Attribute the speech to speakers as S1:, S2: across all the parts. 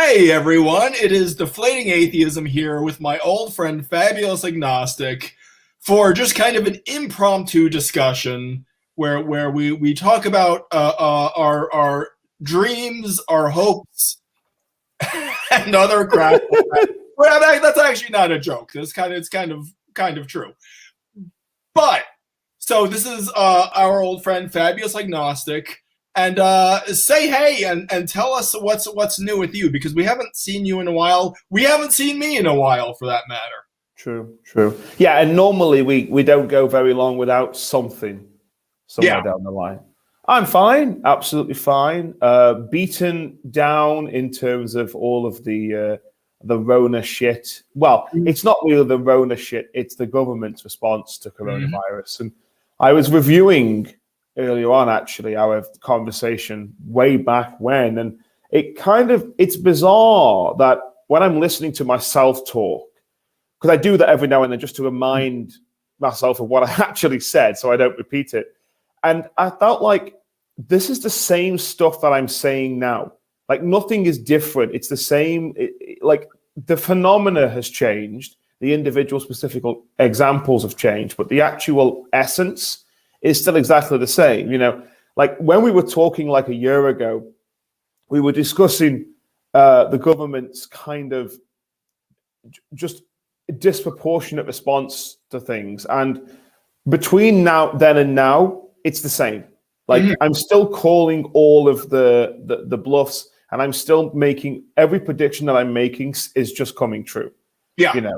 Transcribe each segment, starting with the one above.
S1: Hey everyone, it is Deflating Atheism here with my old friend Fabulous Agnostic for just kind of an impromptu discussion where we talk about our dreams, our hopes, and other crap. Well, that's actually not a joke. It's kind of true. But so this is our old friend Fabulous Agnostic. And say hey and tell us what's new with you, because we haven't seen you in a while. We haven't seen me in a while, for that matter.
S2: True. Yeah, and normally we don't go very long without something somewhere down the line. I'm fine, absolutely fine. Beaten down in terms of all of the Rona shit. Well, it's not really the Rona shit, it's the government's response to coronavirus. And I was reviewing earlier on, actually, our conversation way back when, and it's bizarre that when I'm listening to myself talk, because I do that every now and then just to remind myself of what I actually said so I don't repeat it, and I felt like this is the same stuff that I'm saying now. Like, nothing is different. It's the same. Like, the phenomena has changed, the individual specific examples have changed, but the actual essence is still exactly the same. Like when we were talking like a year ago, we were discussing the government's kind of just disproportionate response to things. And between then and now, it's the same. Like I'm still calling all of the bluffs, and I'm still making every prediction that I'm making is just coming true.
S1: Yeah.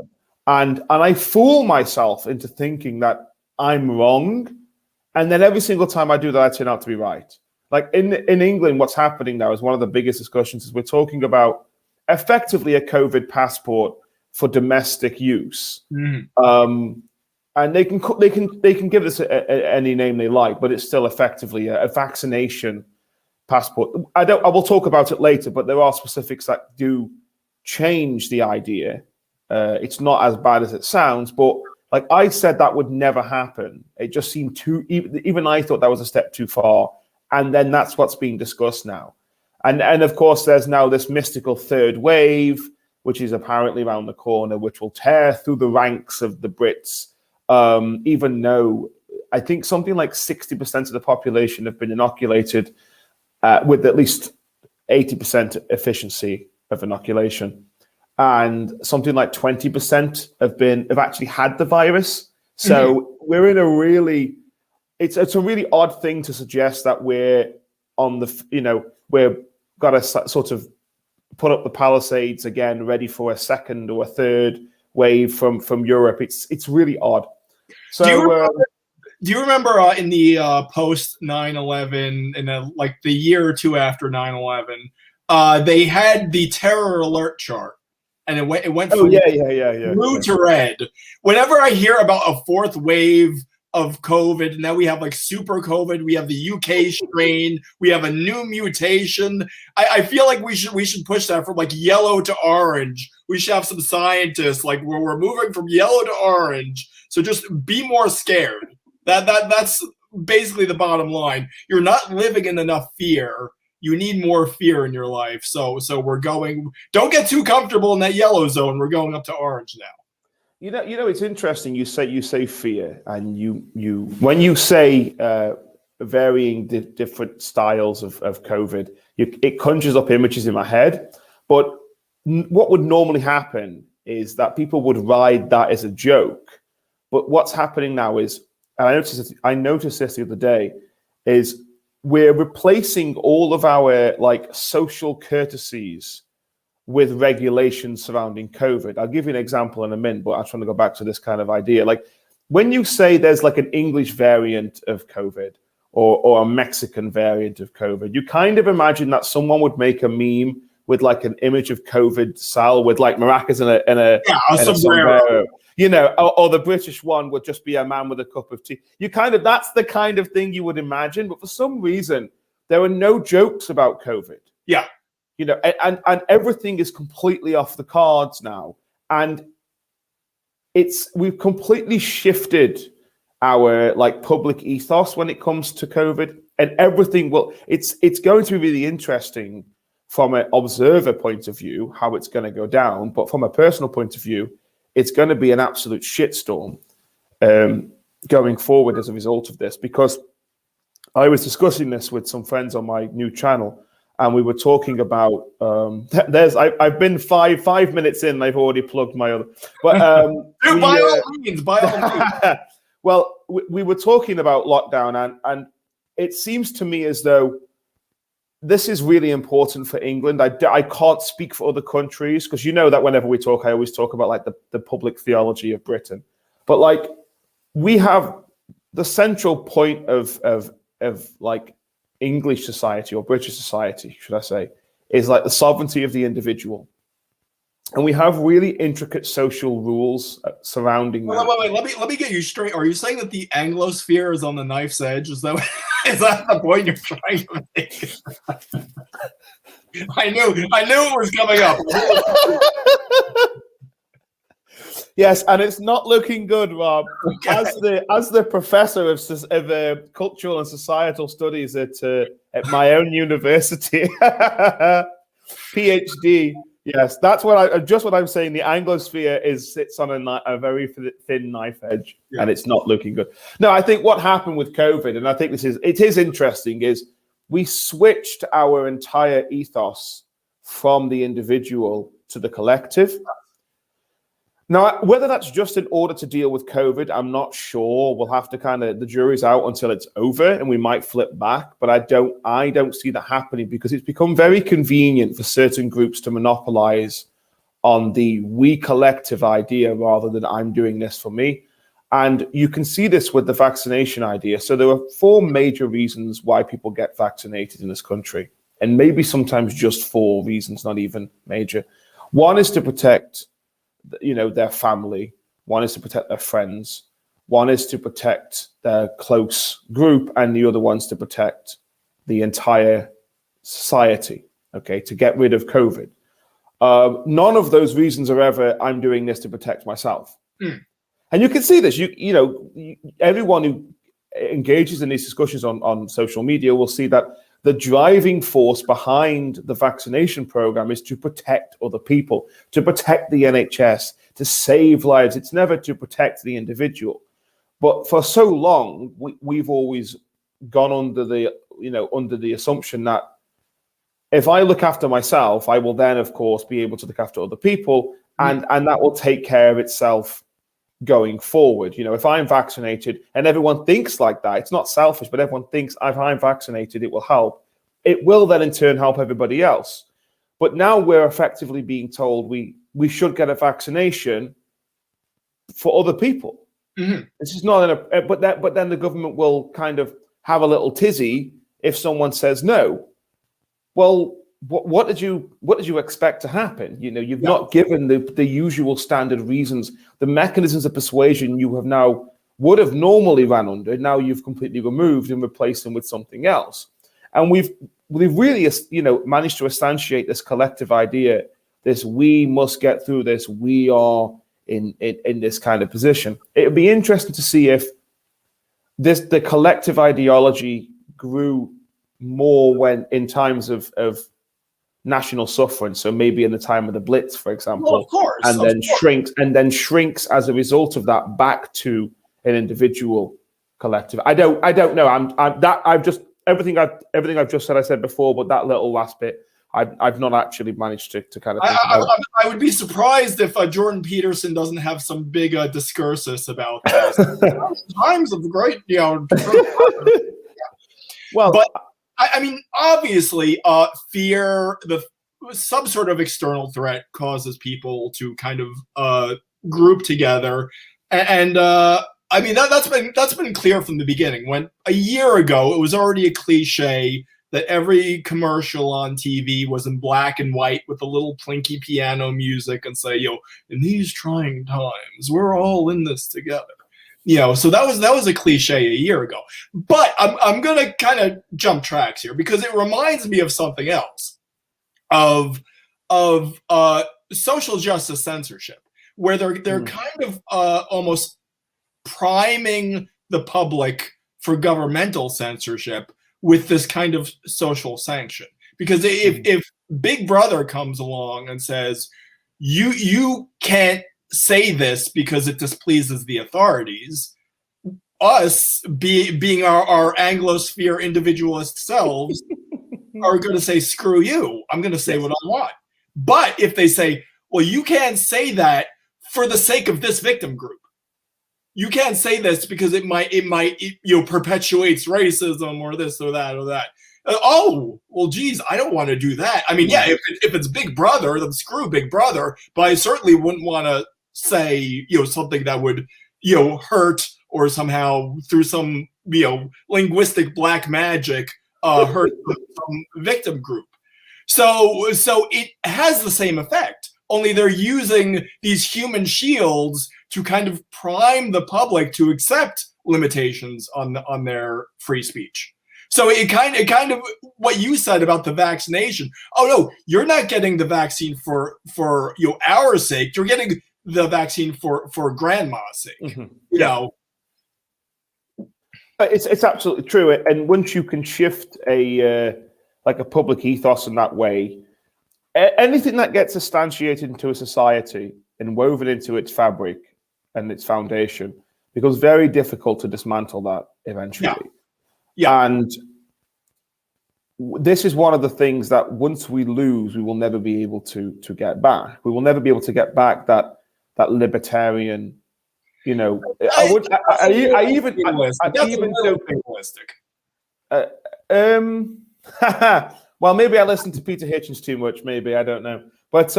S2: And I fool myself into thinking that I'm wrong. And then every single time I do that, I turn out to be right. Like in England, what's happening now is one of the biggest discussions is we're talking about effectively a COVID passport for domestic use. And they can give this any name they like, but it's still effectively a vaccination passport. I will talk about it later, but there are specifics that do change the idea. It's not as bad as it sounds, but like I said, that would never happen. It just seemed too, even I thought that was a step too far. And then that's what's being discussed now. And of course, there's now this mystical third wave, which is apparently around the corner, which will tear through the ranks of the Brits, even though I think something like 60% of the population have been inoculated with at least 80% efficiency of inoculation. And something like 20% have actually had the virus. So we're in a really, it's a really odd thing to suggest that we're on we're got to sort of put up the palisades again, ready for a second or a third wave from Europe. It's really odd. So
S1: do you remember in the post 9/11, in like the year or two after 9/11, they had the terror alert chart. And it went from blue to red. Whenever I hear about a fourth wave of COVID, and now we have like super COVID, we have the UK strain, we have a new mutation. I feel like we should push that from like yellow to orange. We should have some scientists like we're moving from yellow to orange. So just be more scared. That's basically the bottom line. You're not living in enough fear. You need more fear in your life. So we're going, don't get too comfortable in that yellow zone. We're going up to orange now.
S2: It's interesting. You say fear, and you when you say varying different styles of COVID, it conjures up images in my head. But what would normally happen is that people would ride that as a joke. But what's happening now is, and I noticed this the other day, is we're replacing all of our like social courtesies with regulations surrounding COVID. I'll give you an example in a minute, but I'm trying to go back to this kind of idea. Like when you say there's like an English variant of COVID or a Mexican variant of COVID, you kind of imagine that someone would make a meme with like an image of COVID Sal with like maracas and a sombrero. Or the British one would just be a man with a cup of tea. That's the kind of thing you would imagine. But for some reason, there are no jokes about COVID.
S1: Yeah.
S2: And everything is completely off the cards now. And we've completely shifted our like public ethos when it comes to COVID, and everything it's going to be really interesting from an observer point of view, how it's going to go down. But from a personal point of view, it's going to be an absolute shitstorm going forward as a result of this. Because I was discussing this with some friends on my new channel, and we were talking about I've been five minutes in, and I've already plugged my other. But
S1: by all means.
S2: Well, we were talking about lockdown, and it seems to me as though this is really important for England. I can't speak for other countries, because you know that whenever we talk, I always talk about like the public theology of Britain. But like, we have the central point of like English society, or British society, should I say, is like the sovereignty of the individual. And we have really intricate social rules surrounding that.
S1: Wait. Let me get you straight. Are you saying that the Anglosphere is on the knife's edge? Is that the point you're trying to make? I knew it was coming up.
S2: Yes, and it's not looking good, Rob.
S1: Okay.
S2: As the professor of cultural and societal studies at my own university, PhD. Yes, that's what I'm saying. The Anglosphere sits on a very thin knife edge, and it's not looking good. No, I think what happened with COVID, and I think it is interesting, is we switched our entire ethos from the individual to the collective. Now, whether that's just in order to deal with COVID, I'm not sure. We'll have to the jury's out until it's over, and we might flip back. But I don't see that happening, because it's become very convenient for certain groups to monopolize on the we collective idea rather than I'm doing this for me. And you can see this with the vaccination idea. So there are 4 major reasons why people get vaccinated in this country, and maybe sometimes just 4 reasons, not even major. One is to protect their family. One is to protect their friends. One is to protect their close group, and the other one's to protect the entire society. Okay, to get rid of COVID. None of those reasons are ever I'm doing this to protect myself. And you can see this. Everyone who engages in these discussions on social media will see that the driving force behind the vaccination program is to protect other people, to protect the NHS, to save lives. It's never to protect the individual. But for so long, we've always gone under the assumption that if I look after myself, I will then, of course, be able to look after other people, and that will take care of itself going forward. If I'm vaccinated, and everyone thinks like that, it's not selfish, but everyone thinks if I'm vaccinated, it will help. It will then in turn help everybody else. But now we're effectively being told we should get a vaccination for other people. Mm-hmm. This is not but then the government will kind of have a little tizzy if someone says no. Well, what did you expect to happen? You've not given the usual standard reasons, the mechanisms of persuasion you have now would have normally ran under. Now you've completely removed and replaced them with something else. And we've really managed to instantiate this collective idea, this we must get through this, we are in this kind of position. It would be interesting to see if the collective ideology grew more when in times of national suffering, so maybe in the time of the Blitz, for example,
S1: well, of course,
S2: and then shrinks as a result of that back to an individual collective. I don't know. I've just everything I've just said I said before, but that little last bit I've not actually managed to kind of think about.
S1: I would be surprised if Jordan Peterson doesn't have some big discursus about this. Times of great,
S2: Well,
S1: but I mean, obviously, fear, some sort of external threat causes people to kind of group together, and I mean that's been clear from the beginning. When a year ago, it was already a cliche that every commercial on TV was in black and white with a little plinky piano music and say, in these trying times, we're all in this together. So that was a cliche a year ago. But I'm gonna kind of jump tracks here because it reminds me of something else, of social justice censorship, where they're kind of almost priming the public for governmental censorship with this kind of social sanction. Because if Big Brother comes along and says, you can't say this because it displeases the authorities, us being our Anglosphere individualist selves are going to say, screw you, I'm going to say what I want. But if they say, well, you can't say that for the sake of this victim group, you can't say this because it might perpetuates racism or this or that or that. Oh, well, geez, I don't want to do that. I mean, yeah, if it's Big Brother, then screw Big Brother. But I certainly wouldn't want to say, something that would, hurt or somehow through some, linguistic black magic, hurt some victim group. So it has the same effect. Only they're using these human shields to kind of prime the public to accept limitations on their free speech. So it kind of what you said about the vaccination. Oh no, you're not getting the vaccine for our sake. You're getting the vaccine for grandma's sake. Mm-hmm.
S2: It's absolutely true. And once you can shift a public ethos in that way, anything that gets instantiated into a society and woven into its fabric and its foundation becomes very difficult to dismantle that eventually. Yeah. And this is one of the things that once we lose, we will never be able to get back. We will never be able to get back that libertarian, I even well, maybe I listened to Peter Hitchens too much. Maybe, I don't know. But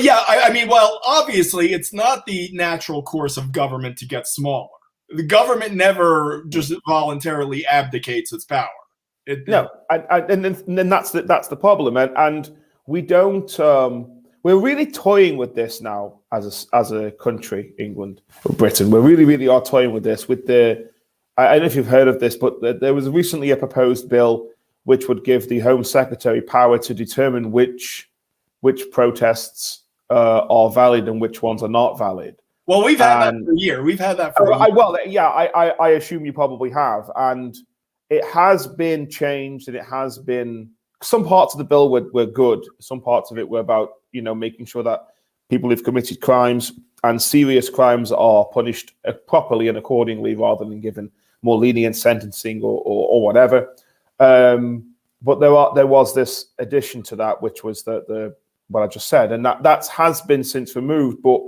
S1: yeah, I mean, well, obviously, it's not the natural course of government to get smaller. The government never just voluntarily abdicates its power.
S2: And then that's the problem. And we don't. We're really toying with this now as a country, England or Britain. We really are toying with this. I don't know if you've heard of this, but there was recently a proposed bill which would give the Home Secretary power to determine which protests are valid and which ones are not valid.
S1: Well, we've had that for a year. We've had that for a year.
S2: I assume you probably have. And it has been changed, and it has been... Some parts of the bill were good. Some parts of it were about, making sure that people who've committed crimes and serious crimes are punished properly and accordingly, rather than given more lenient sentencing or whatever. But there was this addition to that, which was the what I just said, and that has been since removed. But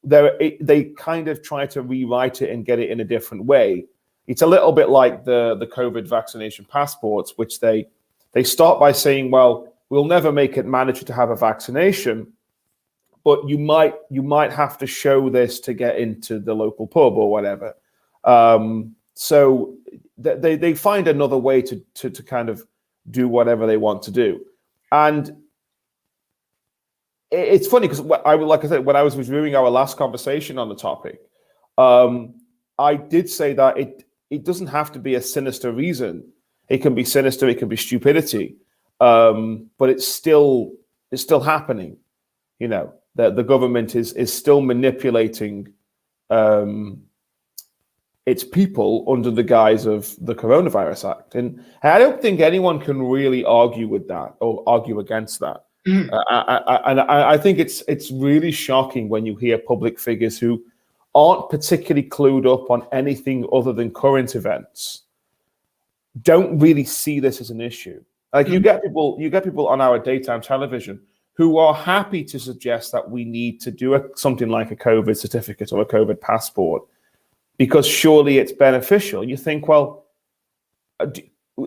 S2: they kind of try to rewrite it and get it in a different way. It's a little bit like the COVID vaccination passports, which they start by saying, well, we'll never make it mandatory to have a vaccination, but you might have to show this to get into the local pub or whatever. So they find another way to kind of do whatever they want to do. And it's funny because like I said, when I was reviewing our last conversation on the topic, I did say that it doesn't have to be a sinister reason. It can be sinister, it can be stupidity, but it's still happening. The government is still manipulating its people under the guise of the Coronavirus Act, and I don't think anyone can really argue with that or argue against that. I think it's really shocking when you hear public figures who aren't particularly clued up on anything other than current events don't really see this as an issue. Like you get people on our daytime television who are happy to suggest that we need to do something like a COVID certificate or a COVID passport because surely it's beneficial. You think, well,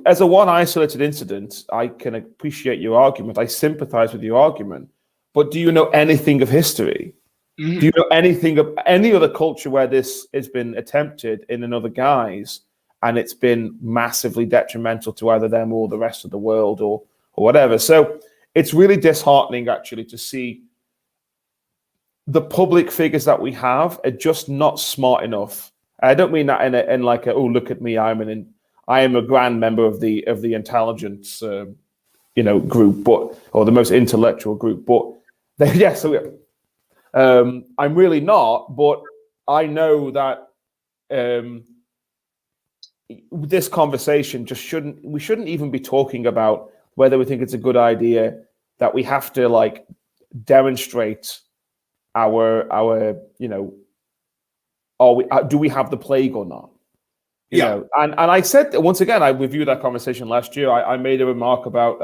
S2: as a one isolated incident, I can appreciate your argument. I sympathize with your argument. But do you know anything of history? Mm-hmm. Do you know anything of any other culture where this has been attempted in another guise and it's been massively detrimental to either them or the rest of the world or whatever? So it's really disheartening, actually, to see the public figures that we have are just not smart enough. I don't mean that in like oh, look at me, I am a grand member of the intelligence group, or the most intellectual group, but I'm really not. But I know that this conversation we shouldn't even be talking about whether we think it's a good idea that we have to like demonstrate our do we have the plague or not? You know, and I said once again, I reviewed that conversation last year. I made a remark about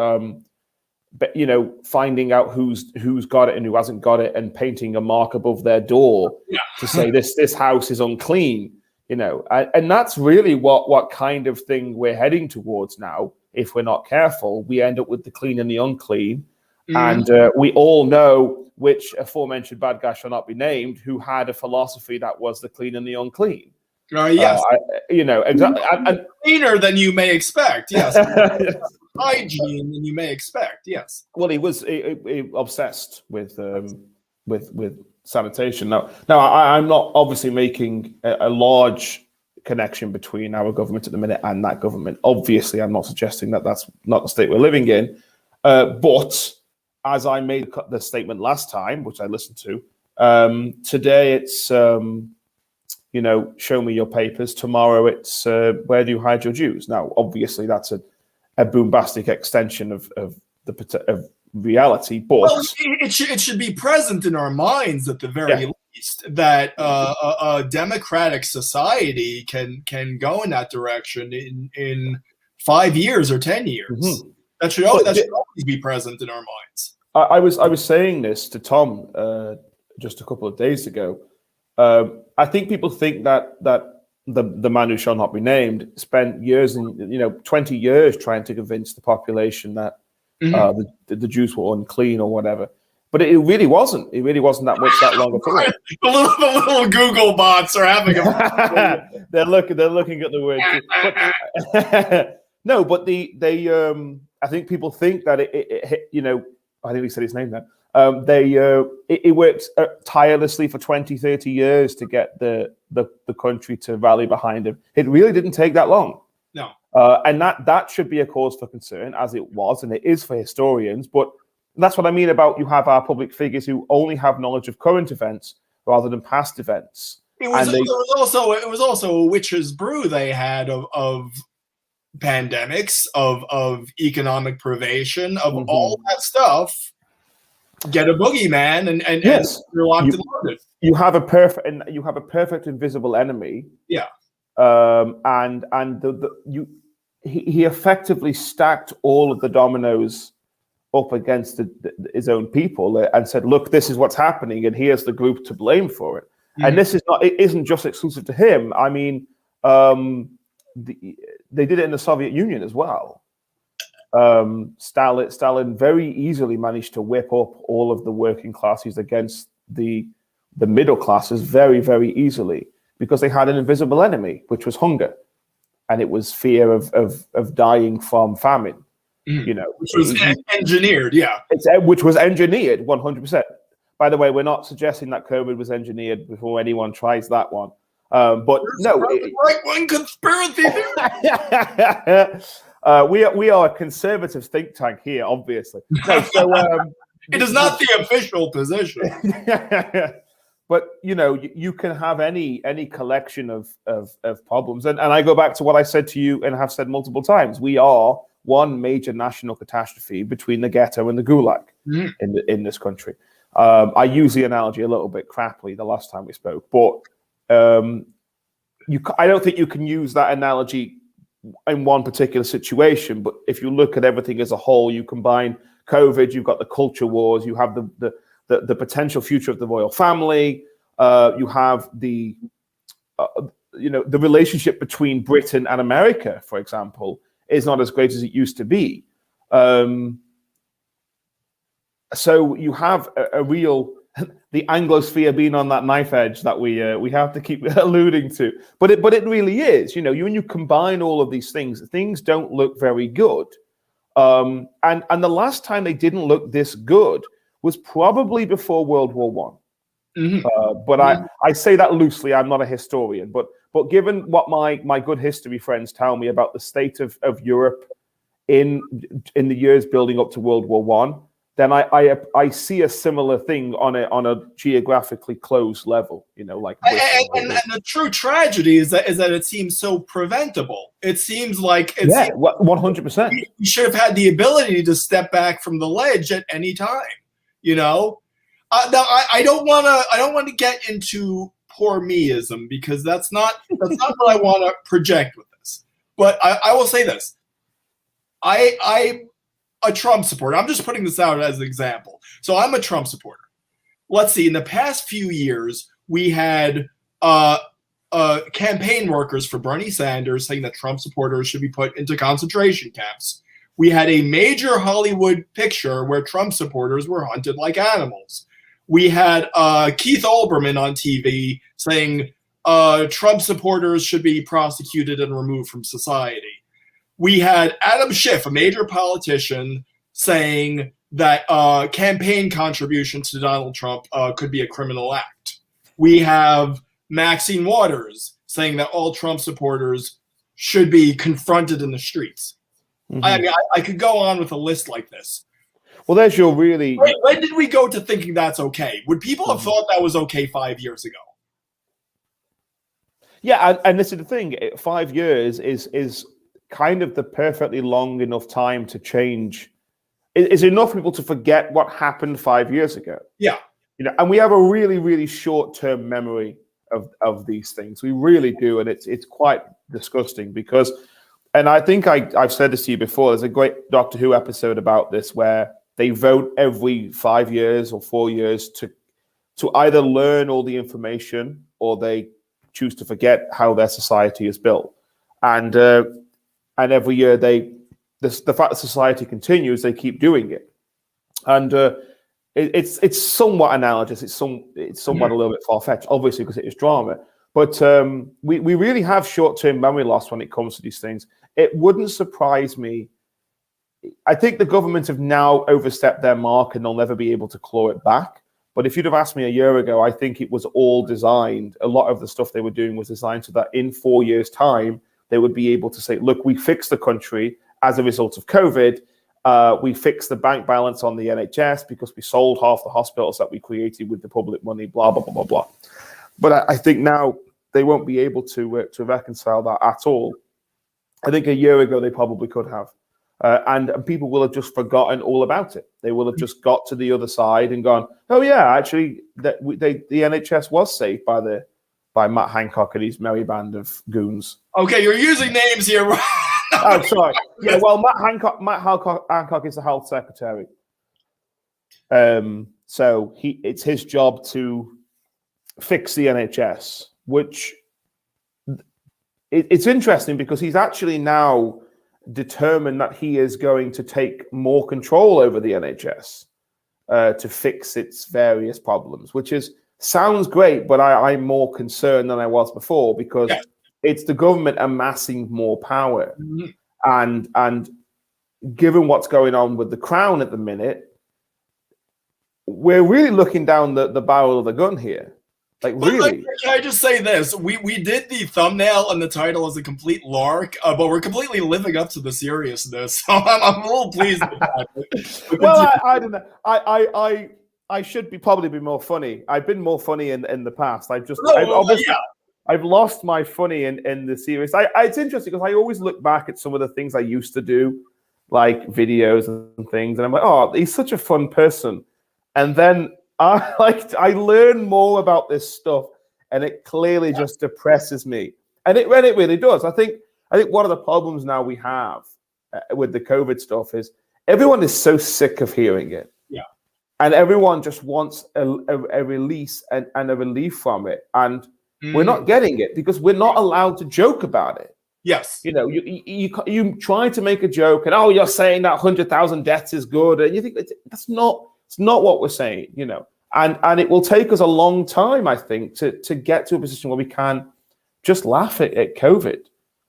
S2: finding out who's got it and who hasn't got it, and painting a mark above their door to say this house is unclean. And that's really what kind of thing we're heading towards now. If we're not careful, we end up with the clean and the unclean. And we all know which aforementioned bad guy shall not be named, who had a philosophy that was the clean and the unclean.
S1: Yes.
S2: Exactly. And
S1: cleaner than you may expect. Yes. Hygiene than you may expect. Yes.
S2: Well, he was obsessed with sanitation. Now, I'm not obviously making a large connection between our government at the minute and that government. Obviously, I'm not suggesting that that's not the state we're living in. But as I made the statement last time, which I listened to, today it's show me your papers. Tomorrow it's where do you hide your Jews? Now, obviously, that's a bombastic extension of reality, but
S1: it should be present in our minds at the very least that a democratic society can go in that direction in 5 years or 10 years. Mm-hmm. That should always be present in our minds.
S2: I was saying this to Tom just a couple of days ago. I think people think that the man who shall not be named spent years and 20 years trying to convince the population that the Jews were unclean or whatever. But it really wasn't. It really wasn't that long at all.
S1: The little Google bots are having a
S2: they're looking at the word. No, but they I think people think that I think he said his name there. It worked tirelessly for 20, 30 years to get the country to rally behind him. It really didn't take that long.
S1: No.
S2: And that should be a cause for concern, as it was, and it is for historians. But that's what I mean about you have our public figures who only have knowledge of current events rather than past events.
S1: It was also a witch's brew they had of pandemics, of economic privation, of all that stuff. Get a boogeyman and
S2: yes,
S1: you're locked in London.
S2: You have a perfect invisible enemy.
S1: Yeah.
S2: And he effectively stacked all of the dominoes up against his own people and said, look, this is what's happening, and here's the group to blame for it. Mm-hmm. And it isn't just exclusive to him. I mean, they did it in the Soviet Union as well. Stalin very easily managed to whip up all of the working classes against the middle classes very, very easily, because they had an invisible enemy, which was hunger, and it was fear of dying from famine.
S1: Which was engineered,
S2: which was engineered 100%. By the way, we're not suggesting that COVID was engineered before anyone tries that one. But
S1: right-wing conspiracy.
S2: We are a conservative think tank here, obviously. No, so
S1: it is not the official position.
S2: But you can have any collection of problems, and I go back to what I said to you and have said multiple times. We are one major national catastrophe between the ghetto and the gulag in this country. I use the analogy a little bit crappily the last time we spoke, but I don't think you can use that analogy in one particular situation. But if you look at everything as a whole, you combine COVID, you've got the culture wars, you have the potential future of the royal family, you have the relationship between Britain and America, for example, is not as great as it used to be. So you have a real the Anglosphere being on that knife edge that we have to keep alluding to, but it really is. When you combine all of these things don't look very good. And the last time they didn't look this good was probably before World War One. But I say that loosely. I'm not a historian, but given what my good history friends tell me about the state of Europe in the years building up to World War One, then I see a similar thing on a geographically closed level, like.
S1: And the true tragedy is that it seems so preventable. It seems like
S2: 100%.
S1: We should have had the ability to step back from the ledge at any time. Now I don't want to get into poor meism, because that's not what I want to project with this. But I will say this: I'm a Trump supporter. I'm just putting this out as an example. So I'm a Trump supporter. Let's see. In the past few years, we had campaign workers for Bernie Sanders saying that Trump supporters should be put into concentration camps. We had a major Hollywood picture where Trump supporters were hunted like animals. We had Keith Olbermann on TV saying Trump supporters should be prosecuted and removed from society. We had Adam Schiff, a major politician, saying that campaign contributions to Donald Trump could be a criminal act. We have Maxine Waters saying that all Trump supporters should be confronted in the streets. Mm-hmm. I mean, I could go on with a list like this.
S2: Well, there's your really...
S1: When did we go to thinking that's okay? Would people have thought that was okay 5 years ago?
S2: Yeah, and this is the thing. 5 years is kind of the perfectly long enough time to change. Is enough people to forget what happened 5 years ago.
S1: Yeah.
S2: And we have a really, really short-term memory of these things. We really do, and it's quite disgusting because, and I think I've said this to you before, there's a great Doctor Who episode about this where they vote every 5 years or 4 years to either learn all the information or they choose to forget how their society is built. And every year the fact that society continues, they keep doing it. And it's somewhat analogous. It's somewhat a little bit far-fetched, obviously, because it is drama. But we really have short-term memory loss when it comes to these things. It wouldn't surprise me. I think the government have now overstepped their mark and they'll never be able to claw it back. But if you'd have asked me a year ago, I think it was all designed. A lot of the stuff they were doing was designed so that in 4 years' time, they would be able to say, look, we fixed the country as a result of COVID. We fixed the bank balance on the NHS because we sold half the hospitals that we created with the public money, blah, blah, blah, blah, blah. But I think now they won't be able to reconcile that at all. I think a year ago they probably could have. And people will have just forgotten all about it. They will have just got to the other side and gone, oh, yeah, actually, the NHS was saved by Matt Hancock and his merry band of goons.
S1: Okay, you're using names here.
S2: Oh, sorry. Yeah, well, Matt Hancock is the health secretary. So it's his job to fix the NHS, which it's interesting because he's actually now determined that he is going to take more control over the NHS to fix its various problems, which sounds great, but I'm more concerned than I was before because it's the government amassing more power. Mm-hmm. And given what's going on with the Crown at the minute, we're really looking down the barrel of the gun here. Like, really?
S1: Can I just say this? We did the thumbnail and the title as a complete lark, but we're completely living up to the seriousness. So I'm a little pleased with that.
S2: Well, I don't know. I should probably be more funny. I've been more funny in the past. I've lost my funny in the series. It's interesting because I always look back at some of the things I used to do, like videos and things, and I'm like, oh, he's such a fun person. And then I learn more about this stuff, and it clearly just depresses me. And it really does. I think one of the problems now we have with the COVID stuff is everyone is so sick of hearing it.
S1: Yeah.
S2: And everyone just wants a release and a relief from it. And we're not getting it because we're not allowed to joke about it.
S1: Yes.
S2: You try to make a joke and, you're saying that 100,000 deaths is good. And you think it's not what we're saying, and it will take us a long time, I think, to get to a position where we can just laugh at COVID.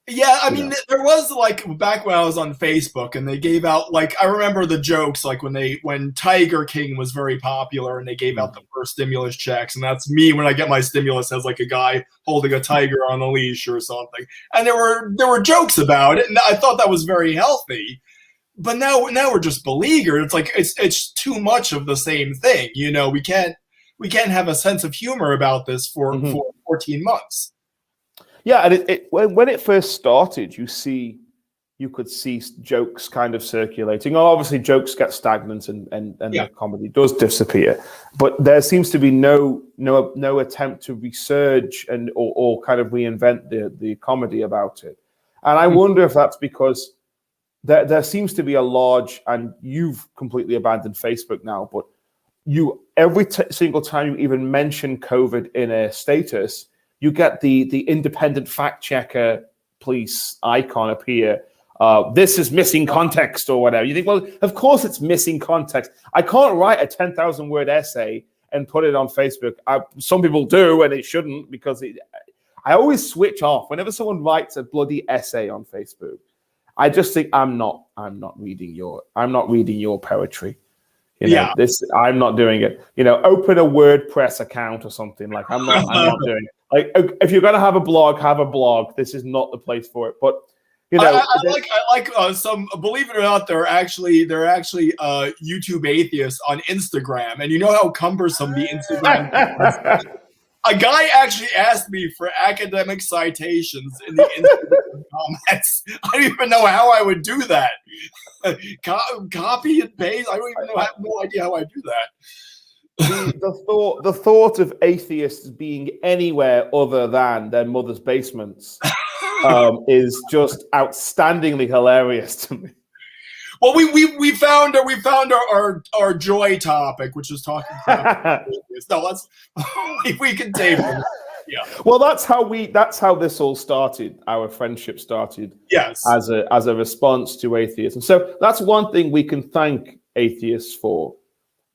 S1: Yeah, I mean, there was back when I was on Facebook and they gave out I remember the jokes when Tiger King was very popular and they gave out the first stimulus checks, and that's me when I get my stimulus as a guy holding a tiger on a leash or something. And there were jokes about it, and I thought that was very healthy. but now we're just beleaguered. It's like it's too much of the same thing. You know, we can't have a sense of humor about this for 14 months.
S2: Yeah, and when it first started, you could see jokes kind of circulating. Obviously, jokes get stagnant and the comedy does disappear. But there seems to be no attempt to resurge or kind of reinvent the comedy about it. And I wonder if that's because there seems to be a large, and you've completely abandoned Facebook now, but every single time you even mention COVID in a status, you get the independent fact checker police icon appear. This is missing context or whatever. You think, well, of course it's missing context. I can't write a 10,000 word essay and put it on Facebook. Some people do, and it shouldn't, because I always switch off whenever someone writes a bloody essay on Facebook. I just think I'm not reading your poetry. I'm not doing it. Open a WordPress account or something. Like I'm not doing it. Like if you're gonna have a blog. This is not the place for it. But I like some. Believe it or not, there are actually YouTube atheists on Instagram, and you know how cumbersome the Instagram. A guy actually asked me for academic citations in the Instagram comments. I don't even know how I would do that. Copy and paste. I don't even know. I have no idea how I do that. The thought of atheists being anywhere other than their mother's basements is just outstandingly hilarious to me.
S1: Well, we found our joy topic, which is talking about no, we can table it. Yeah.
S2: Well, that's how this all started. Our friendship started.
S1: Yes.
S2: As a response to atheism. So that's one thing we can thank atheists for.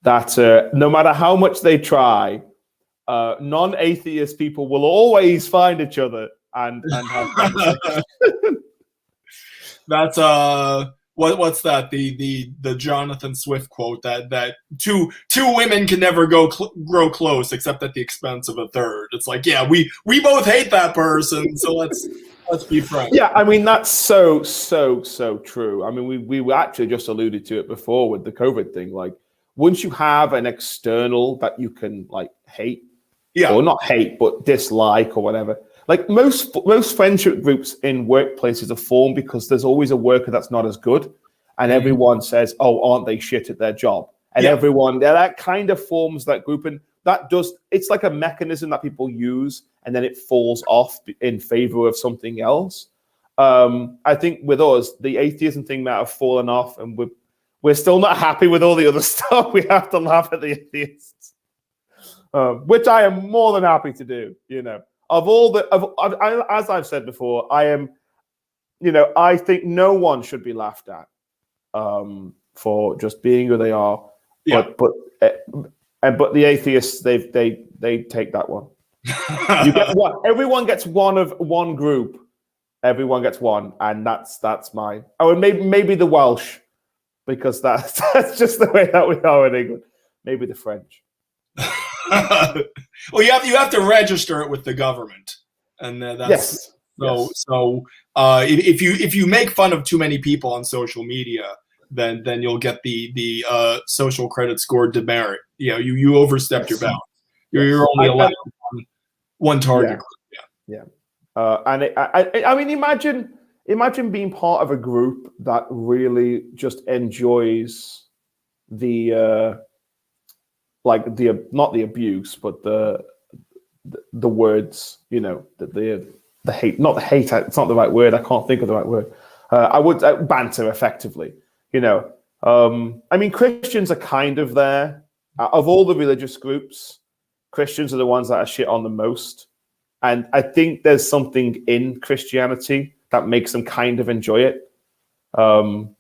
S2: That no matter how much they try, non-atheist people will always find each other and have conversations.
S1: That's what's that? The Jonathan Swift quote that two women can never grow close except at the expense of a third. It's like, yeah, we both hate that person, so let's be friends.
S2: Yeah, I mean that's so true. I mean we actually just alluded to it before with the COVID thing. Like once you have an external that you can like hate, or not hate but dislike or whatever. Like most friendship groups in workplaces are formed because there's always a worker that's not as good, and everyone says, "Oh, aren't they shit at their job?" And everyone that kind of forms that group, and it's like a mechanism that people use, and then it falls off in favor of something else. I think with us, the atheism thing might have fallen off, and we're still not happy with all the other stuff. We have to laugh at the atheists, which I am more than happy to do. As I've said before, I think no one should be laughed at for just being who they are.
S1: Yeah.
S2: But the atheists, they take that one. You get one. Everyone gets one group. Everyone gets one, and that's mine. Oh, and maybe the Welsh, because that's just the way that we are in England. Maybe the French.
S1: Well, you have to register it with the government, and that's so. If you make fun of too many people on social media, then you'll get the social credit score demerit. You overstepped your bounds. You're only allowed one target. I mean, imagine being part of a group that really just enjoys the. Not the abuse, but the words, the hate, not the hate. It's not the right word. I can't think of the right word. I would banter effectively. I mean, Christians are kind of there. Of all the religious groups, Christians are the ones that are shit on the most. And I think there's something in Christianity that makes them kind of enjoy it. And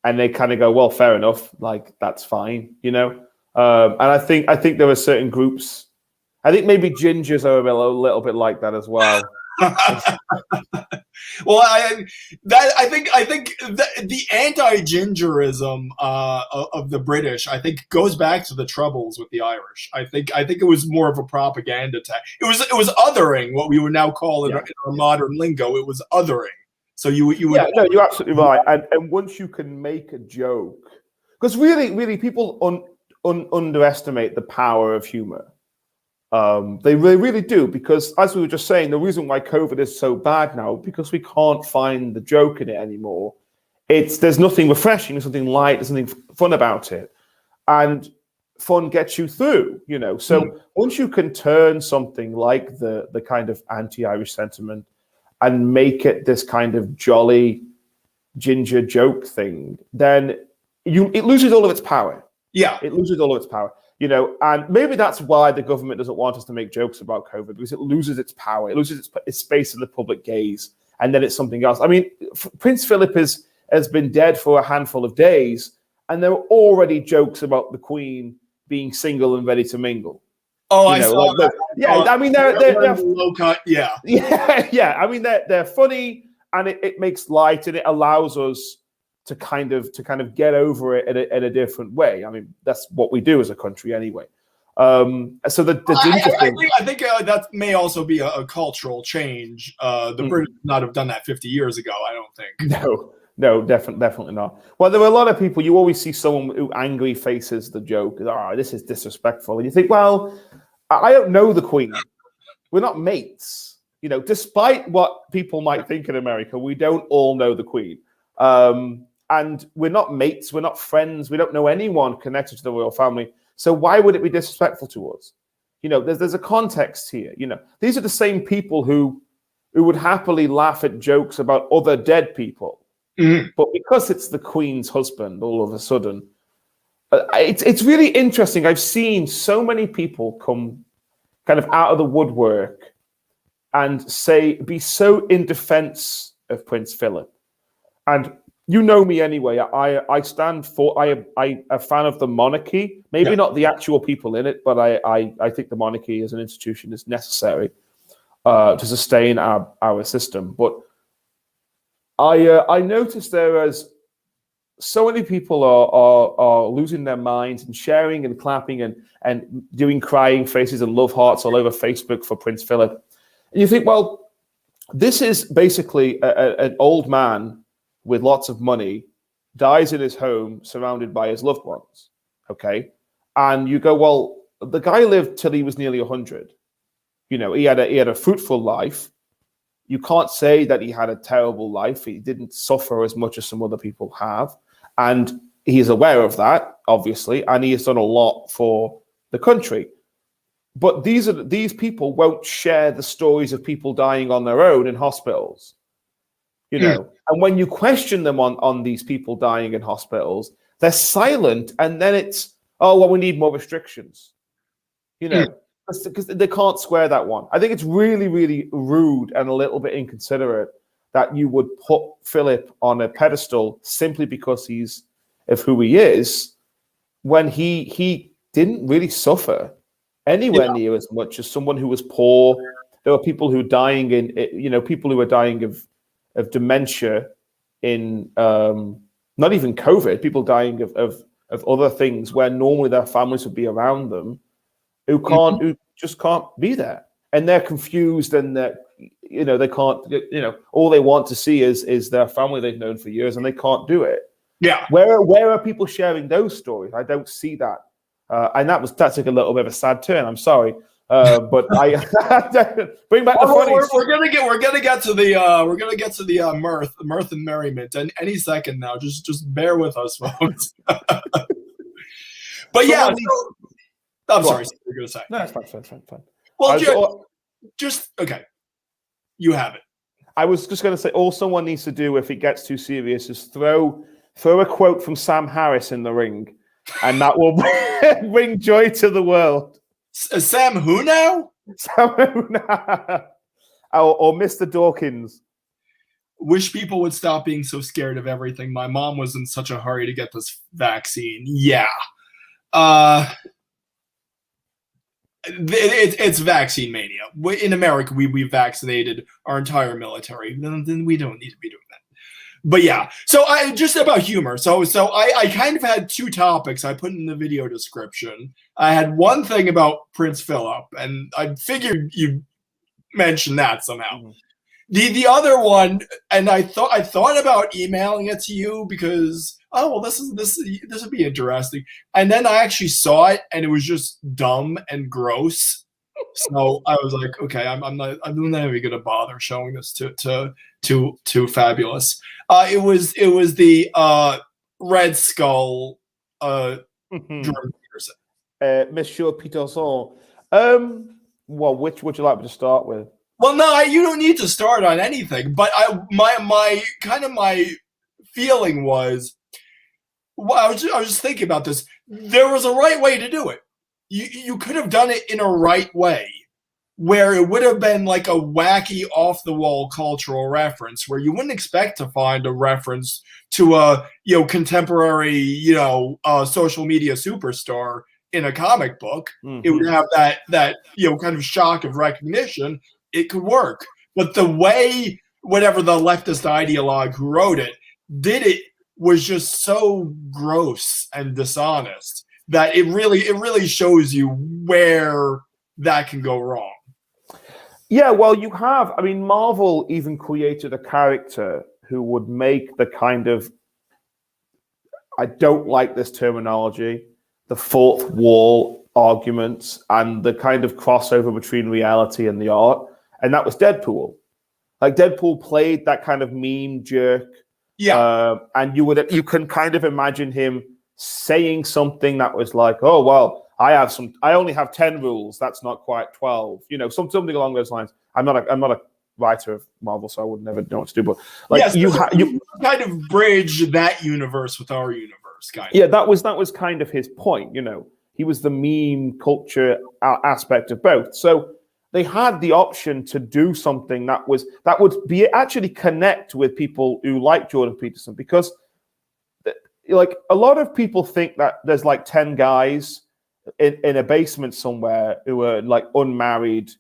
S1: they kind of go, well, fair enough. Like, that's fine, And I think there are certain groups. I think maybe gingers are a little bit like that as well. Well, I think the anti-gingerism of the British, I think, goes back to the Troubles with the Irish. I think it was more of a propaganda attack. It was othering, what we would now call in our modern lingo. It was othering. So you would.
S2: Yeah, no, you're absolutely right. And once you can make a joke, because really, people underestimate the power of humor. They really do, because as we were just saying, the reason why COVID is so bad now, because we can't find the joke in it anymore. There's nothing refreshing, there's something light, there's something fun about it, and fun gets you through. So once you can turn something like the kind of anti-Irish sentiment and make it this kind of jolly ginger joke thing, then it loses all of its power.
S1: Yeah,
S2: it loses all of its power. And maybe that's why the government doesn't want us to make jokes about COVID, because it loses its power, it loses its space in the public gaze, and then it's something else. I mean, Prince Philip has been dead for a handful of days, and there were already jokes about the Queen being single and ready to mingle.
S1: Oh, I saw that.
S2: Yeah, I mean, they're
S1: low cut. Yeah,
S2: yeah. I mean, they're funny, and it makes light, and it allows us to kind of get over it in a different way. I mean, that's what we do as a country anyway. So the ginger thing,
S1: I think that may also be a cultural change. The British would not have done that 50 years ago, I don't think.
S2: No, definitely not. Well, there were a lot of people. You always see someone who angry faces the joke. This is disrespectful, and you think, well, I don't know the Queen. We're not mates. Despite what people might think in America, we don't all know the Queen. And we're not mates, we're not friends, we don't know anyone connected to the royal family. So why would it be disrespectful to us? There's a context here. These are the same people who would happily laugh at jokes about other dead people. But because it's the Queen's husband, all of a sudden, it's really interesting. I've seen so many people come kind of out of the woodwork and be so in defense of Prince Philip. And you know me anyway. I stand for. I'm a fan of the monarchy. Maybe not the actual people in it, but I think the monarchy as an institution is necessary to sustain our system. But I noticed there is so many people are losing their minds and sharing and clapping and doing crying faces and love hearts all over Facebook for Prince Philip. And you think, well, this is basically an old man with lots of money, dies in his home, surrounded by his loved ones. Okay, and you go, well, the guy lived till he was nearly 100. He had a fruitful life. You can't say that he had a terrible life. He didn't suffer as much as some other people have, and he's aware of that, obviously, and he has done a lot for the country. But these people won't share the stories of people dying on their own in hospitals. And when you question them on these people dying in hospitals, they're silent, and then it's, oh, well, we need more restrictions. Because they can't square that one. I think it's really, really rude and a little bit inconsiderate that you would put Philip on a pedestal simply because he's of who he is, when he didn't really suffer anywhere near as much as someone who was poor. There were people who were dying people who were dying of dementia in not even COVID, people dying of other things where normally their families would be around them, who just can't be there, and they're confused, and they can't, all they want to see is their family they've known for years, and they can't do it.
S1: Yeah.
S2: Where are people sharing those stories? I don't see that. And that took a little bit of a sad turn. I'm sorry. But I bring back the funny.
S1: We're gonna get to the mirth and merriment, and any second now. Just bear with us, folks. But yeah, I'm sorry. What you're gonna say?
S2: No, it's fine.
S1: Well, just okay. You have it.
S2: I was just going to say, all someone needs to do if it gets too serious is throw a quote from Sam Harris in the ring, and that will bring joy to the world.
S1: Sam who now?
S2: Sam who now? Or Mr. Dawkins.
S1: Wish people would stop being so scared of everything. My mom was in such a hurry to get this vaccine. Yeah. It's vaccine mania. In America, we vaccinated our entire military. Then we don't need to be doing that. But yeah, so just about humor. So I kind of had two topics I put in the video description. I had one thing about Prince Philip, and I figured you'd mention that somehow. Mm-hmm. The other one, and I thought about emailing it to you because this would be interesting, and then I actually saw it and it was just dumb and gross. So I was like, okay, I'm not even gonna bother showing this to Fabulous. It was the Red Skull Jordan Peterson.
S2: Monsieur Peterson. Well, which would you like me to start with?
S1: Well, no, you don't need to start on anything. But my feeling was, I was just thinking about this. There was a right way to do it. You could have done it in a right way, where it would have been like a wacky, off the wall cultural reference, where you wouldn't expect to find a reference to a contemporary social media superstar in a comic book. Mm-hmm. It would have that kind of shock of recognition. It could work, but the way whatever the leftist ideologue who wrote it did it was just so gross and dishonest that it really shows you where that can go wrong.
S2: Yeah, well, you have. I mean, Marvel even created a character who would make the kind of, I don't like this terminology, the fourth wall arguments and the kind of crossover between reality and the art. And that was Deadpool. Like Deadpool played that kind of meme jerk.
S1: Yeah.
S2: And you can kind of imagine him saying something that was like, oh, well, I only have 10 rules. That's not quite 12. Something along those lines. I'm not a writer of Marvel, so I would never know what to do. But like
S1: yes, you kind of bridge that universe with our universe, kind of.
S2: Yeah, that was kind of his point. He was the meme culture aspect of both. So they had the option to do something that would be actually connect with people who like Jordan Peterson, because like a lot of people think that there's like 10 guys in a basement somewhere who are like unmarried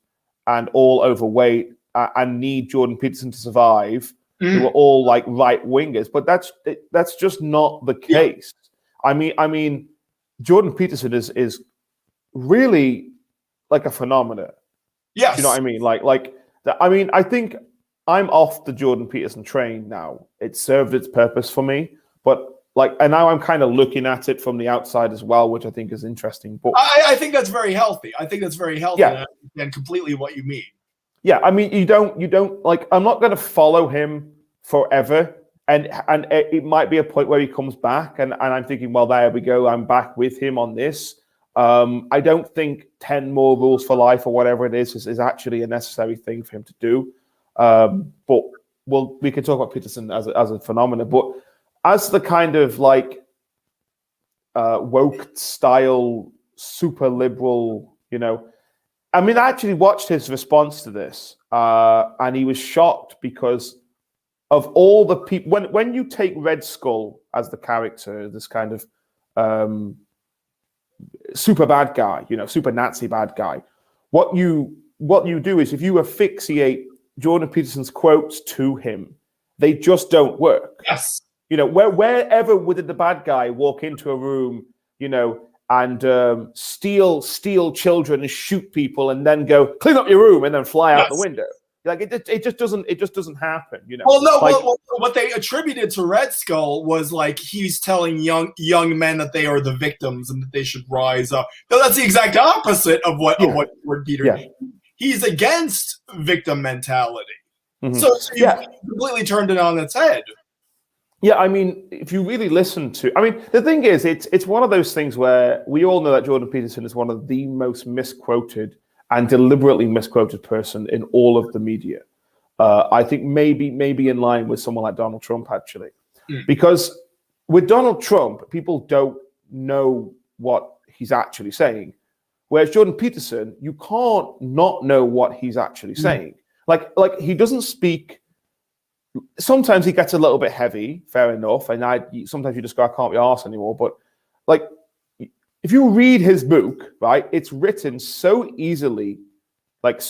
S2: and all overweight and need Jordan Peterson to survive, who are all like right wingers, but that's just not the case. Yeah. I mean, Jordan Peterson is really like a phenomenon.
S1: Yes.
S2: Do you know what I mean? I think I'm off the Jordan Peterson train now. It served its purpose for me, and now I'm kind of looking at it from the outside as well, which I think is interesting. But
S1: I think that's very healty. Yeah. And I understand completely what you mean.
S2: Yeah, I mean, you don't like. I'm not going to follow him forever, and it might be a point where he comes back, and I'm thinking, well, there we go. I'm back with him on this. I don't think 10 more rules for life or whatever it is actually a necessary thing for him to do. But we can talk about Peterson as a phenomenon, but as the kind of like woke style, super liberal, I mean, I actually watched his response to this, and he was shocked because of all the people. When you take Red Skull as the character, this kind of super bad guy, super Nazi bad guy, what you do is if you asphyxiate Jordan Peterson's quotes to him, they just don't work.
S1: Yes.
S2: Wherever would the bad guy walk into a room, and steal children and shoot people and then go clean up your room and then fly out the window? Like it just doesn't happen.
S1: Well, no. What they attributed to Red Skull was like he's telling young men that they are the victims and that they should rise up. No, that's the exact opposite of what Peter. Yeah. He's against victim mentality. Mm-hmm. So you completely turned it on its head.
S2: Yeah, I mean, if you really listen to, the thing is, it's one of those things where we all know that Jordan Peterson is one of the most misquoted and deliberately misquoted person in all of the media. I think maybe in line with someone like Donald Trump, actually. Because with Donald Trump, people don't know what he's actually saying. Whereas Jordan Peterson, you can't not know what he's actually saying. Like he doesn't speak. Sometimes he gets a little bit heavy, fair enough. And sometimes you just go, I can't be arsed anymore. But like, if you read his book, right, it's written so easily, like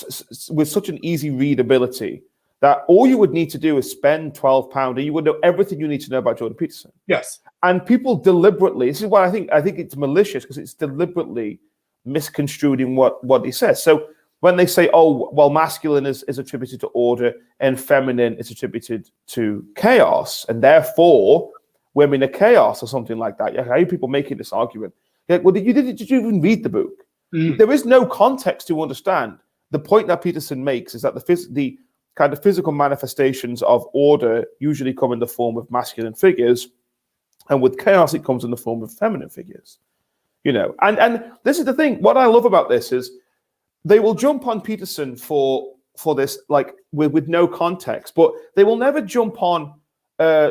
S2: with such an easy readability, that all you would need to do is spend £12 and you would know everything you need to know about Jordan Peterson.
S1: Yes.
S2: And people deliberately, this is why I think it's malicious, because it's deliberately misconstruing what he says. So when they say, oh, well, masculine is attributed to order and feminine is attributed to chaos, and therefore women are chaos or something like that. How are people making this argument? Like, well, did you even read the book? There is no context to understand. The point that Peterson makes is that the kind of physical manifestations of order usually come in the form of masculine figures, and with chaos, it comes in the form of feminine figures. And this is the thing. What I love about this is they will jump on Peterson for this, like with no context, but they will never jump on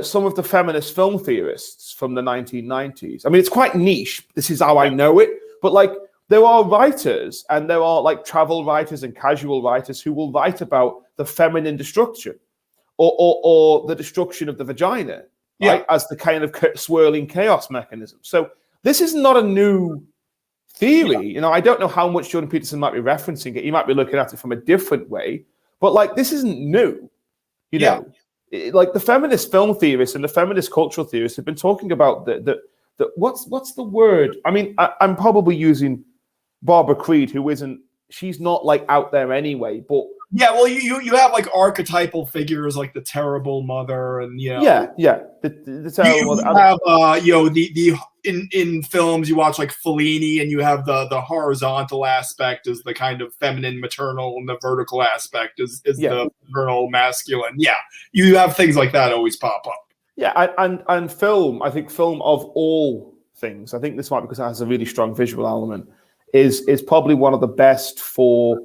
S2: some of the feminist film theorists from the 1990s. I mean, it's quite niche. This is how I know it, but like there are writers, and there are like travel writers and casual writers who will write about the feminine destruction or the destruction of the vagina, right, as the kind of swirling chaos mechanism. So this is not a new theory. I don't know how much Jordan Peterson might be referencing it. He might be looking at it from a different way, but like this isn't new. Like the feminist film theorists and the feminist cultural theorists have been talking about the what's the word? I mean, I'm probably using Barbara Creed, she's not like out there anyway, but
S1: yeah, well, you have like archetypal figures like the terrible mother, and the
S2: terrible
S1: mother. You have in films you watch like Fellini, and you have the horizontal aspect is the kind of feminine maternal, and the vertical aspect is the maternal masculine. Yeah, you have things like that always pop up.
S2: Yeah, and film. I think film of all things. I think this might be because it has a really strong visual element. Is probably one of the best for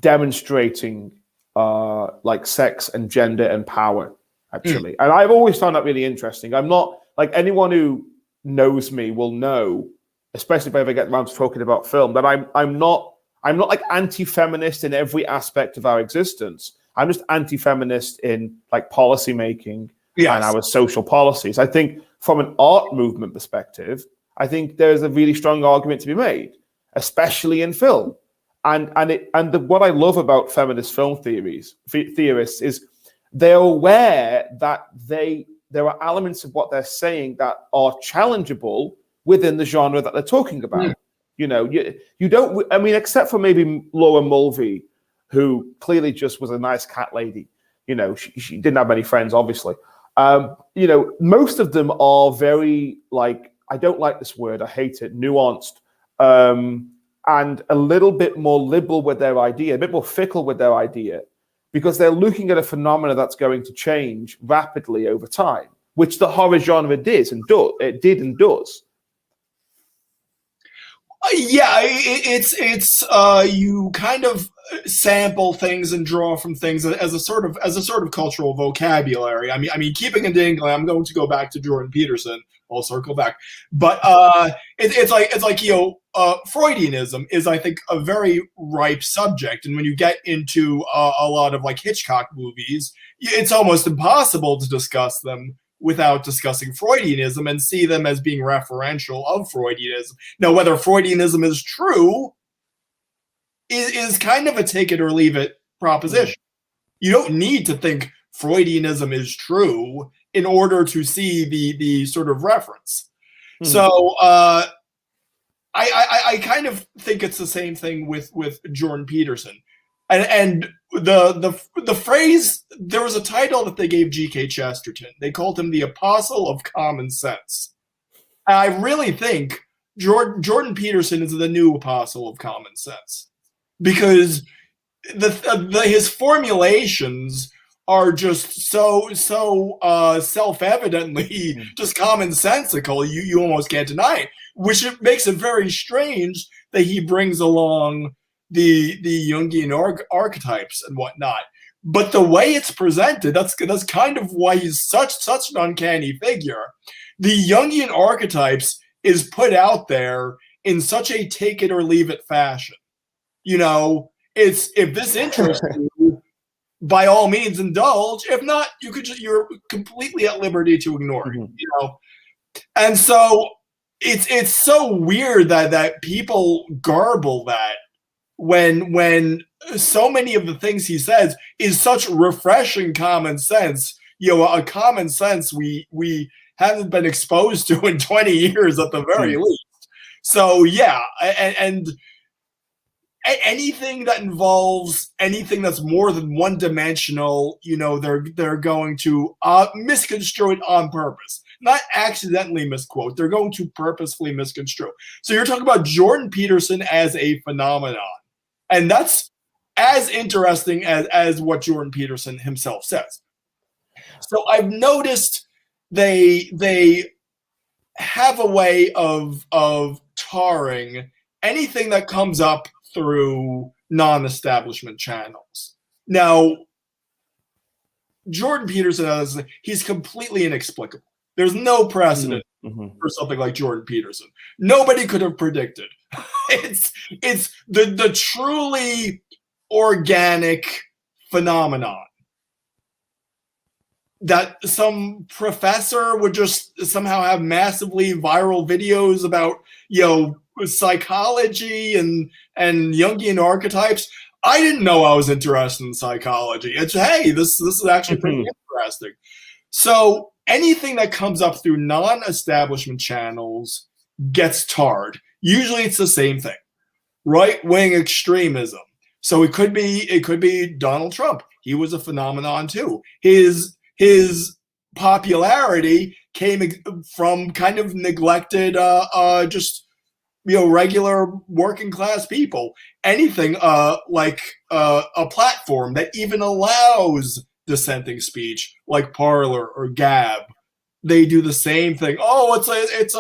S2: demonstrating like sex and gender and power, actually. And I've always found that really interesting. I'm not like anyone who knows me will know, especially if I ever get around to talking about film, that I'm not like anti-feminist in every aspect of our existence. I'm just anti-feminist in like policy making and our social policies. I think from an art movement perspective, I think there's a really strong argument to be made, especially in film. And what I love about feminist film theorists is they're aware that there are elements of what they're saying that are challengeable within the genre that they're talking about. You don't, I mean, except for maybe Laura Mulvey, who clearly just was a nice cat lady. She didn't have many friends, obviously. Most of them are very, like, I don't like this word, I hate it, nuanced, and a little bit more liberal with their idea, a bit more fickle with their idea, because they're looking at a phenomena that's going to change rapidly over time, which the horror genre did and does.
S1: It's you kind of sample things and draw from things as a sort of cultural vocabulary. I mean, keeping it in England, I'm going to go back to Jordan Peterson. I'll circle back, but it's like Freudianism is, I think, a very ripe subject, and when you get into a lot of like Hitchcock movies, it's almost impossible to discuss them without discussing Freudianism and see them as being referential of Freudianism. Now, whether Freudianism is true is kind of a take it or leave it proposition. You don't need to think Freudianism is true in order to see the sort of reference. So I kind of think it's the same thing with Jordan Peterson. And the phrase, there was a title that they gave G.K. Chesterton. They called him the Apostle of Common Sense. And I really think Jordan Peterson is the new Apostle of Common Sense, because his formulations are just so self-evidently just commonsensical. You almost can't deny it, which makes it very strange that he brings along the Jungian archetypes and whatnot. But the way it's presented, that's kind of why he's such an uncanny figure. The Jungian archetypes is put out there in such a take it or leave it fashion. It's, if this interests you, by all means indulge. If not, you're completely at liberty to ignore it. And so it's so weird that people garble that when so many of the things he says is such refreshing common sense, a common sense we haven't been exposed to in 20 years at the very least. So yeah, and anything that involves anything that's more than one-dimensional, they're going to misconstrue it on purpose. Not accidentally misquote. They're going to purposefully misconstrue. So you're talking about Jordan Peterson as a phenomenon. And that's as interesting as what Jordan Peterson himself says. So I've noticed they have a way of tarring anything that comes up through non-establishment channels. Now, Jordan Peterson, he's completely inexplicable. There's no precedent for something like Jordan Peterson. Nobody could have predicted. It's the truly organic phenomenon that some professor would just somehow have massively viral videos about, psychology and Jungian archetypes. I didn't know I was interested in psychology. It's, hey, this is actually pretty interesting. So anything that comes up through non-establishment channels gets tarred. Usually it's the same thing. Right-wing extremism. So it could be Donald Trump. He was a phenomenon too. His popularity came from kind of neglected regular working class people. Anything like a platform that even allows dissenting speech, like Parler or Gab, they do the same thing. Oh, it's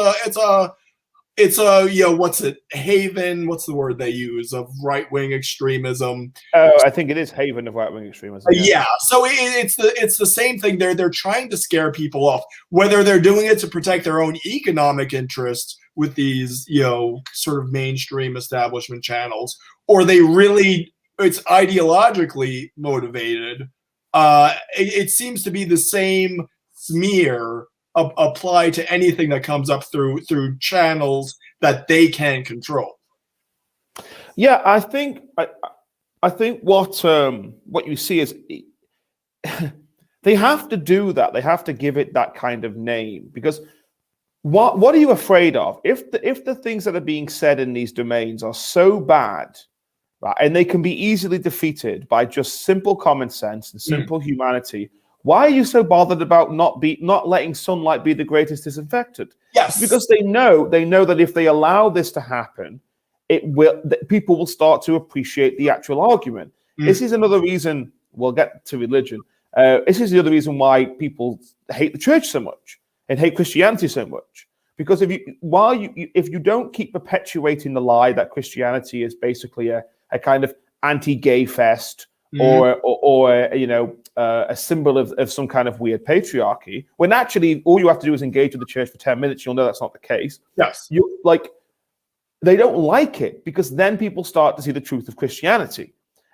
S1: a what's it? Haven. What's the word they use of right-wing extremism?
S2: Oh, I think it is haven of right-wing extremism.
S1: Yeah. So it's the same thing. They're trying to scare people off, whether they're doing it to protect their own economic interests with these sort of mainstream establishment channels, or it's ideologically motivated. It seems to be the same smear apply to anything that comes up through channels that they can control.
S2: Yeah, I think what you see is they have to do that. They have to give it that kind of name, because what are you afraid of? If the things that are being said in these domains are so bad, right, and they can be easily defeated by just simple common sense and simple humanity, why are you so bothered about not letting sunlight be the greatest disinfectant?
S1: Yes,
S2: because they know that if they allow this to happen, people will start to appreciate the actual argument. This is another reason. We'll get to religion. This is the other reason why people hate the church so much and hate Christianity so much. Because if you don't keep perpetuating the lie that Christianity is basically a kind of anti-gay fest, or a symbol of some kind of weird patriarchy, when actually all you have to do is engage with the church for 10 minutes, you'll know that's not the case.
S1: Yes.
S2: They don't like it, because then people start to see the truth of Christianity,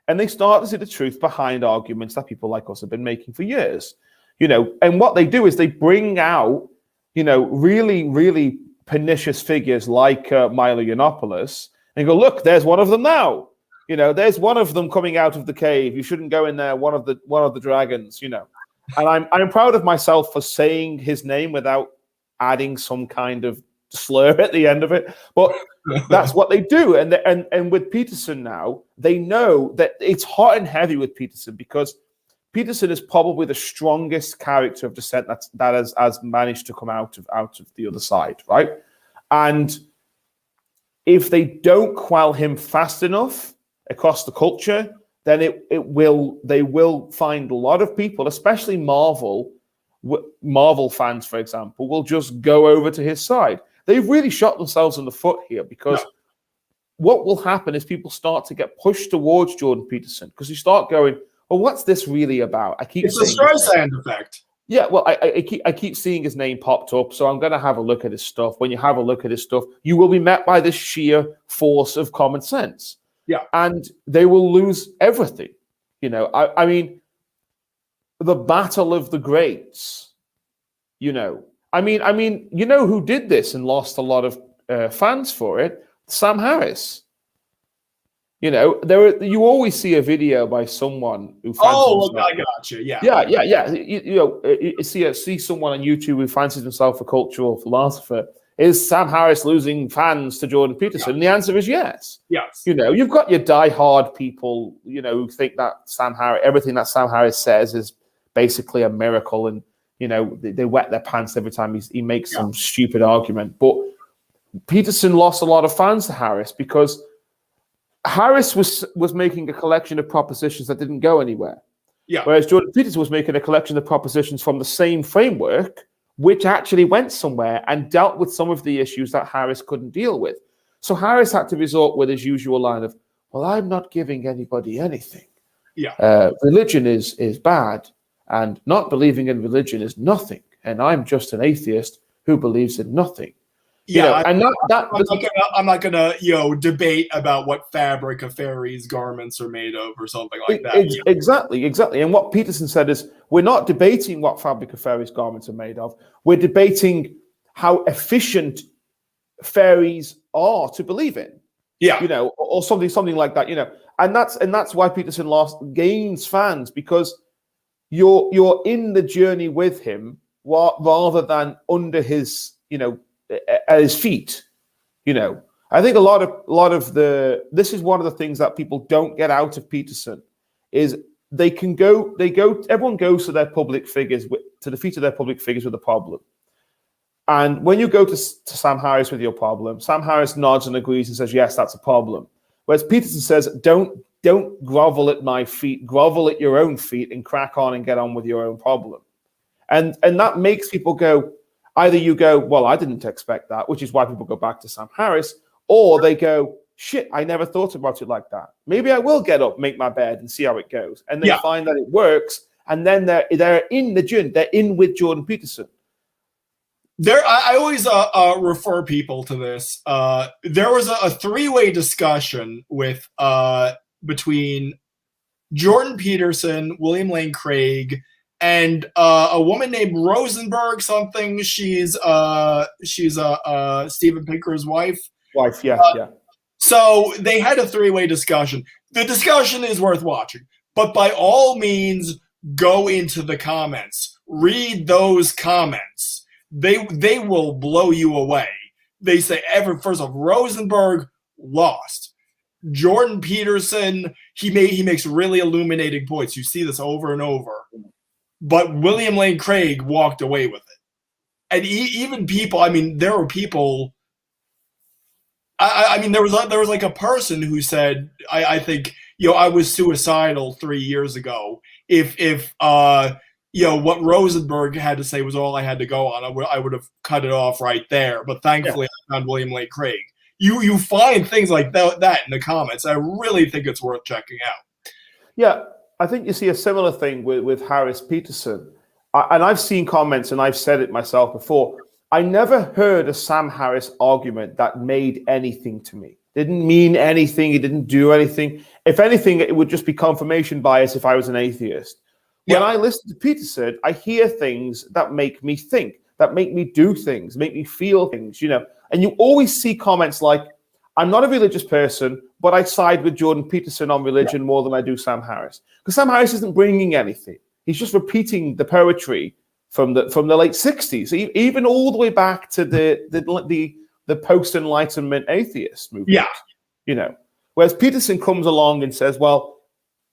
S2: and they start to see the truth behind arguments that people like us have been making for years. And what they do is they bring out, really, really pernicious figures like Milo Yiannopoulos, and go, look, there's one of them now. There's one of them coming out of the cave. You shouldn't go in there. One of the dragons. And I'm proud of myself for saying his name without adding some kind of slur at the end of it. But that's what they do. And with Peterson now, they know that it's hot and heavy with Peterson, because Peterson is probably the strongest character of dissent that has managed to come out of the other side, right? And if they don't quell him fast enough across the culture, then they will find a lot of people, especially Marvel fans, for example, will just go over to his side. They've really shot themselves in the foot here, because what will happen is people start to get pushed towards Jordan Peterson, because you start going, well, what's this really about?
S1: It's a Streisand effect.
S2: Yeah, well, I keep seeing his name popped up, so I'm going to have a look at his stuff. When you have a look at his stuff, you will be met by this sheer force of common sense.
S1: Yeah. And
S2: they will lose everything. I mean, the battle of the greats, I mean, who did this and lost a lot of fans for it? Sam Harris. You always see a video by someone who fancies himself.
S1: I got you. Yeah.
S2: Yeah. You see someone on YouTube who fancies himself a cultural philosopher, Is Sam Harris losing fans to Jordan Peterson? And the answer is yes.
S1: Yes.
S2: You've got your diehard people, who think that everything that Sam Harris says is basically a miracle, and they wet their pants every time he makes some stupid argument. But Peterson lost a lot of fans to Harris because Harris was making a collection of propositions that didn't go anywhere.
S1: Yeah.
S2: Whereas Jordan Peterson was making a collection of propositions from the same framework, which actually went somewhere and dealt with some of the issues that Harris couldn't deal with. So Harris had to resort with his usual line of, well, I'm not giving anybody anything.
S1: Yeah.
S2: Religion is bad, and not believing in religion is nothing. And I'm just an atheist who believes in nothing.
S1: Yeah,
S2: I'm
S1: not gonna debate about what fabric a fairy's garments are made of or something like that.
S2: Exactly. And what Peterson said is, we're not debating what fabric a fairy's garments are made of. We're debating how efficient fairies are to believe in.
S1: Yeah,
S2: or something like that. And that's why Peterson gains fans, because you're in the journey with him rather than under his at his feet. I think a lot of this is one of the things that people don't get out of Peterson is everyone goes to their public figures to the feet of their public figures with a problem. And when you go to Sam Harris with your problem, Sam Harris nods and agrees and says, yes, that's a problem. Whereas Peterson says, don't grovel at my feet, grovel at your own feet and crack on and get on with your own problem. And that makes people go, either you go, well, I didn't expect that, which is why people go back to Sam Harris, or they go, shit, I never thought about it like that. Maybe I will get up, make my bed, and see how it goes. And they find that it works, and then they're in the journey. They're in with Jordan Peterson.
S1: I always refer people to this. There was a three-way discussion with between Jordan Peterson, William Lane Craig, and a woman named Rosenberg something. She's Steven Pinker's wife.
S2: Yeah.
S1: So they had a three-way discussion. The discussion is worth watching, but by all means, go into the comments. Read those comments. They will blow you away. They say, first off, Rosenberg lost. Jordan Peterson, he makes really illuminating points. You see this over and over. But William Lane Craig walked away with it. And even people, there were people. There was like a person who said, I think, I was suicidal 3 years ago. If what Rosenberg had to say was all I had to go on, I would have cut it off right there. But thankfully, I found William Lane Craig. You find things like that in the comments. I really think it's worth checking out.
S2: Yeah, I think you see a similar thing with Harris Peterson. And I've seen comments, and I've said it myself before. I never heard a Sam Harris argument that made anything to me. Didn't mean anything. It didn't do anything. If anything, it would just be confirmation bias if I was an atheist. When I listen to Peterson, I hear things that make me think, that make me do things, make me feel things, And you always see comments like, I'm not a religious person, but I side with Jordan Peterson on religion more than I do Sam Harris. Because Sam Harris isn't bringing anything. He's just repeating the poetry from the late 60s, even all the way back to the post-Enlightenment atheist movement. Yeah. Whereas Peterson comes along and says, well,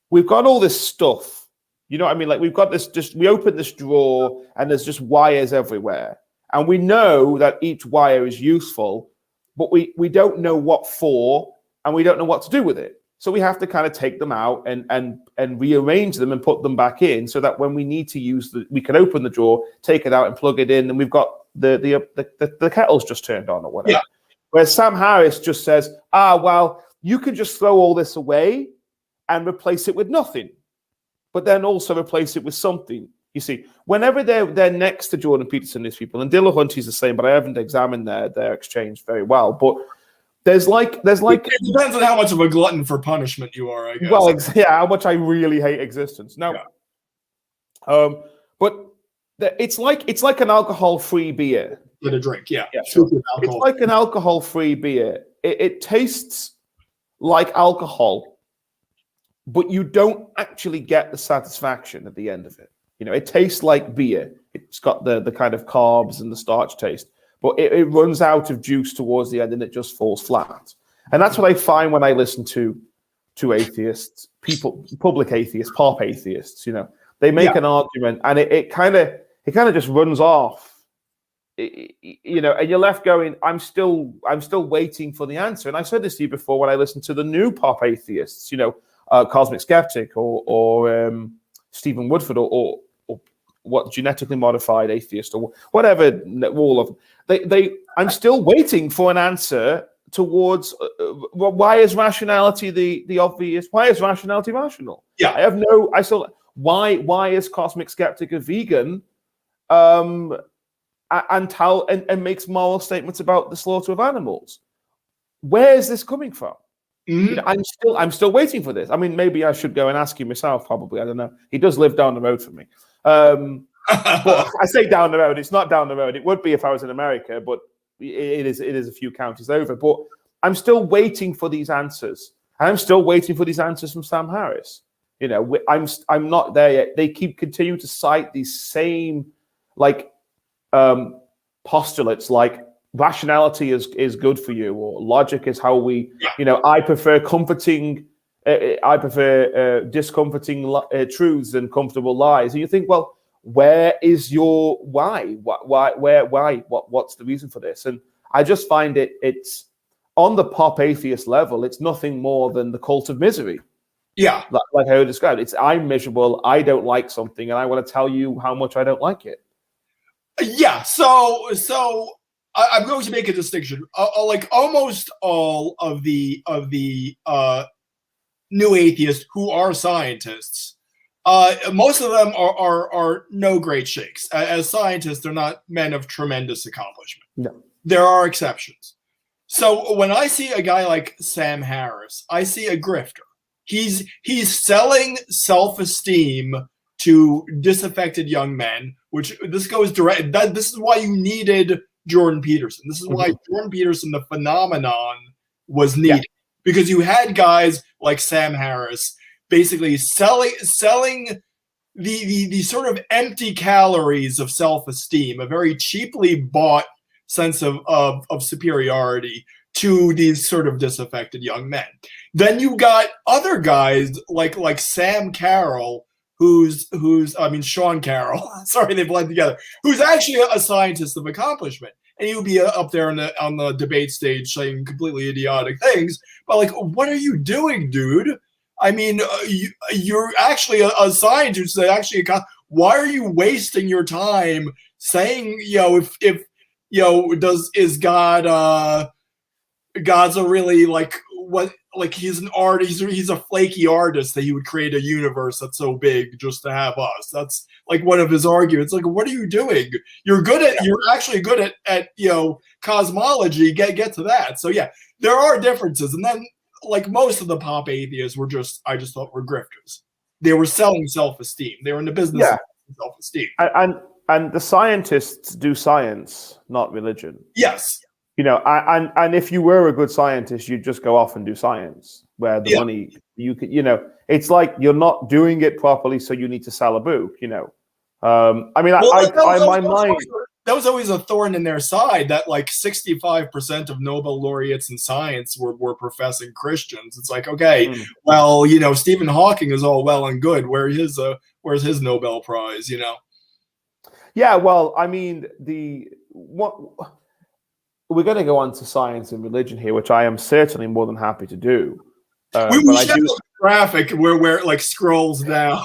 S2: we've got all this stuff. You know what I mean? Like, we've got this, we open this drawer and there's just wires everywhere. And we know that each wire is useful, but we don't know what for, and we don't know what to do with it. So we have to kind of take them out and rearrange them and put them back in so that when we need to use we can open the drawer, take it out and plug it in, and we've got the kettle's just turned on or whatever. Yeah. Whereas Sam Harris just says, well, you can just throw all this away and replace it with nothing, but then also replace it with something. You see, whenever they're next to Jordan Peterson, these people, and Dillahunty's the same, but I haven't examined their exchange very well. But there's like it
S1: depends on how much of a glutton for punishment you are, I guess.
S2: Well, how much I really hate existence. No, but it's like an alcohol-free beer.
S1: With a drink, yeah.
S2: Sure. It's like an alcohol-free beer. It tastes like alcohol, but you don't actually get the satisfaction at the end of it. It tastes like beer. It's got the kind of carbs and the starch taste, but it runs out of juice towards the end and it just falls flat. And that's what I find when I listen to atheists, people, public atheists, pop atheists. They make an argument and it kind of just runs off. And you're left going, I'm still waiting for the answer. And I said this to you before when I listened to the new pop atheists, Cosmic Skeptic or Stephen Woodford or what genetically modified atheist or whatever, all of them. I'm still waiting for an answer towards why is rationality the obvious? Why is rationality rational?
S1: Yeah,
S2: why is Cosmic Skeptic a vegan? And makes moral statements about the slaughter of animals. Where is this coming from?
S1: Mm-hmm.
S2: I'm still waiting for this. I mean, maybe I should go and ask him myself. Probably, I don't know. He does live down the road from me. But I say down the road. It's not down the road. It would be if I was in America, but it is a few counties over. But I'm still waiting for these answers. And I'm still waiting for these answers from Sam Harris. I'm not there yet. They keep continuing to cite these same postulates like rationality is good for you, or logic is how we, I prefer discomforting truths than comfortable lies. And you think, well, where is your why? What's the reason for this? And I just find it's on the pop atheist level, it's nothing more than the cult of misery.
S1: Yeah.
S2: Like I described. It's I'm miserable, I don't like something, and I want to tell you how much I don't like it.
S1: Yeah, so I'm going to make a distinction. Like almost all of the new atheists who are scientists, most of them are no great shakes. As scientists, they're not men of tremendous accomplishment.
S2: No,
S1: there are exceptions. So when I see a guy like Sam Harris, I see a grifter. He's selling self-esteem to disaffected young men, which this goes direct. This is why you needed Jordan Peterson. This is why Jordan Peterson, the phenomenon, was needed, because you had guys like Sam Harris basically selling the sort of empty calories of self-esteem, a very cheaply bought sense of superiority to these sort of disaffected young men. Then you got other guys like Sam Carroll, Sean Carroll, sorry, they blend together, who's actually a scientist of accomplishment. And he would be up there on the debate stage saying completely idiotic things. But what are you doing, dude? I mean, you're actually a scientist that actually, why are you wasting your time saying, is God, God's a really he's an artist, he's a flaky artist that he would create a universe that's so big just to have us. That's one of his arguments. What are you doing? You're actually good at cosmology. Get to that. So yeah, there are differences. And then most of the pop atheists I just thought were grifters. They were selling self-esteem. They were in the business of self-esteem.
S2: And the scientists do science, not religion.
S1: Yes.
S2: And if you were a good scientist, you'd just go off and do science, where the money you could, it's like you're not doing it properly, so you need to sell a book.
S1: That was always a thorn in their side, that 65% of Nobel laureates in science were professing Christians. It's okay, well, Stephen Hawking is all well and good. Where's his Nobel Prize?
S2: Yeah, well, I mean, we're going to go on to science and religion here, which I am certainly more than happy to do.
S1: We should have a graphic where it scrolls down.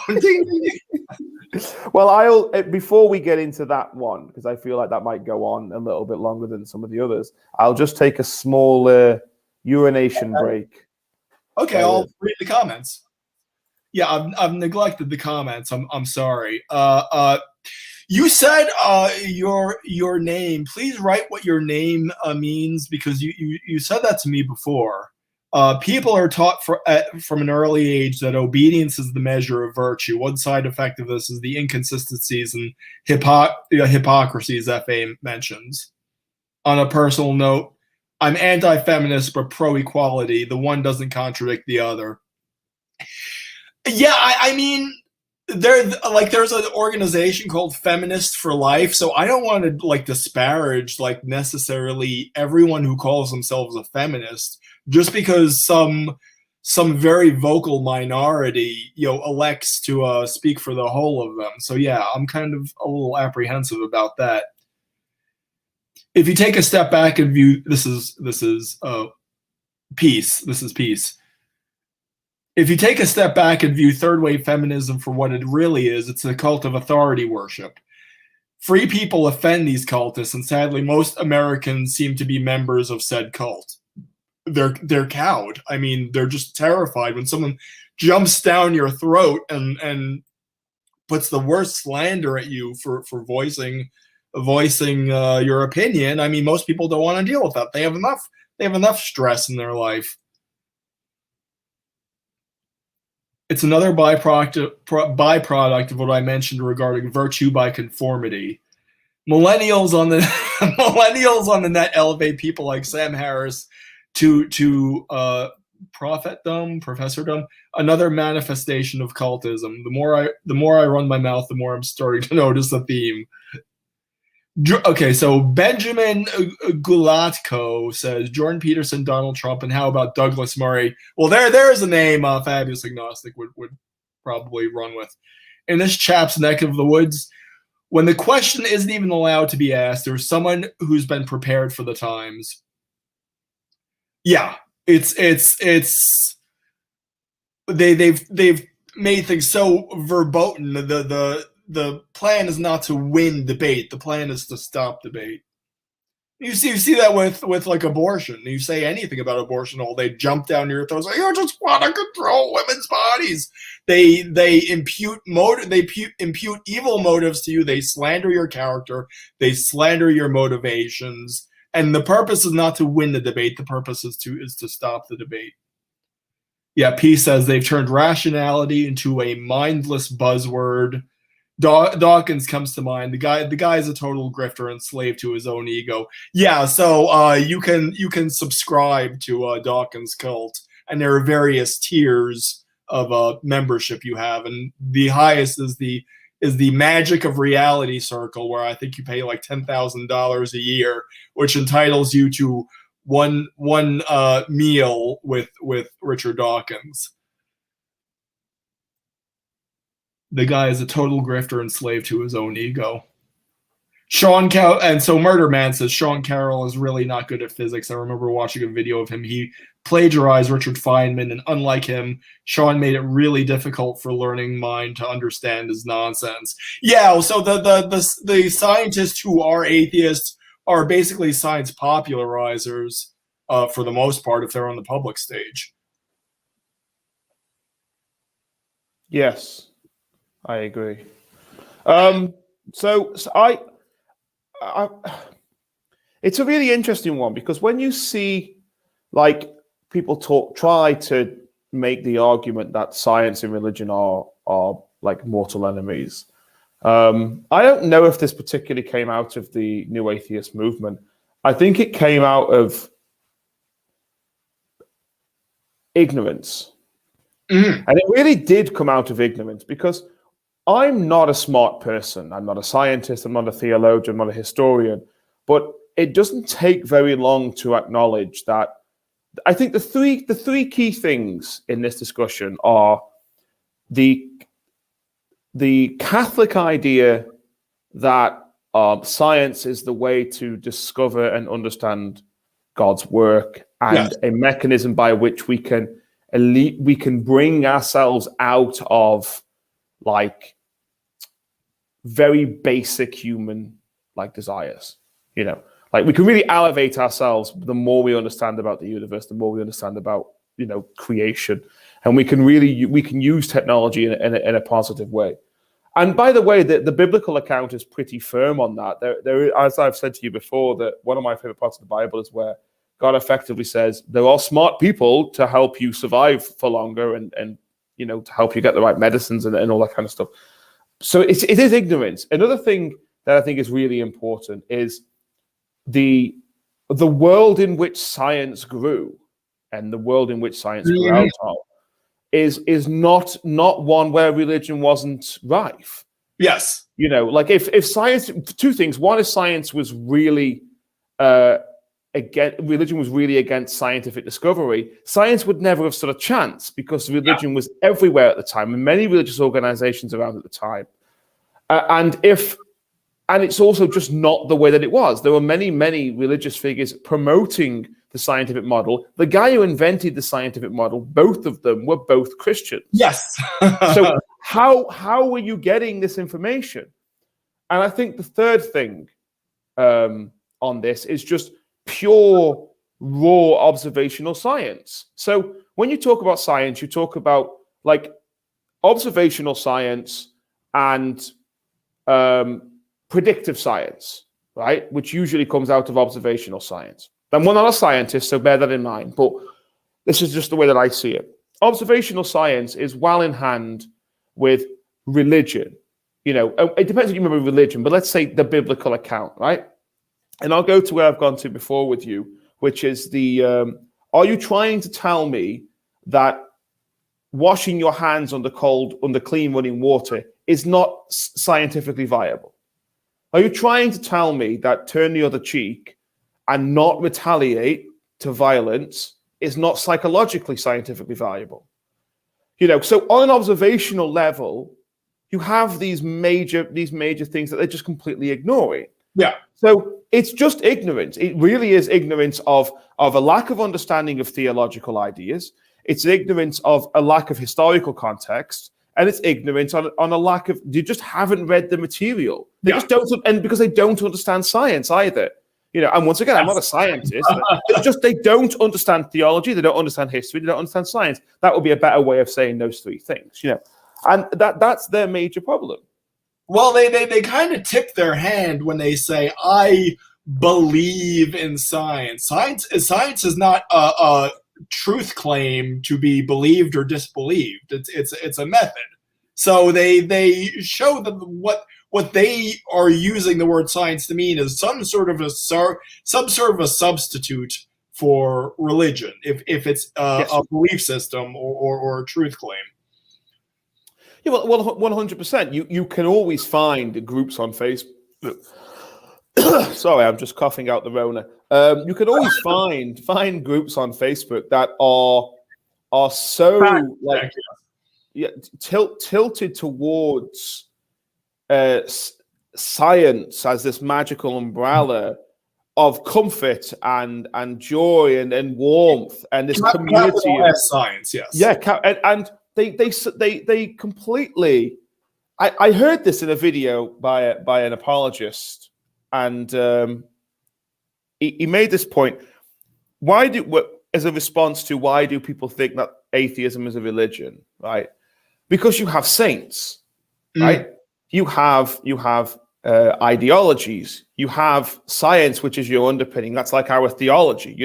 S2: Well, before we get into that one, because I feel like that might go on a little bit longer than some of the others, I'll just take a small urination break.
S1: Okay, I'll read the comments. Yeah, I've neglected the comments. I'm sorry. You said your name. Please write what your name means, because you said that to me before. People are taught from an early age that obedience is the measure of virtue. One side effect of this is the inconsistencies and hypocrisies F.A. mentions. On a personal note, I'm anti-feminist but pro-equality. The one doesn't contradict the other. Yeah, I mean, there's an organization called Feminists for Life, so I don't want to like disparage like necessarily everyone who calls themselves a feminist just because some very vocal minority elects to speak for the whole of them. So yeah, I'm kind of a little apprehensive about that. If you take a step back and view this is peace. This is peace. If you take a step back and view third wave feminism for what it really is, it's a cult of authority worship. Free people offend these cultists, and sadly, most Americans seem to be members of said cult. They're cowed. I mean, they're just terrified when someone jumps down your throat and puts the worst slander at you for voicing your opinion. I mean, most people don't want to deal with that. They have enough stress in their life. It's another byproduct of what I mentioned regarding virtue by conformity. Millennials on the net elevate people like Sam Harris to professordom, another manifestation of cultism. The more I run my mouth, the more I'm starting to notice the theme. Okay, so Benjamin Gulatko says Jordan Peterson, Donald Trump, and how about Douglas Murray? Well, there's a name Fabulous Agnostic would probably run with. In this chap's neck of the woods, when the question isn't even allowed to be asked, there's someone who's been prepared for the times. Yeah, they've made things so verboten. The plan is not to win debate. The plan is to stop debate. You see that with like abortion. You say anything about abortion, they jump down your throats. Like, you just want to control women's bodies. They impute evil motives to you. They slander your character. They slander your motivations. And the purpose is not to win the debate. The purpose is to stop the debate. Yeah, P says they've turned rationality into a mindless buzzword. Dawkins comes to mind. The guy is a total grifter and slave to his own ego. Yeah, so you can subscribe to Dawkins cult, and there are various tiers of membership you have, and the highest is the Magic of Reality Circle, where I think you pay like $10,000 a year, which entitles you to one meal with Richard Dawkins. The guy is a total grifter and slave to his own ego. And so Murder Man says Sean Carroll is really not good at physics. I remember watching a video of him. He plagiarized Richard Feynman, and unlike him, Sean made it really difficult for learning mind to understand his nonsense. Yeah, so the scientists who are atheists are basically science popularizers for the most part if they're on the public stage.
S2: Yes. I agree. So I it's a really interesting one, because when you see like people try to make the argument that science and religion are like mortal enemies, I don't know if this particularly came out of the New Atheist movement. I think it came out of ignorance. Mm-hmm. And it really did come out of ignorance, because I'm not a smart person. I'm not a scientist. I'm not a theologian. I'm not a historian. But it doesn't take very long to acknowledge that. I think the three key things in this discussion are the Catholic idea that science is the way to discover and understand God's work, and yes, a mechanism by which we can bring ourselves out of like very basic human like desires, like we can really elevate ourselves the more we understand about the universe, the more we understand about creation, and we can use technology in a positive way. And by the way, the biblical account is pretty firm on that. There, as I've said to you before, that one of my favorite parts of the Bible is where God effectively says there are smart people to help you survive for longer and to help you get the right medicines and all that kind of stuff. So it is ignorance. Another thing that I think is really important is the world in which science grew and the world in which science grew out of is not one where religion wasn't rife.
S1: Yes.
S2: Like if science, two things. One is science was really religion was really against scientific discovery. Science would never have stood a chance because religion was everywhere at the time, and many religious organizations around at the time. And it's also just not the way that it was. There were many, many religious figures promoting the scientific model. The guy who invented the scientific model, both of them were both Christians.
S1: Yes.
S2: So how were you getting this information? And I think the third thing on this is just pure, raw observational science. So when you talk about science, you talk about like observational science and predictive science, right? Which usually comes out of observational science. And we're not a scientist, so bear that in mind. But this is just the way that I see it. Observational science is well in hand with religion. It depends if you remember religion, but let's say the biblical account, right? And I'll go to where I've gone to before with you, which is are you trying to tell me that washing your hands under clean running water is not scientifically viable? Are you trying to tell me that turn the other cheek and not retaliate to violence is not psychologically scientifically viable? So on an observational level, you have these major things that they're just completely ignoring.
S1: Yeah.
S2: So it's just ignorance. It really is ignorance of a lack of understanding of theological ideas. It's ignorance of a lack of historical context. And it's ignorance on a lack of, you just haven't read the material. They just don't, and because they don't understand science either. And once again, I'm not a scientist. They don't understand theology. They don't understand history. They don't understand science. That would be a better way of saying those three things, And that's their major problem.
S1: Well, they kind of tip their hand when they say, I believe in science. Science is not a truth claim to be believed or disbelieved. It's a method. So they show that what they are using the word science to mean is some sort of a substitute for religion, if it's a belief system or a truth claim.
S2: Yeah, well, 100%. You can always find groups on Facebook. Sorry, I'm just coughing out the Rona. You can always find groups on Facebook that are so tilted towards science as this magical umbrella of comfort and joy and warmth and this community
S1: of science. Yes.
S2: Yeah, and they completely. I heard this in a video by an apologist, and he made this point. As a response to why do people think that atheism is a religion, right? Because you have saints, right? You have ideologies. You have science, which is your underpinning. That's like our theology,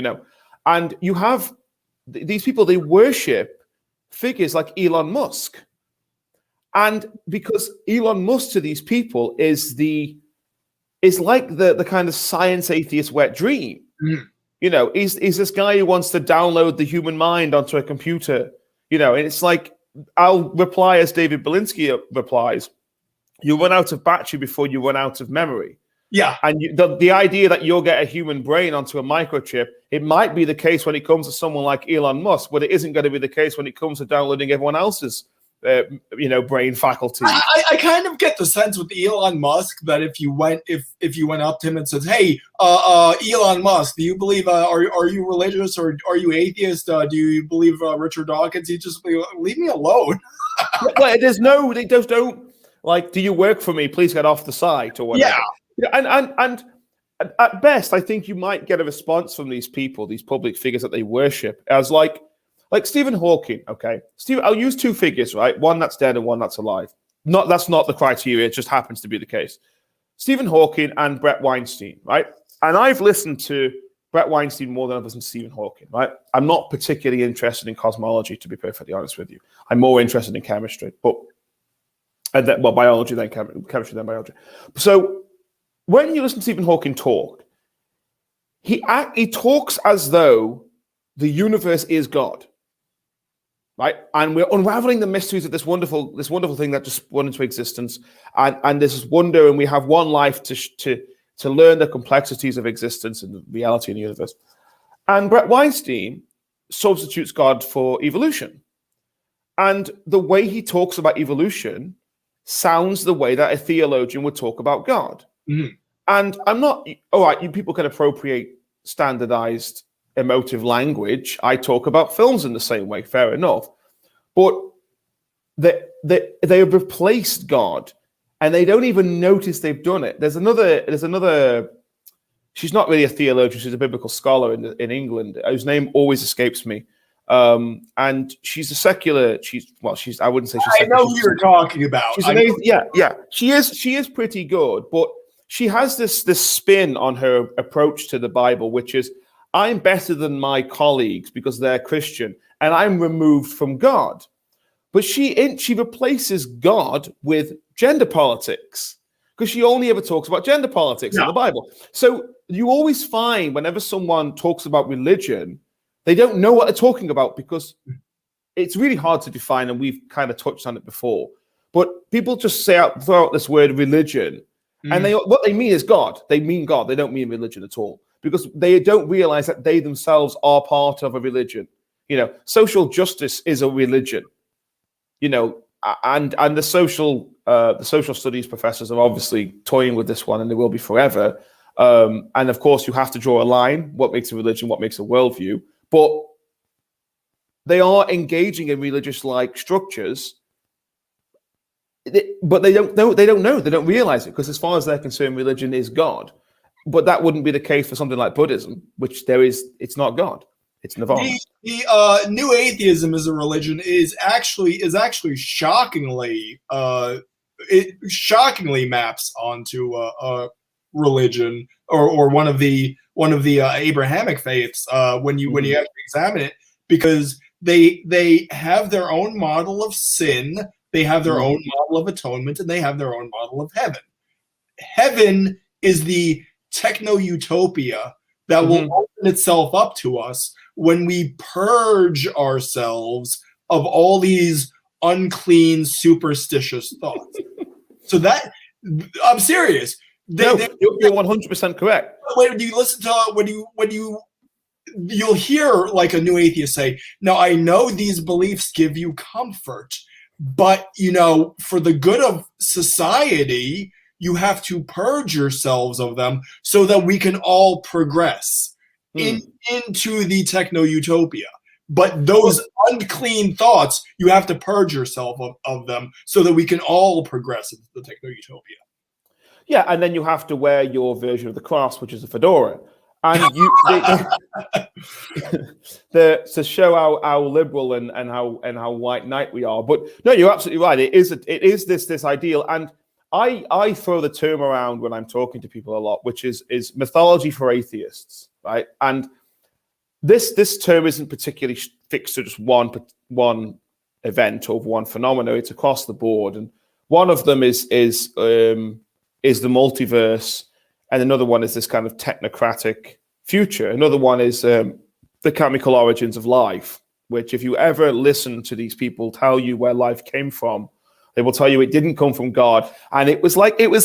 S2: And you have these people. They worship figures like Elon Musk, and because Elon Musk to these people is like the kind of science atheist wet dream. He's this guy who wants to download the human mind onto a computer. And it's like, I'll reply as David Belinsky replies: you run out of battery before you run out of memory. Yeah. And the idea that you'll get a human brain onto a microchip, it might be the case when it comes to someone like Elon Musk, but it isn't going to be the case when it comes to downloading everyone else's, brain faculty.
S1: I kind of get the sense with Elon Musk that if you went up to him and said, "Hey, Elon Musk, do you believe? Are you religious or are you atheist? Do you believe Richard Dawkins?" He'd just be, "Leave me alone."
S2: Well, they just don't like. Do you work for me? Please get off the site or whatever. Yeah, and at best, I think you might get a response from these people, these public figures that they worship, as like Stephen Hawking. Okay, I'll use two figures, right? One that's dead and one that's alive. That's not the criteria. It just happens to be the case. Stephen Hawking and Brett Weinstein, right? And I've listened to Brett Weinstein more than I've listened to Stephen Hawking, right? I'm not particularly interested in cosmology, to be perfectly honest with you. I'm more interested in chemistry, biology than chemistry than biology. So when you listen to Stephen Hawking talk, he talks as though the universe is God. right? And we're unraveling the mysteries of this wonderful thing that just went into existence, and this wonder, and we have one life to learn the complexities of existence and the reality in the universe. And Brett Weinstein substitutes God for evolution, and the way he talks about evolution sounds the way that a theologian would talk about God.
S1: Mm-hmm.
S2: And I'm not, all right, you people can appropriate standardized emotive language. I talk about films in the same way, fair enough. But they have replaced God, and they don't even notice they've done it. There's another, she's not really a theologian, she's a biblical scholar in England, whose name always escapes me. And she's a secular, I wouldn't say she's secular.
S1: I know who you're talking about.
S2: Yeah. She is pretty good, but she has this spin on her approach to the Bible, which is, I'm better than my colleagues because they're Christian, and I'm removed from God. But she replaces God with gender politics, because she only ever talks about gender politics in the Bible. So you always find whenever someone talks about religion, they don't know what they're talking about, because it's really hard to define, and we've kind of touched on it before. But people just throw out this word religion, and what they mean is God. They mean God. They don't mean religion at all, because they don't realize that they themselves are part of a religion. Social justice is a religion. And the social studies professors are obviously toying with this one, and they will be forever. And of course, you have to draw a line: what makes a religion, what makes a worldview. But they are engaging in religious-like structures, but they don't know. They don't realize it, because as far as they're concerned, religion is God. But that wouldn't be the case for something like Buddhism, which it's not God. It's nirvana.
S1: The new atheism as a religion is actually shockingly it shockingly maps onto a religion or one of the Abrahamic faiths when you actually examine it, because they have their own model of sin, they have their own model of atonement, and they have their own model of heaven. Heaven is the techno-utopia that will open itself up to us when we purge ourselves of all these unclean, superstitious thoughts. So that, I'm serious.
S2: You're 100% correct.
S1: When you listen to you'll hear like a new atheist say, "Now I know these beliefs give you comfort, but for the good of society, you have to purge yourselves of them so that we can all progress into the techno-utopia. But those unclean thoughts, you have to purge yourself of them so that we can all progress into the techno-utopia."
S2: Yeah, and then you have to wear your version of the cross, which is a fedora. And to show how liberal and how white knight we are. But no, you're absolutely right. It is this ideal. And I throw the term around when I'm talking to people a lot, which is mythology for atheists, right? And this term isn't particularly fixed to just one event or one phenomenon. It's across the board, and one of them is the multiverse, and another one is this kind of technocratic future. Another one is the chemical origins of life, which, if you ever listen to these people tell you where life came from, they will tell you it didn't come from God. And it was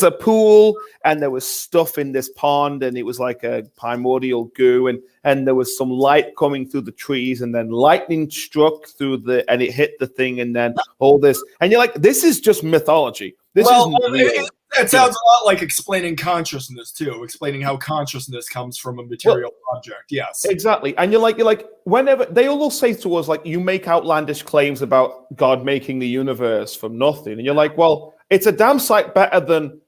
S2: a pool, and there was stuff in this pond, and it was like a primordial goo, and there was some light coming through the trees, and then lightning struck through and it hit the thing, and then all this. And you're like, this is just mythology. This isn't real.
S1: It sounds a lot like explaining consciousness too, explaining how consciousness comes from a material object. Yes,
S2: exactly. And you're like, whenever they all say to us, like, you make outlandish claims about God making the universe from nothing, and you're like, well, it's a damn sight better than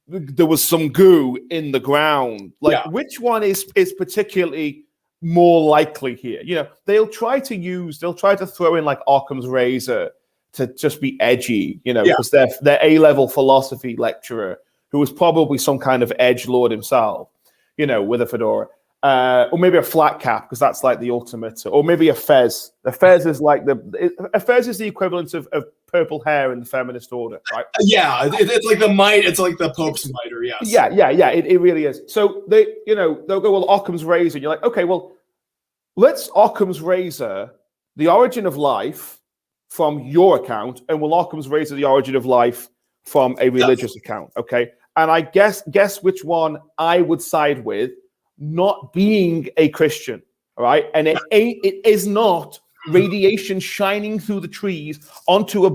S2: there was some goo in the ground. Like, which one is particularly more likely here? They'll try to throw in like Occam's razor to just be edgy, because their A-level philosophy lecturer, who was probably some kind of edgelord himself, with a fedora, or maybe a flat cap, because that's like the ultimate, or maybe a fez. A fez is like a fez is the equivalent of purple hair in the feminist order, right?
S1: Yeah, it's like it's like the Pope's mitre. Yes.
S2: Yeah. It really is. So they'll go, well, Occam's razor. And you're like, okay, well, let's Occam's razor the origin of life from your account, and will Occam's razor the origin of life from a religious account. Okay, and I guess which one I would side with, not being a Christian. All right, and it is not radiation shining through the trees onto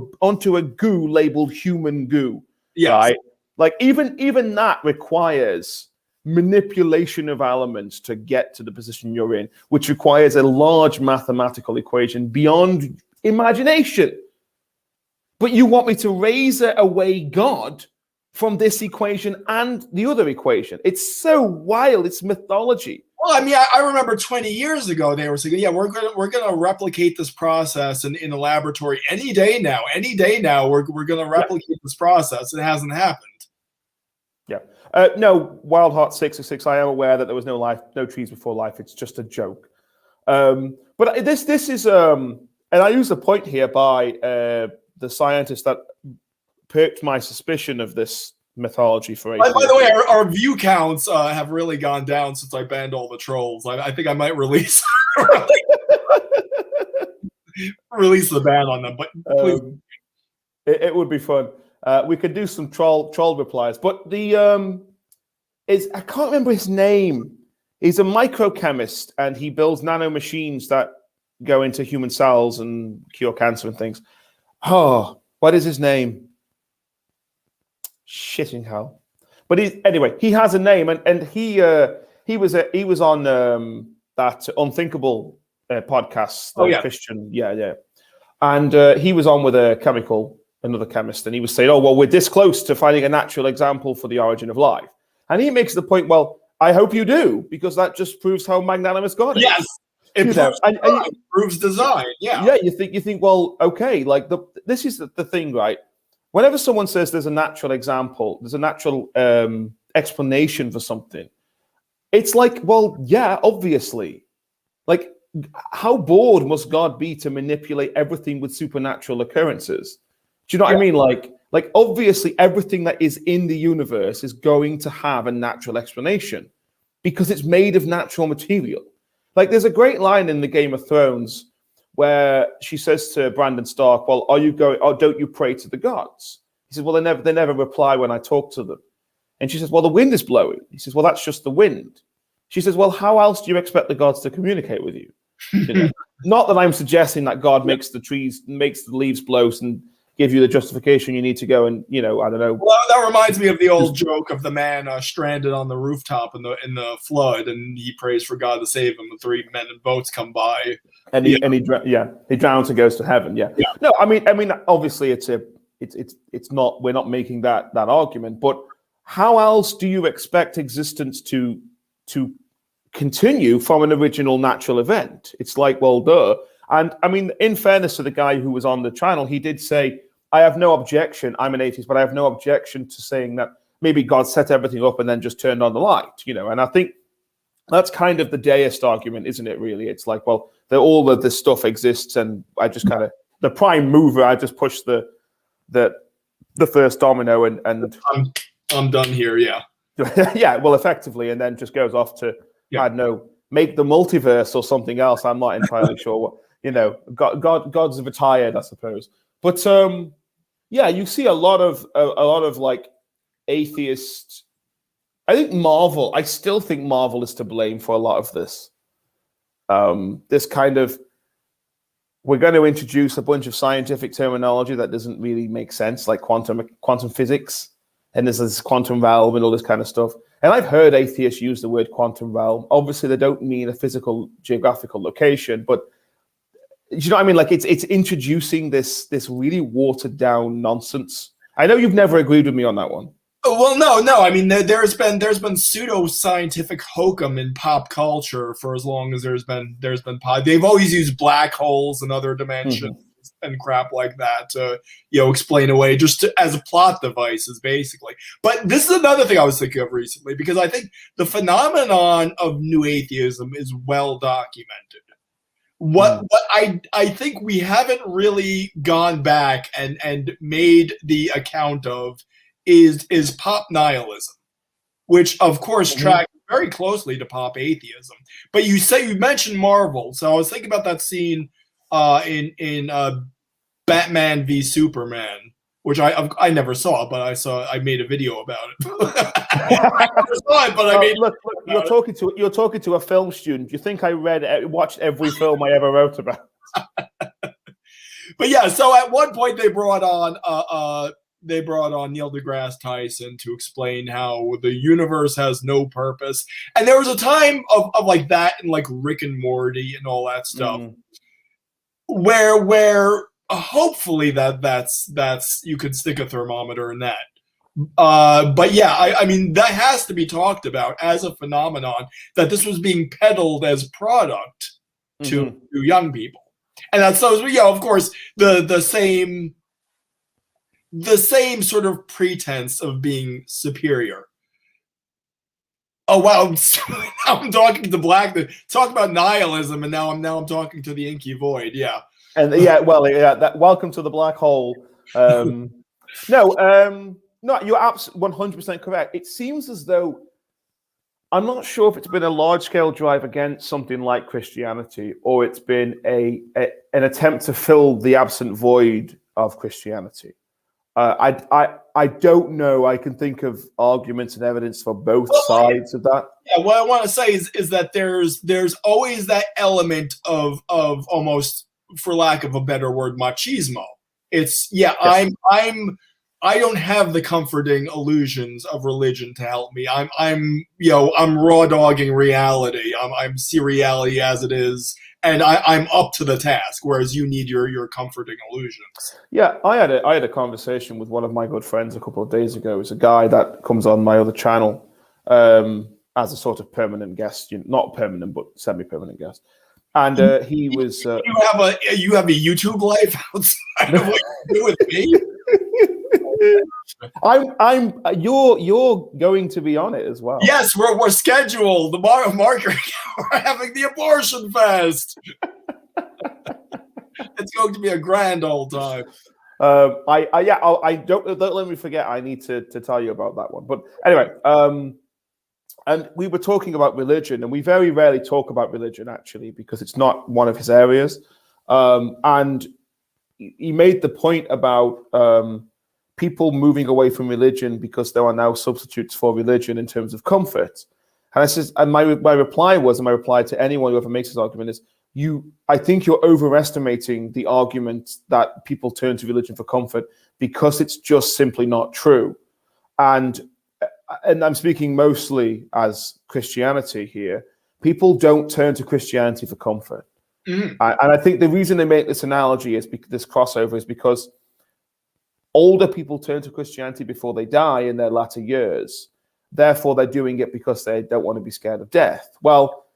S2: a goo labeled human goo. Yes. Right, like even that requires manipulation of elements to get to the position you're in, which requires a large mathematical equation beyond imagination. But you want me to razor away God from this equation and the other equation? It's so wild. It's mythology.
S1: Well, I mean, I remember 20 years ago they were saying, "Yeah, we're gonna replicate this process in a laboratory any day now. Any day now, we're gonna replicate this process." It hasn't happened.
S2: Yeah. No, Wild Heart 666. I am aware that there was no life, no trees before life. It's just a joke. But this is and I use the point here by the scientist that perked my suspicion of this mythology for
S1: by the way, our view counts have really gone down since I banned all the trolls. I think I might release release the ban on them, but please.
S2: It would be fun. We could do some troll replies, but the I can't remember his name. He's a microchemist and he builds nano machines that go into human cells and cure cancer and things. Oh, what is his name? Shitting hell. But anyway, he has a name, and he was on that Unthinkable podcast.
S1: Oh yeah,
S2: Christian, yeah. And he was on with another chemist, and he was saying, "Oh well, we're this close to finding a natural example for the origin of life." And he makes the point, "Well, I hope you do, because that just proves how magnanimous God is."
S1: Yes, it proves design. Yeah,
S2: yeah. You think, well, okay, like this is the thing, right? Whenever someone says there's a natural example, there's a natural explanation for something, it's like, well, yeah, obviously. Like, how bored must God be to manipulate everything with supernatural occurrences? Do you know what I mean? Like obviously everything that is in the universe is going to have a natural explanation because it's made of natural material. Like there's a great line in the Game of Thrones where she says to Brandon Stark, "Well, are you going? Or don't you pray to the gods?" He says, "Well, they never reply when I talk to them." And she says, "Well, the wind is blowing." He says, "Well, that's just the wind." She says, "Well, how else do you expect the gods to communicate with you?" You know? Not that I'm suggesting that God makes the leaves blow and give you the justification you need to go and, I don't know.
S1: Well, that reminds me of the old joke of the man stranded on the rooftop in the flood, and he prays for God to save him. The three men in boats come by,
S2: and he drowns and goes to heaven. Yeah. No, I mean, obviously it's not. We're not making that argument, but how else do you expect existence to continue from an original natural event? It's like, well, duh. And I mean, in fairness to the guy who was on the channel, he did say, "I have no objection. I'm an atheist, but I have no objection to saying that maybe God set everything up and then just turned on the light." And I think that's kind of the deist argument, isn't it? Really, it's like, well, all of this stuff exists, and I just kind of the prime mover. I just push the first domino, and
S1: I'm done here. Yeah,
S2: yeah. Well, effectively, and then just goes off to I don't know, make the multiverse or something else. I'm not entirely sure what. God's retired, I suppose. But you see a lot of like atheist. I still think Marvel is to blame for a lot of this. This kind of, we're going to introduce a bunch of scientific terminology that doesn't really make sense, like quantum physics, and there's this quantum realm and all this kind of stuff. And I've heard atheists use the word quantum realm. Obviously, they don't mean a physical geographical location, but you know what I mean? Like it's introducing this really watered down nonsense. I know you've never agreed with me on that one.
S1: Well, no. I mean, there's been pseudo scientific hokum in pop culture for as long as there's been pop. They've always used black holes and other dimensions and crap like that to explain away as plot devices, basically. But this is another thing I was thinking of recently, because I think the phenomenon of new atheism is well documented. What I think we haven't really gone back and made the account of is pop nihilism, which of course tracks very closely to pop atheism. But you mentioned Marvel, so I was thinking about that scene in Batman v Superman, which I never saw, but I made a video about it. I never saw it, but I made.
S2: Look, you're talking to a film student. You think I watched every film I ever wrote about?
S1: But yeah, so at one point they brought on Neil deGrasse Tyson to explain how the universe has no purpose, and there was a time of like that and like Rick and Morty and all that stuff, where hopefully that's you could stick a thermometer in that. But yeah, I mean that has to be talked about as a phenomenon, that this was being peddled as product to young people. And that's so, yeah, of course, the same sort of pretense of being superior. Oh wow, now I'm talking to Black. Talk about nihilism, and now I'm talking to the inky void. Yeah,
S2: and welcome to the black hole. No, you're absolutely 100% correct. It seems as though, I'm not sure if it's been a large-scale drive against something like Christianity, or it's been an attempt to fill the absent void of Christianity. I don't know. I can think of arguments and evidence for both sides of that.
S1: Yeah, what I want to say is that there's always that element of almost, for lack of a better word, machismo. It's yes. I don't have the comforting illusions of religion to help me. I'm raw dogging reality. I'm see reality as it is, and I'm up to the task. Whereas you need your comforting illusions.
S2: Yeah, I had a conversation with one of my good friends a couple of days ago. It's a guy that comes on my other channel as a sort of permanent guest, not permanent but semi-permanent guest. And he was.
S1: You have a YouTube life outside of what you do with me.
S2: You're going to be on it as well.
S1: Yes, we're scheduled. The marker, we're having the abortion fest. It's going to be a grand old time. Don't let me forget. I need to tell you about that one. But anyway, and we were talking about religion, and we very rarely talk about religion actually because it's not one of his areas. And he made the point about people moving away from religion because there are now substitutes for religion in terms of comfort. And I says, and my reply to anyone who ever makes this argument is, I think you're overestimating the argument that people turn to religion for comfort, because it's just simply not true. And I'm speaking mostly as Christianity here. People don't turn to Christianity for comfort. And I think the reason they make this analogy is this crossover is because older people turn to Christianity before they die in their latter years. Therefore, they're doing it because they don't want to be scared of death. Well,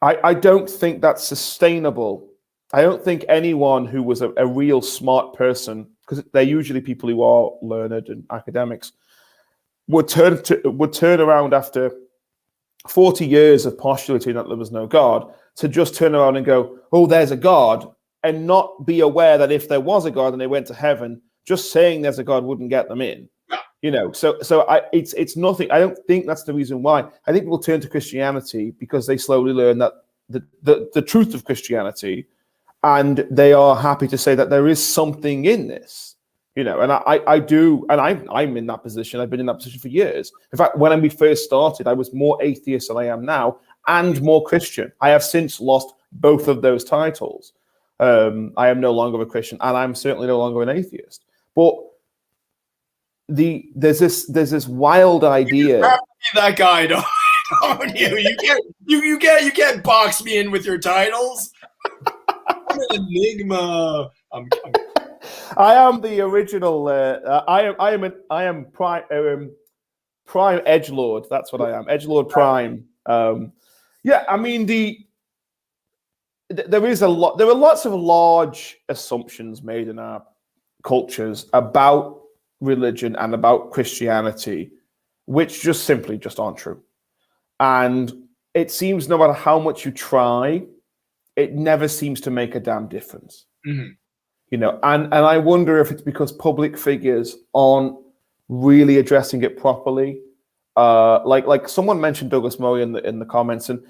S1: I don't think that's sustainable. I don't think anyone who was a real smart person, because they're usually people who are learned and academics, would turn around after 40 years of postulating that there was no God to just turn around and go, oh, there's a God, and not be aware that if there was a God and they went to heaven, just saying there's a God wouldn't get them in. So it's nothing. I don't think that's the reason why. I think people turn to Christianity because they slowly learn that the truth of Christianity, and they are happy to say that there is something in this. And I do, and I'm in that position. I've been in that position for years. In fact, when we first started, I was more atheist than I am now, and more Christian. I have since lost both of those titles. I am no longer a Christian, and I'm certainly no longer an atheist. But there's this wild idea. You have to be that guy, don't you? You can't box me in with your titles. I'm an enigma.
S2: I am the original. I am prime edgelord. That's what I am. Edgelord Prime. I mean there are lots of large assumptions made in our cultures about religion and about Christianity, which just simply aren't true. And it seems no matter how much you try, it never seems to make a damn difference. And I wonder if it's because public figures aren't really addressing it properly. Like someone mentioned Douglas Murray in the comments, and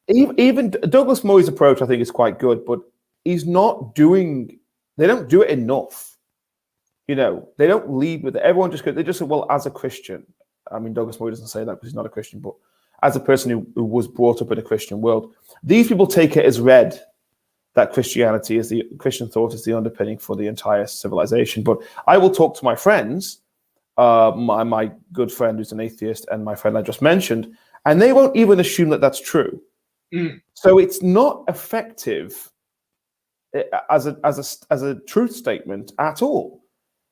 S2: even Douglas Murray's approach, I think, is quite good, but he's not doing. They don't do it enough. They don't lead with it. Everyone they just say, well, as a Christian. I mean, Douglas Murray doesn't say that because he's not a Christian, but as a person who was brought up in a Christian world, these people take it as read that Christian thought is the underpinning for the entire civilization. But I will talk to my friends, my good friend who's an atheist and my friend I just mentioned, and they won't even assume that that's true.
S1: Mm.
S2: So it's not effective as a truth statement at all.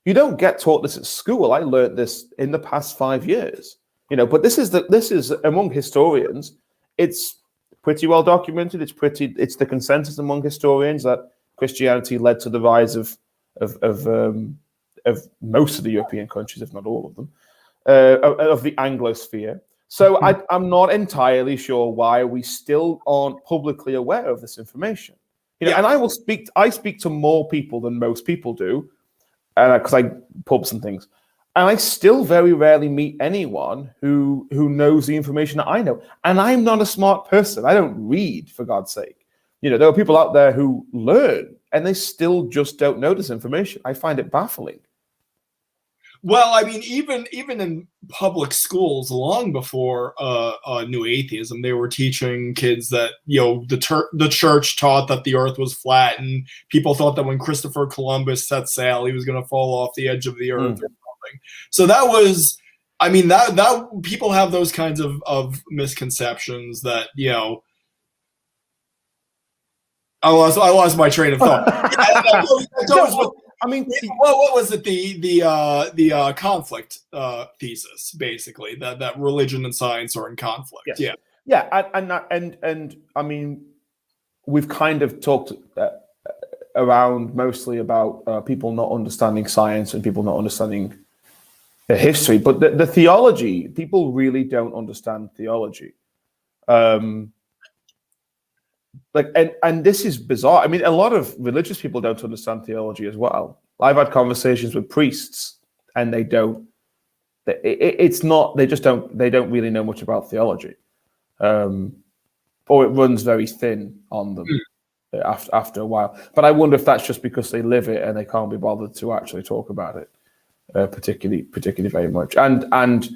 S2: You don't get taught this at school. I learned this in the past 5 years, but this is among historians. It's pretty well documented. It's the consensus among historians that Christianity led to the rise of most of the European countries, if not all of them, of the Anglosphere. So I'm not entirely sure why we still aren't publicly aware of this information. And I speak to more people than most people do, because I pubs and things, and I still very rarely meet anyone who knows the information that I know. And I'm not a smart person. I don't read, for God's sake. There are people out there who learn, and they still just don't know this information. I find it baffling.
S1: Well, I mean, even in public schools, long before New Atheism, they were teaching kids that the church taught that the Earth was flat, and people thought that when Christopher Columbus set sail, he was going to fall off the edge of the Earth or something. So that was, I mean, that people have those kinds of misconceptions that I lost my train of thought. I mean, what was it? The conflict thesis, basically, that religion and science are in conflict.
S2: Yes. And I mean, we've kind of talked around mostly about people not understanding science and people not understanding the history, but the theology, people really don't understand theology. And this is bizarre. I mean, a lot of religious people don't understand theology as well. I've had conversations with priests, and they don't. They don't really know much about theology, or it runs very thin on them after a while. But I wonder if that's just because they live it and they can't be bothered to actually talk about it, particularly very much. And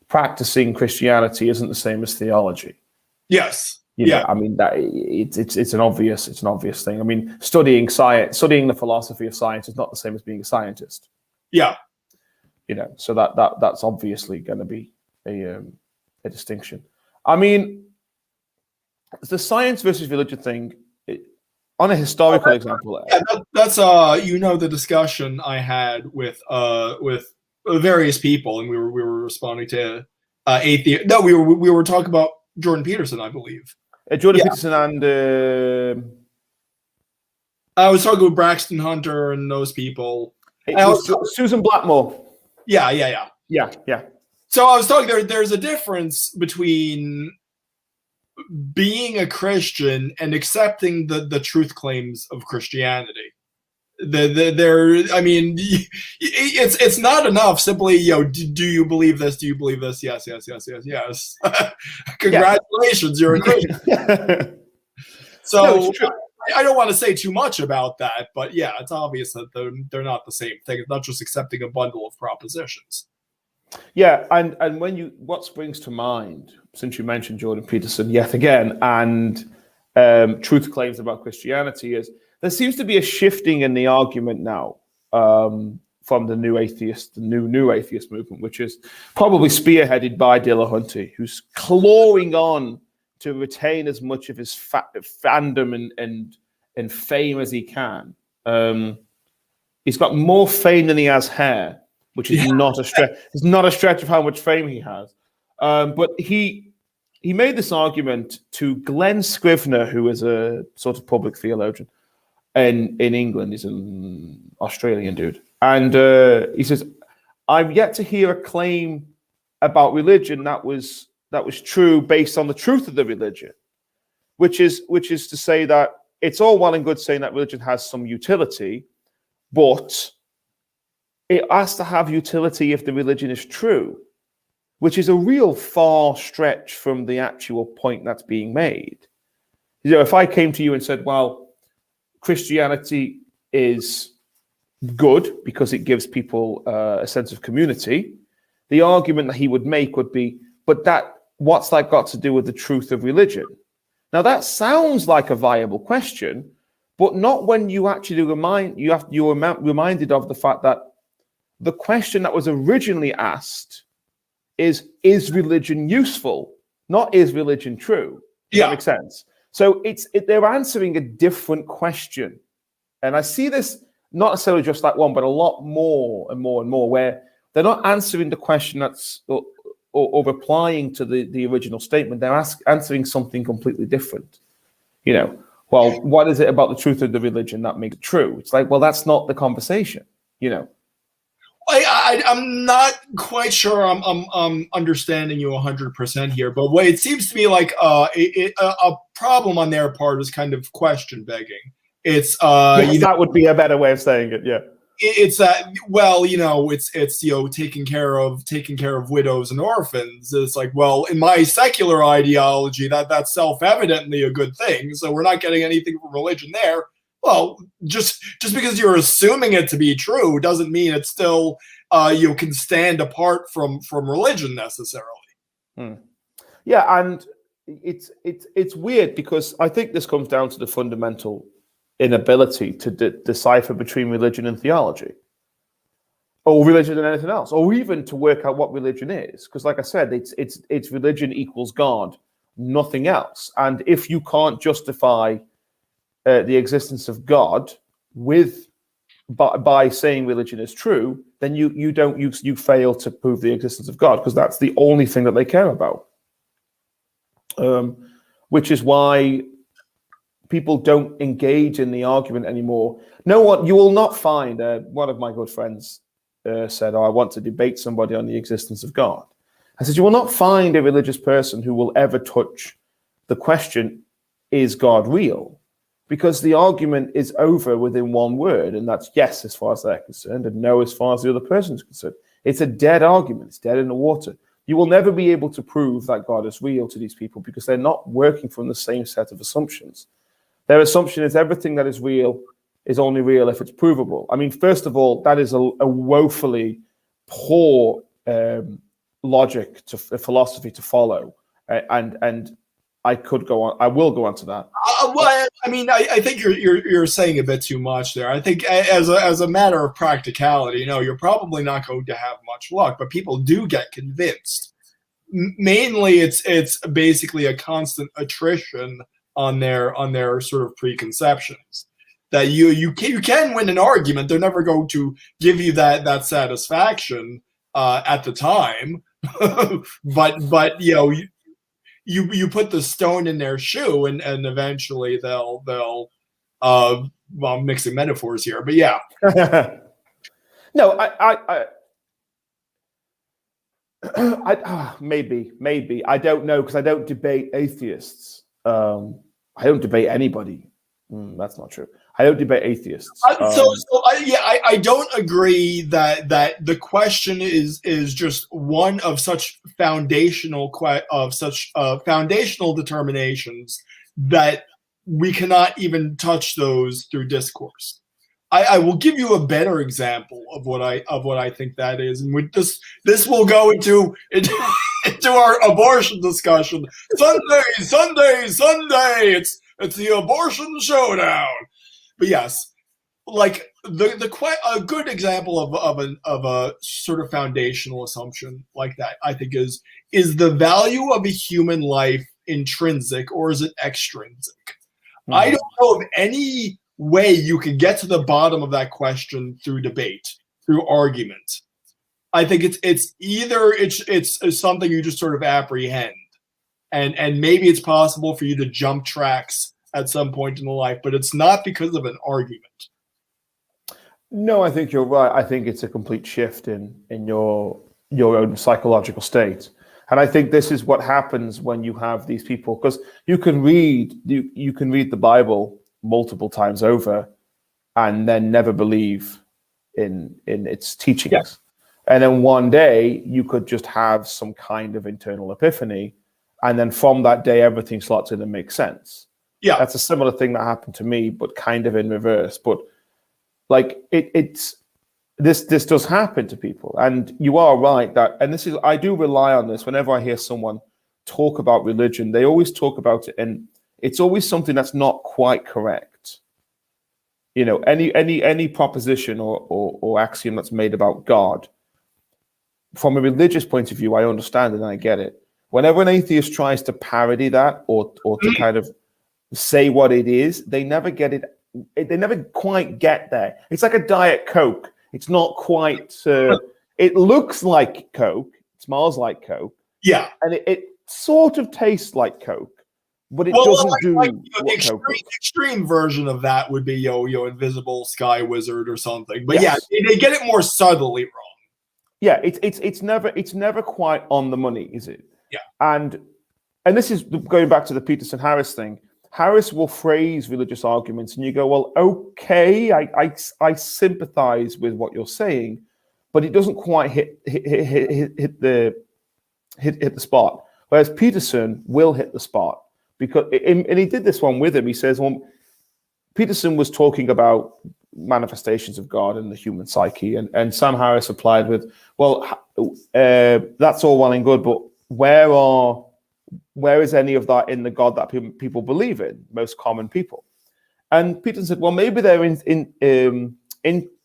S2: practicing Christianity isn't the same as theology.
S1: Yes.
S2: I mean that it's an obvious thing. I mean, studying the philosophy of science is not the same as being a scientist.
S1: Yeah.
S2: So that's obviously going to be a distinction. I mean, the science versus religion thing, on a historical example.
S1: Yeah, that's the discussion I had with various people, and we were responding to atheist. No, we were talking about Jordan Peterson, I believe.
S2: Jordan Peterson and
S1: I was talking with Braxton Hunter and those people.
S2: Susan Blackmore.
S1: Yeah. So I was talking. There's a difference between being a Christian and accepting the truth claims of Christianity. I mean, it's not enough simply, do you believe this? Do you believe this? Yes. Congratulations, you're a Christian. So no, it's true. I don't want to say too much about that, but yeah, it's obvious that they're not the same thing. It's not just accepting a bundle of propositions.
S2: Yeah, and what springs to mind, since you mentioned Jordan Peterson yet again, and truth claims about Christianity, is there seems to be a shifting in the argument now from the new atheist movement, which is probably spearheaded by Dillahunty, who's clawing on to retain as much of his fandom and fame as he can. He's got more fame than he has hair, which is not a stretch. It's not a stretch of how much fame he has. But he made this argument to Glenn Scrivener, who is a sort of public theologian in England. He's an Australian dude. And he says, I've yet to hear a claim about religion that was true based on the truth of the religion, which is to say that it's all well and good saying that religion has some utility, but it has to have utility if the religion is true, which is a real far stretch from the actual point that's being made. If I came to you and said, well, Christianity is good because it gives people a sense of community, the argument that he would make would be, but what's that got to do with the truth of religion? Now that sounds like a viable question, but not when you actually you're reminded of the fact that the question that was originally asked is religion useful, not is religion true? Does that make sense? So they're answering a different question. And I see this not necessarily just that one, but a lot more and more and more, where they're not answering the question that's or replying to the original statement. They're answering something completely different. Well, what is it about the truth of the religion that makes it true? It's like, well, that's not the conversation,
S1: I'm not quite sure I'm understanding you 100% here, but what it seems to me like a problem on their part is kind of question begging. It's
S2: yes, that would be a better way of saying it. Yeah,
S1: it's that it's taking care of widows and orphans. It's like, well, in my secular ideology, that's self-evidently a good thing. So we're not getting anything from religion there. Well, just because you're assuming it to be true doesn't mean it's still can stand apart from religion necessarily.
S2: Yeah, and it's weird because I think this comes down to the fundamental inability to decipher between religion and theology, or religion and anything else, or even to work out what religion is. Because, like I said, it's religion equals God, nothing else. And if you can't justify the existence of God by saying religion is true, then you fail to prove the existence of God, because that's the only thing that they care about. Which is why people don't engage in the argument anymore. You will not find. One of my good friends said, "Oh, I want to debate somebody on the existence of God." I said, "You will not find a religious person who will ever touch the question, is God real? Because the argument is over within one word, and that's yes as far as they're concerned, and no as far as the other person is concerned. It's a dead argument. It's dead in the water. You will never be able to prove that God is real to these people because they're not working from the same set of assumptions. Their assumption is everything that is real is only real if it's provable. I mean, first of all, that is a woefully poor logic to philosophy to follow, and I could go on. I will go on to that.
S1: Well, I mean, I think you're saying a bit too much there. I think as a matter of practicality, you're probably not going to have much luck, but people do get convinced. Mainly, it's basically a constant attrition on their sort of preconceptions. That you can win an argument. They're never going to give you that satisfaction at the time, but you put the stone in their shoe, and eventually they'll well, I'm mixing metaphors here, but yeah.
S2: No, I maybe I don't know, because I don't debate atheists. I don't debate anybody. That's not true. I don't debate atheists.
S1: I don't agree that the question is just one of such foundational determinations that we cannot even touch those through discourse. I will give you a better example of what I think that is, and with this will go into our abortion discussion. Sunday, it's the abortion showdown. But yes, like a good example of a sort of foundational assumption like that, I think, is the value of a human life intrinsic or is it extrinsic? Mm-hmm. I don't know of any way you could get to the bottom of that question through debate, through argument. I think it's either it's something you just sort of apprehend, and maybe it's possible for you to jump tracks at some point in the life, but it's not because of an argument.
S2: No, I think you're right. I think it's a complete shift in your own psychological state. And I think this is what happens when you have these people, because you can read the Bible multiple times over and then never believe in its teachings. Yes. And then one day you could just have some kind of internal epiphany, and then from that day everything starts to make sense.
S1: Yeah.
S2: That's a similar thing that happened to me, but kind of in reverse. But like this does happen to people, and you are right that, and this is, I do rely on this whenever I hear someone talk about religion. They always talk about it, and it's always something that's not quite correct. You know, any proposition or axiom that's made about God, from a religious point of view, I understand it and I get it. Whenever an atheist tries to parody that or to kind of say what it is, they never get it. They never quite get there. It's like a Diet Coke. It's not quite. It looks like Coke. It smells like Coke.
S1: Yeah,
S2: and it sort of tastes like Coke, but it doesn't do
S1: like,
S2: what Coke does.
S1: Extreme version of that would be Invisible Sky Wizard or something. But
S2: Yes.
S1: yeah, they get it more subtly wrong.
S2: Yeah, it's never quite on the money, is it?
S1: Yeah.
S2: And this is going back to the Peterson Harris thing. Harris will phrase religious arguments, and you go, well, okay, I sympathize with what you're saying, but it doesn't quite hit the spot. Whereas Peterson will hit the spot, because and he did this one with him. He says, well, Peterson was talking about manifestations of God in the human psyche, and Sam Harris replied with, well, that's all well and good, but where is any of that in the God that people believe in, most common people? And Peterson said, well, maybe they're in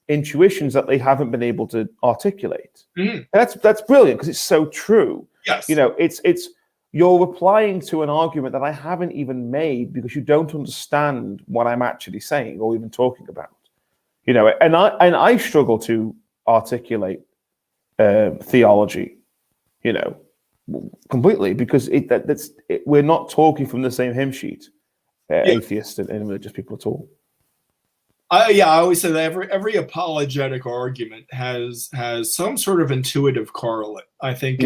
S2: intuitions that they haven't been able to articulate.
S1: Mm.
S2: That's brilliant, because it's so true.
S1: Yes.
S2: You know, it's you're replying to an argument that I haven't even made, because you don't understand what I'm actually saying or even talking about. You know, and I struggle to articulate theology, you know, completely, because we're not talking from the same hymn sheet, atheists and religious people at all.
S1: I always say that every apologetic argument has some sort of intuitive correlate. I think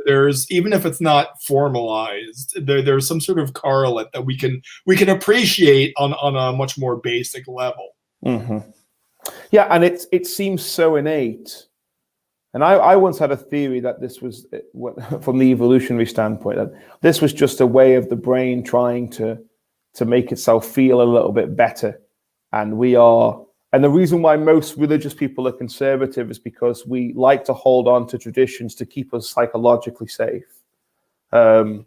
S1: there's, even if it's not formalized, there's some sort of correlate that we can appreciate on a much more basic level.
S2: Mm-hmm. Yeah, and it seems so innate. And I once had a theory that this was, from the evolutionary standpoint, that this was just a way of the brain trying to make itself feel a little bit better. And the reason why most religious people are conservative is because we like to hold on to traditions to keep us psychologically safe. It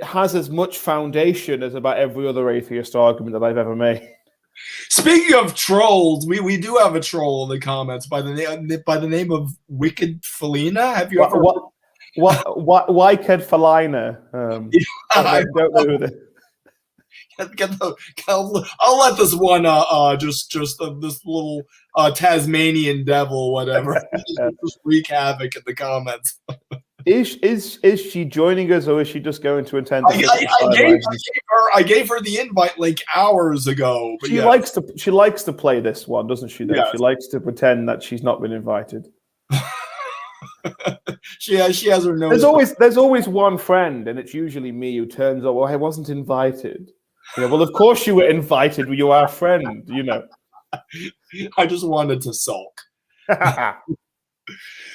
S2: has as much foundation as about every other atheist argument that I've ever made.
S1: Speaking of trolls, we do have a troll in the comments by the name of Wicked Felina. Have you ever?
S2: Why Ked Felina? I don't know who the.
S1: I'll let this one just this little Tasmanian devil, whatever, just wreak havoc in the comments.
S2: Is she joining us, or is she just going to attend?
S1: I gave her the invite like hours ago. But
S2: she likes to play this one, doesn't she? Though?
S1: Yes.
S2: She likes to pretend that she's not been invited.
S1: she has her nose.
S2: There's always one friend, and it's usually me, who turns up. Well, I wasn't invited. You know, well, of course you were invited. You are a friend. You know.
S1: I just wanted to sulk.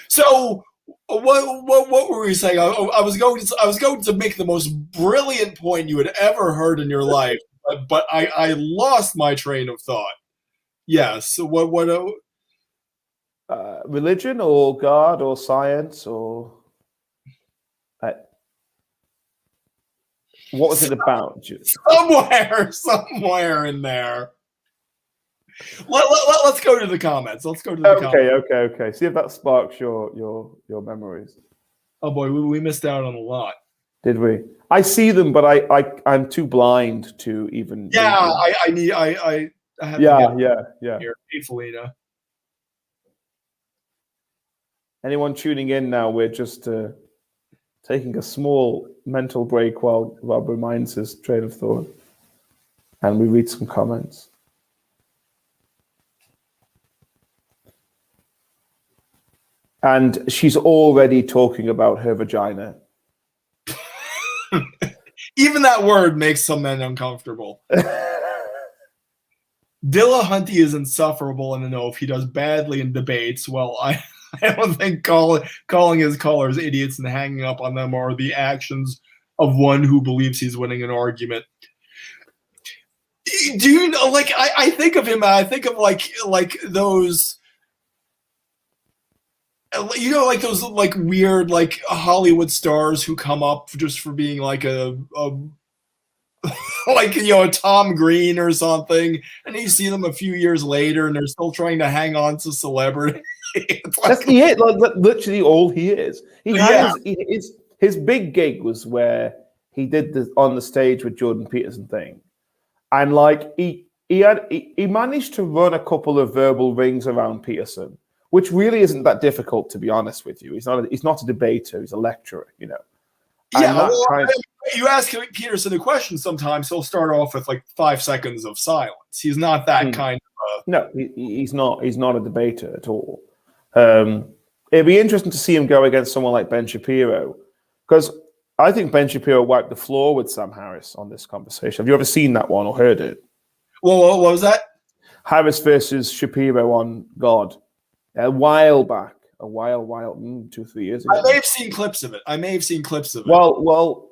S1: So. What were we saying? I was going to make the most brilliant point you had ever heard in your life, but I lost my train of thought. Yes. So what?
S2: Religion or God or science or what was it about?
S1: Somewhere in there. Let's go to the comments.
S2: Okay. See if that sparks your memories.
S1: Oh boy, we missed out on a lot.
S2: Did we? I see them, but I'm too blind to even.
S1: Yeah, I have.
S2: Yeah.
S1: Here, hey, Felina.
S2: Anyone tuning in now? We're just taking a small mental break while Rob reminds his train of thought, and we read some comments. And she's already talking about her vagina.
S1: Even that word makes some men uncomfortable. Dillahunty is insufferable in the know if he does badly in debates. Well, I don't think calling his callers idiots and hanging up on them are the actions of one who believes he's winning an argument. Do you know? Like I think of him. I think of like those. You know, like those like weird like Hollywood stars who come up just for being like a like, you know, a Tom Green or something, and you see them a few years later and they're still trying to hang on to celebrity. It's like,
S2: That's it. Like, literally all he is. He had
S1: yeah.
S2: his big gig was where he did the on the stage with Jordan Peterson thing, and like he managed to run a couple of verbal rings around Peterson, which really isn't that difficult, to be honest with you. He's not a debater. He's a lecturer, you know.
S1: Yeah, well, you ask Peterson a question sometimes, he'll start off with like 5 seconds of silence. He's not that kind of
S2: No, he's not. He's not a debater at all. It'd be interesting to see him go against someone like Ben Shapiro, because I think Ben Shapiro wiped the floor with Sam Harris on this conversation. Have you ever seen that one or heard it?
S1: Well, what was that? Harris
S2: versus Shapiro on God a while back. 2-3 years ago.
S1: I may have seen clips of it.
S2: Well,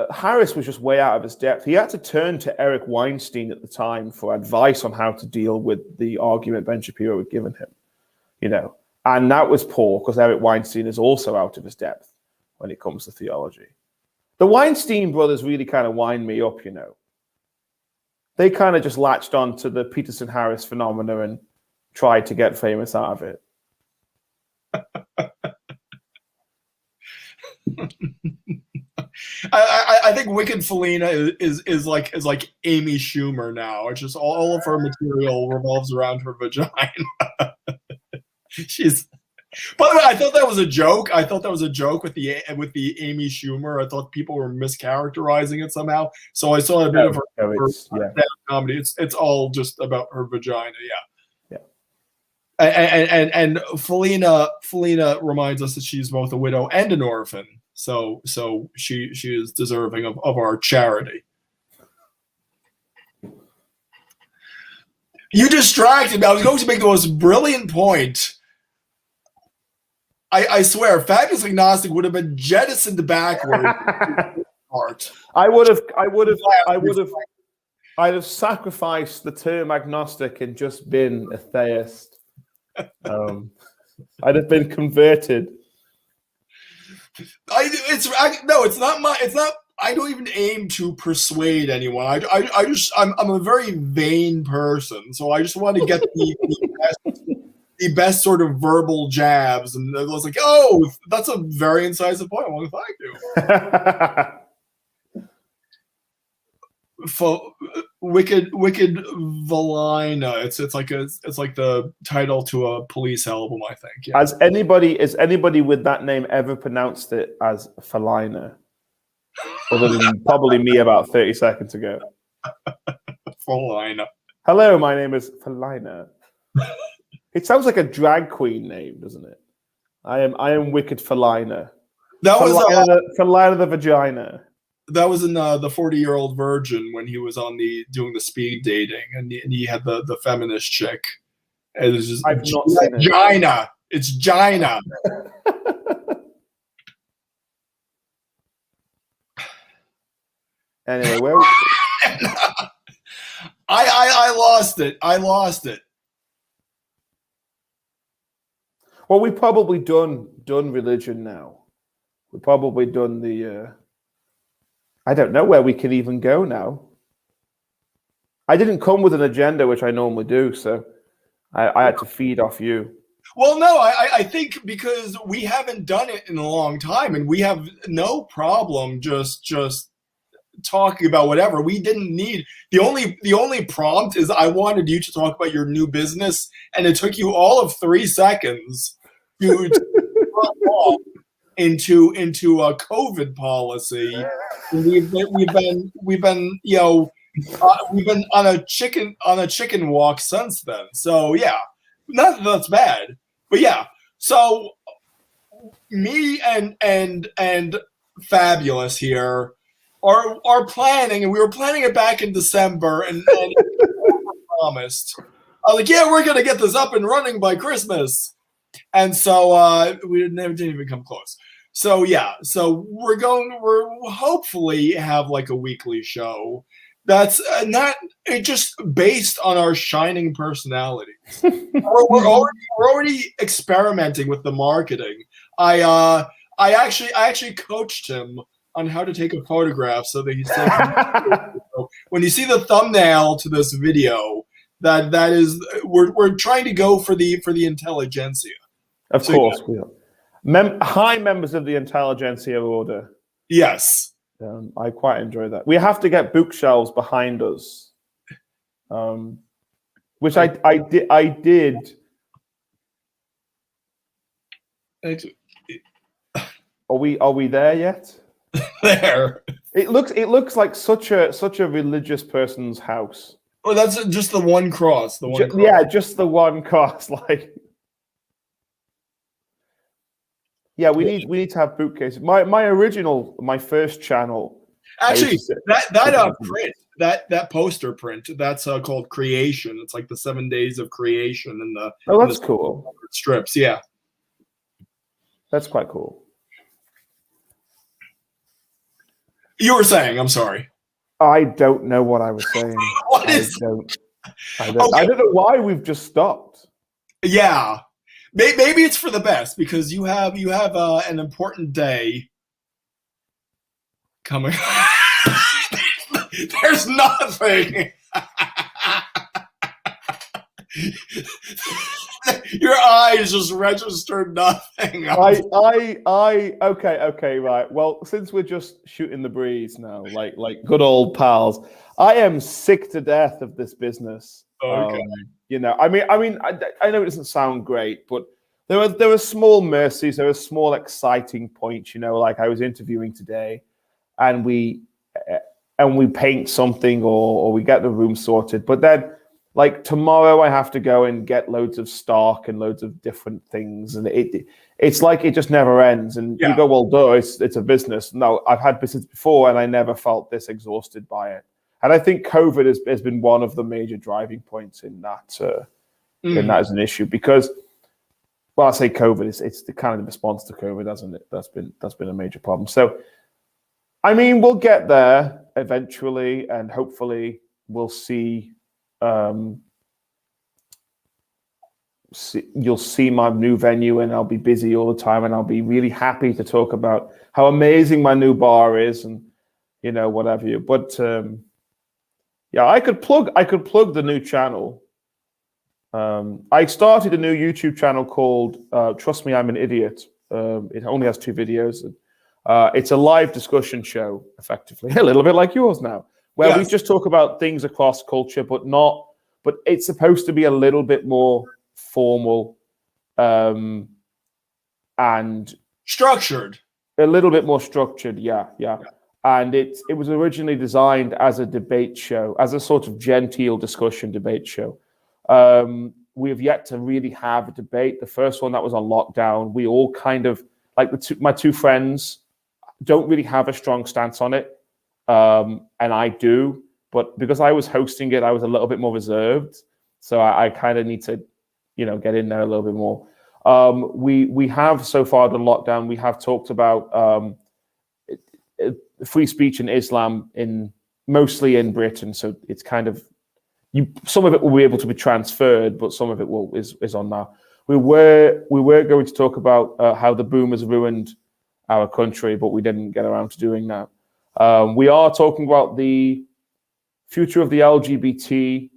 S2: Harris was just way out of his depth. He had to turn to Eric Weinstein at the time for advice on how to deal with the argument Ben Shapiro had given him, you know. And that was poor because Eric Weinstein is also out of his depth when it comes to theology. The Weinstein brothers really kind of wind me up, you know. They kind of just latched on to the Peterson-Harris phenomena and tried to get famous out of it.
S1: I think Wicked Felina is like Amy Schumer now. It's just all of her material revolves around her vagina. She's. By the way, I thought that was a joke. I thought that was a joke with the Amy Schumer. I thought people were mischaracterizing it somehow. So I saw a bit of her comedy. It's all just about her vagina. Yeah. And Felina reminds us that she's both a widow and an orphan. So she is deserving of our charity. You distracted me. I was going to make the most brilliant point. I swear, Fabulous Agnostic would have been jettisoned backward.
S2: I'd have sacrificed the term agnostic and just been a theist. I'd have been converted.
S1: It's not. I don't even aim to persuade anyone. I'm a very vain person, so I just want to get the best sort of verbal jabs, and I was like, oh, that's a very incisive point. I want to thank you. Wicked Velina. It's like the title to a Police album, I think. Yeah.
S2: Has anybody with that name ever pronounced it as Felina? Other than probably me about 30 seconds ago.
S1: Felina.
S2: Hello, my name is Felina. It sounds like a drag queen name, doesn't it? I am Wicked Felina.
S1: That was
S2: Felina the vagina.
S1: That was in the 40-Year-Old Virgin when he was doing the speed dating, and he had the feminist chick. And it's just
S2: I've not seen it.
S1: Gina. It's Gina.
S2: Anyway, where
S1: I lost it.
S2: Well, we've probably done religion now. We've probably done the. I don't know where we can even go now. I didn't come with an agenda, which I normally do, so I had to feed off you.
S1: Well, no, I think because we haven't done it in a long time, and we have no problem just talking about whatever. We didn't need the only prompt is I wanted you to talk about your new business, and it took you all of 3 seconds to into a COVID policy. We've been we've been on a chicken walk since then. So yeah, not that that's bad, but yeah. So me and Fabulous here are planning, and we were planning it back in December, and promised. I was like, yeah, we're gonna get this up and running by Christmas, and so we never didn't even come close. So yeah, so we're hopefully have like a weekly show that's not just based on our shining personalities. We're already experimenting with the marketing. I actually coached him on how to take a photograph so that he's taking. So when you see the thumbnail to this video, that is we're trying to go for the intelligentsia.
S2: Of course, yeah. We are. High members of the intelligentsia order.
S1: Yes.
S2: I quite enjoy that. We have to get bookshelves behind us, which I did. Are we there yet?
S1: There.
S2: It looks like such a religious person's house.
S1: Oh, that's just the one cross. The one. Cross.
S2: Yeah, just the one cross. Like, yeah, we need to have bookcases. My first channel.
S1: Actually, that poster print that's called Creation. It's like the 7 days of creation and the.
S2: Oh, that's cool.
S1: Strips, yeah.
S2: That's quite cool.
S1: You were saying, I'm sorry.
S2: I don't know what I was saying. I don't know why we've just stopped.
S1: Yeah. Maybe it's for the best because you have an important day coming. There's nothing. Your eyes just registered nothing.
S2: Okay, right. Well, since we're just shooting the breeze now, like good old pals, I am sick to death of this business.
S1: Okay.
S2: I mean, I know it doesn't sound great, but there were small mercies, there were small exciting points. Like I was interviewing today, and we paint something or we get the room sorted, but then. Like tomorrow, I have to go and get loads of stock and loads of different things, and it's like it just never ends. And you go, well, duh, it's a business. No, I've had business before, and I never felt this exhausted by it. And I think COVID has been one of the major driving points in that as an issue. Because, well, I say COVID, it's the kind of response to COVID, hasn't it? That's been a major problem. So, I mean, we'll get there eventually, and hopefully, we'll see. You'll see my new venue, and I'll be busy all the time, and I'll be really happy to talk about how amazing my new bar is, and whatever. But yeah, I could plug the new channel. I started a new YouTube channel called Trust Me, I'm an Idiot. It only has 2 videos. It's a live discussion show, effectively, a little bit like yours now. Where we just talk about things across culture, but it's supposed to be a little bit more formal and
S1: structured.
S2: A little bit more structured, yeah. And it was originally designed as a debate show, as a sort of genteel discussion debate show. We have yet to really have a debate. The first one that was on lockdown, we all kind of like my 2 friends don't really have a strong stance on it. And I do, but because I was hosting it, I was a little bit more reserved. So I kind of need to, get in there a little bit more. We have so far the lockdown. We have talked about free speech in Islam mostly in Britain. So it's kind of some of it will be able to be transferred, but some of it is on now. We were going to talk about how the boomers ruined our country, but we didn't get around to doing that. We are talking about the future of the LGBT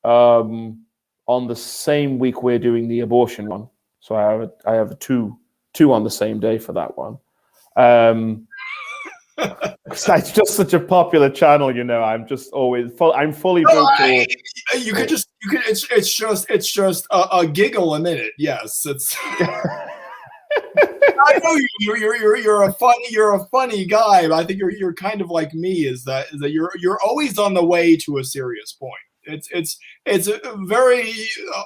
S2: on the same week we're doing the abortion one. So I have two on the same day for that one. It's just such a popular channel, I'm just always I'm fully booked.
S1: It's just a giggle a minute. Yes, it's. I know you're a funny guy, but I think you're kind of like me. Is that you're always on the way to a serious point. It's very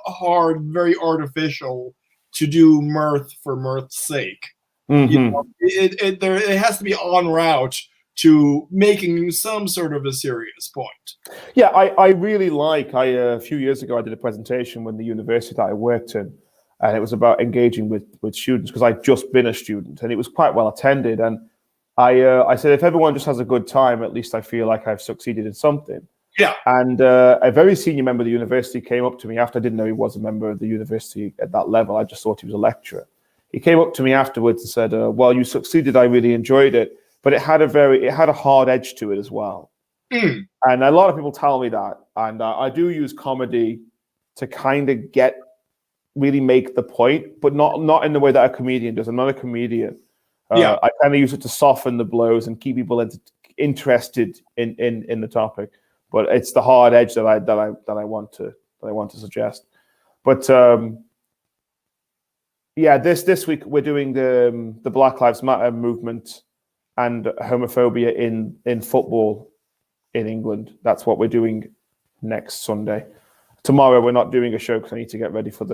S1: hard, very artificial to do mirth for mirth's sake.
S2: Mm-hmm.
S1: It has to be en route to making some sort of a serious point.
S2: Yeah, I really like. A few years ago I did a presentation when the university that I worked in. and it was about engaging with students because I'd just been a student, and it was quite well attended. And I said, if everyone just has a good time, at least I feel like I've succeeded in something.
S1: Yeah.
S2: And a very senior member of the university came up to me after. I didn't know he was a member of the university at that level. I just thought he was a lecturer. He came up to me afterwards and said, well, you succeeded. I really enjoyed it. But it had a hard edge to it as well.
S1: Mm.
S2: And a lot of people tell me that. And I do use comedy to kind of really make the point, but not in the way that a comedian does. I'm not a comedian. I kind of use it to soften the blows and keep people interested in the topic. But it's the hard edge that I want to suggest. But this week we're doing the Black Lives Matter movement and homophobia in football in England. That's what we're doing next Sunday. Tomorrow we're not doing a show because I need to get ready for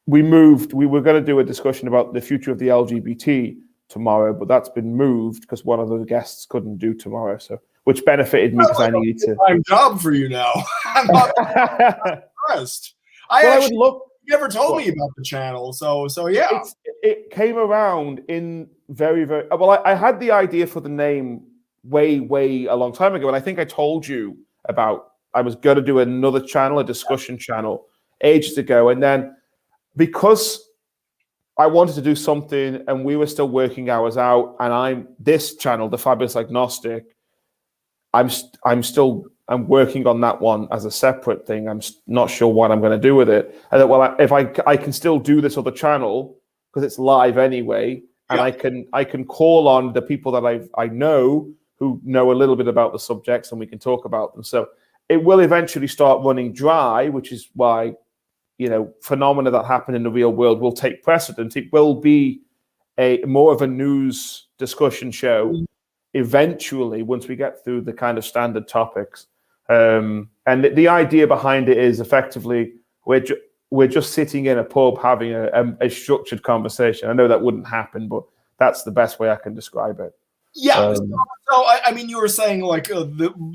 S2: we were going to do a discussion about the future of the LGBT tomorrow, but that's been moved because one of the guests couldn't do tomorrow, which benefited me because I needed to.
S1: Time job for you now. I'm not impressed. You never told me about the channel, so yeah.
S2: It came around in very, very well. I had the idea for the name way a long time ago, and I think I told you about I was going to do another channel, a discussion channel, ages ago, and then because I wanted to do something, and we were still working hours out, and this channel, the Fabulous Agnostic, I'm working on that one as a separate thing. I'm not sure what I'm going to do with it. And that, if I can still do this other channel because it's live anyway, and I can call on the people that I know who know a little bit about the subjects, and we can talk about them. So it will eventually start running dry, which is why phenomena that happen in the real world will take precedent. It will be more of a news discussion show eventually once we get through the kind of standard topics. And the idea behind it is effectively we're just sitting in a pub having a structured conversation. I know that wouldn't happen, but that's the best way I can describe it.
S1: Yeah. So I mean, you were saying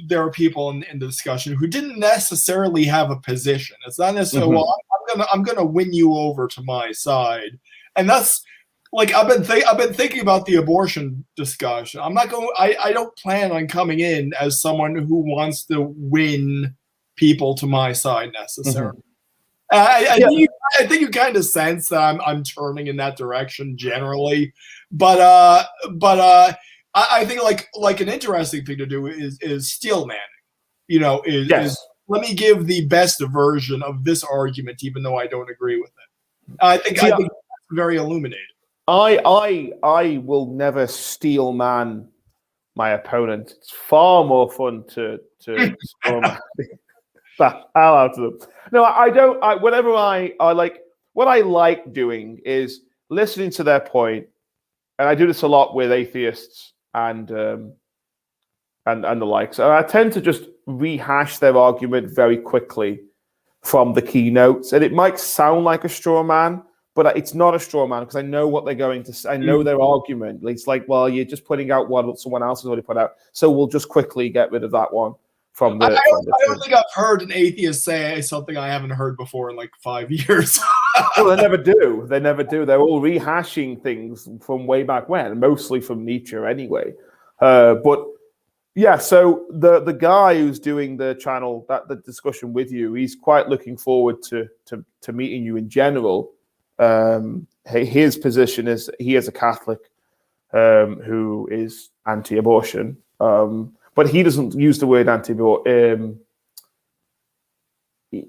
S1: there are people in the discussion who didn't necessarily have a position. It's not necessarily well, I'm gonna win you over to my side, and that's like I've been thinking about the abortion discussion. I don't plan on coming in as someone who wants to win people to my side necessarily. I think you kind of sense that I'm turning in that direction generally, but I think like an interesting thing to do is steel manning. Is let me give the best version of this argument, even though I don't agree with it. I think that's very illuminating.
S2: I will never steel man my opponent. It's far more fun to steel man the hell out of them. No, I don't. What I like doing is listening to their point, and I do this a lot with atheists and the likes. And I tend to just rehash their argument very quickly from the keynotes, and it might sound like a straw man, but it's not a straw man because I know what they're going to say. I know their argument. It's like, well, you're just putting out what someone else has already put out, so we'll just quickly get rid of that one. I don't think
S1: I've heard an atheist say something I haven't heard before in like 5 years.
S2: Well, they never do. They never do. They're all rehashing things from way back when, mostly from Nietzsche anyway. But yeah, so the guy who's doing the channel, the discussion with you, he's quite looking forward to meeting you in general. His position is he is a Catholic who is anti-abortion. But he doesn't use the word anti-abortion. He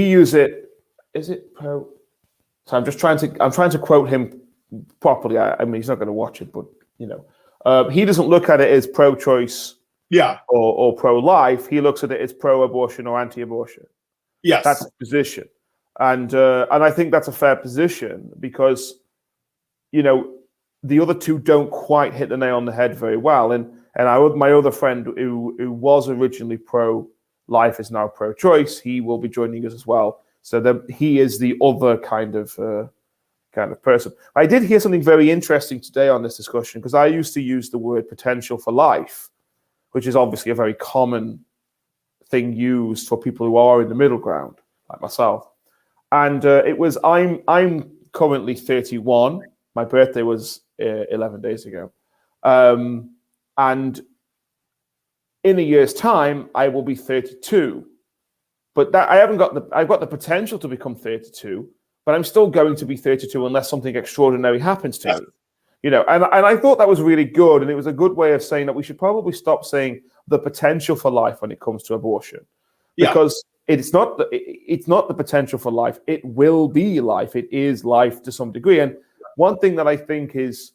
S2: uses it. Is it pro? So I'm trying to quote him properly. I mean, he's not going to watch it, but he doesn't look at it as pro-choice, or pro-life. He looks at it as pro-abortion or anti-abortion.
S1: Yes,
S2: that's his position, and I think that's a fair position because the other two don't quite hit the nail on the head very well. And my other friend who was originally pro-life is now pro-choice. He will be joining us as well. So he is the other kind of person. I did hear something very interesting today on this discussion because I used to use the word potential for life, which is obviously a very common thing used for people who are in the middle ground, like myself. And it was I'm currently 31. My birthday was 11 days ago, and in a year's time I will be 32. But that I've got the potential to become 32, but I'm still going to be 32 unless something extraordinary happens to me. You know, and I thought that was really good, and it was a good way of saying that we should probably stop saying the potential for life when it comes to abortion, because it's not the potential for life. It will be life. It is life to some degree. And one thing that I think is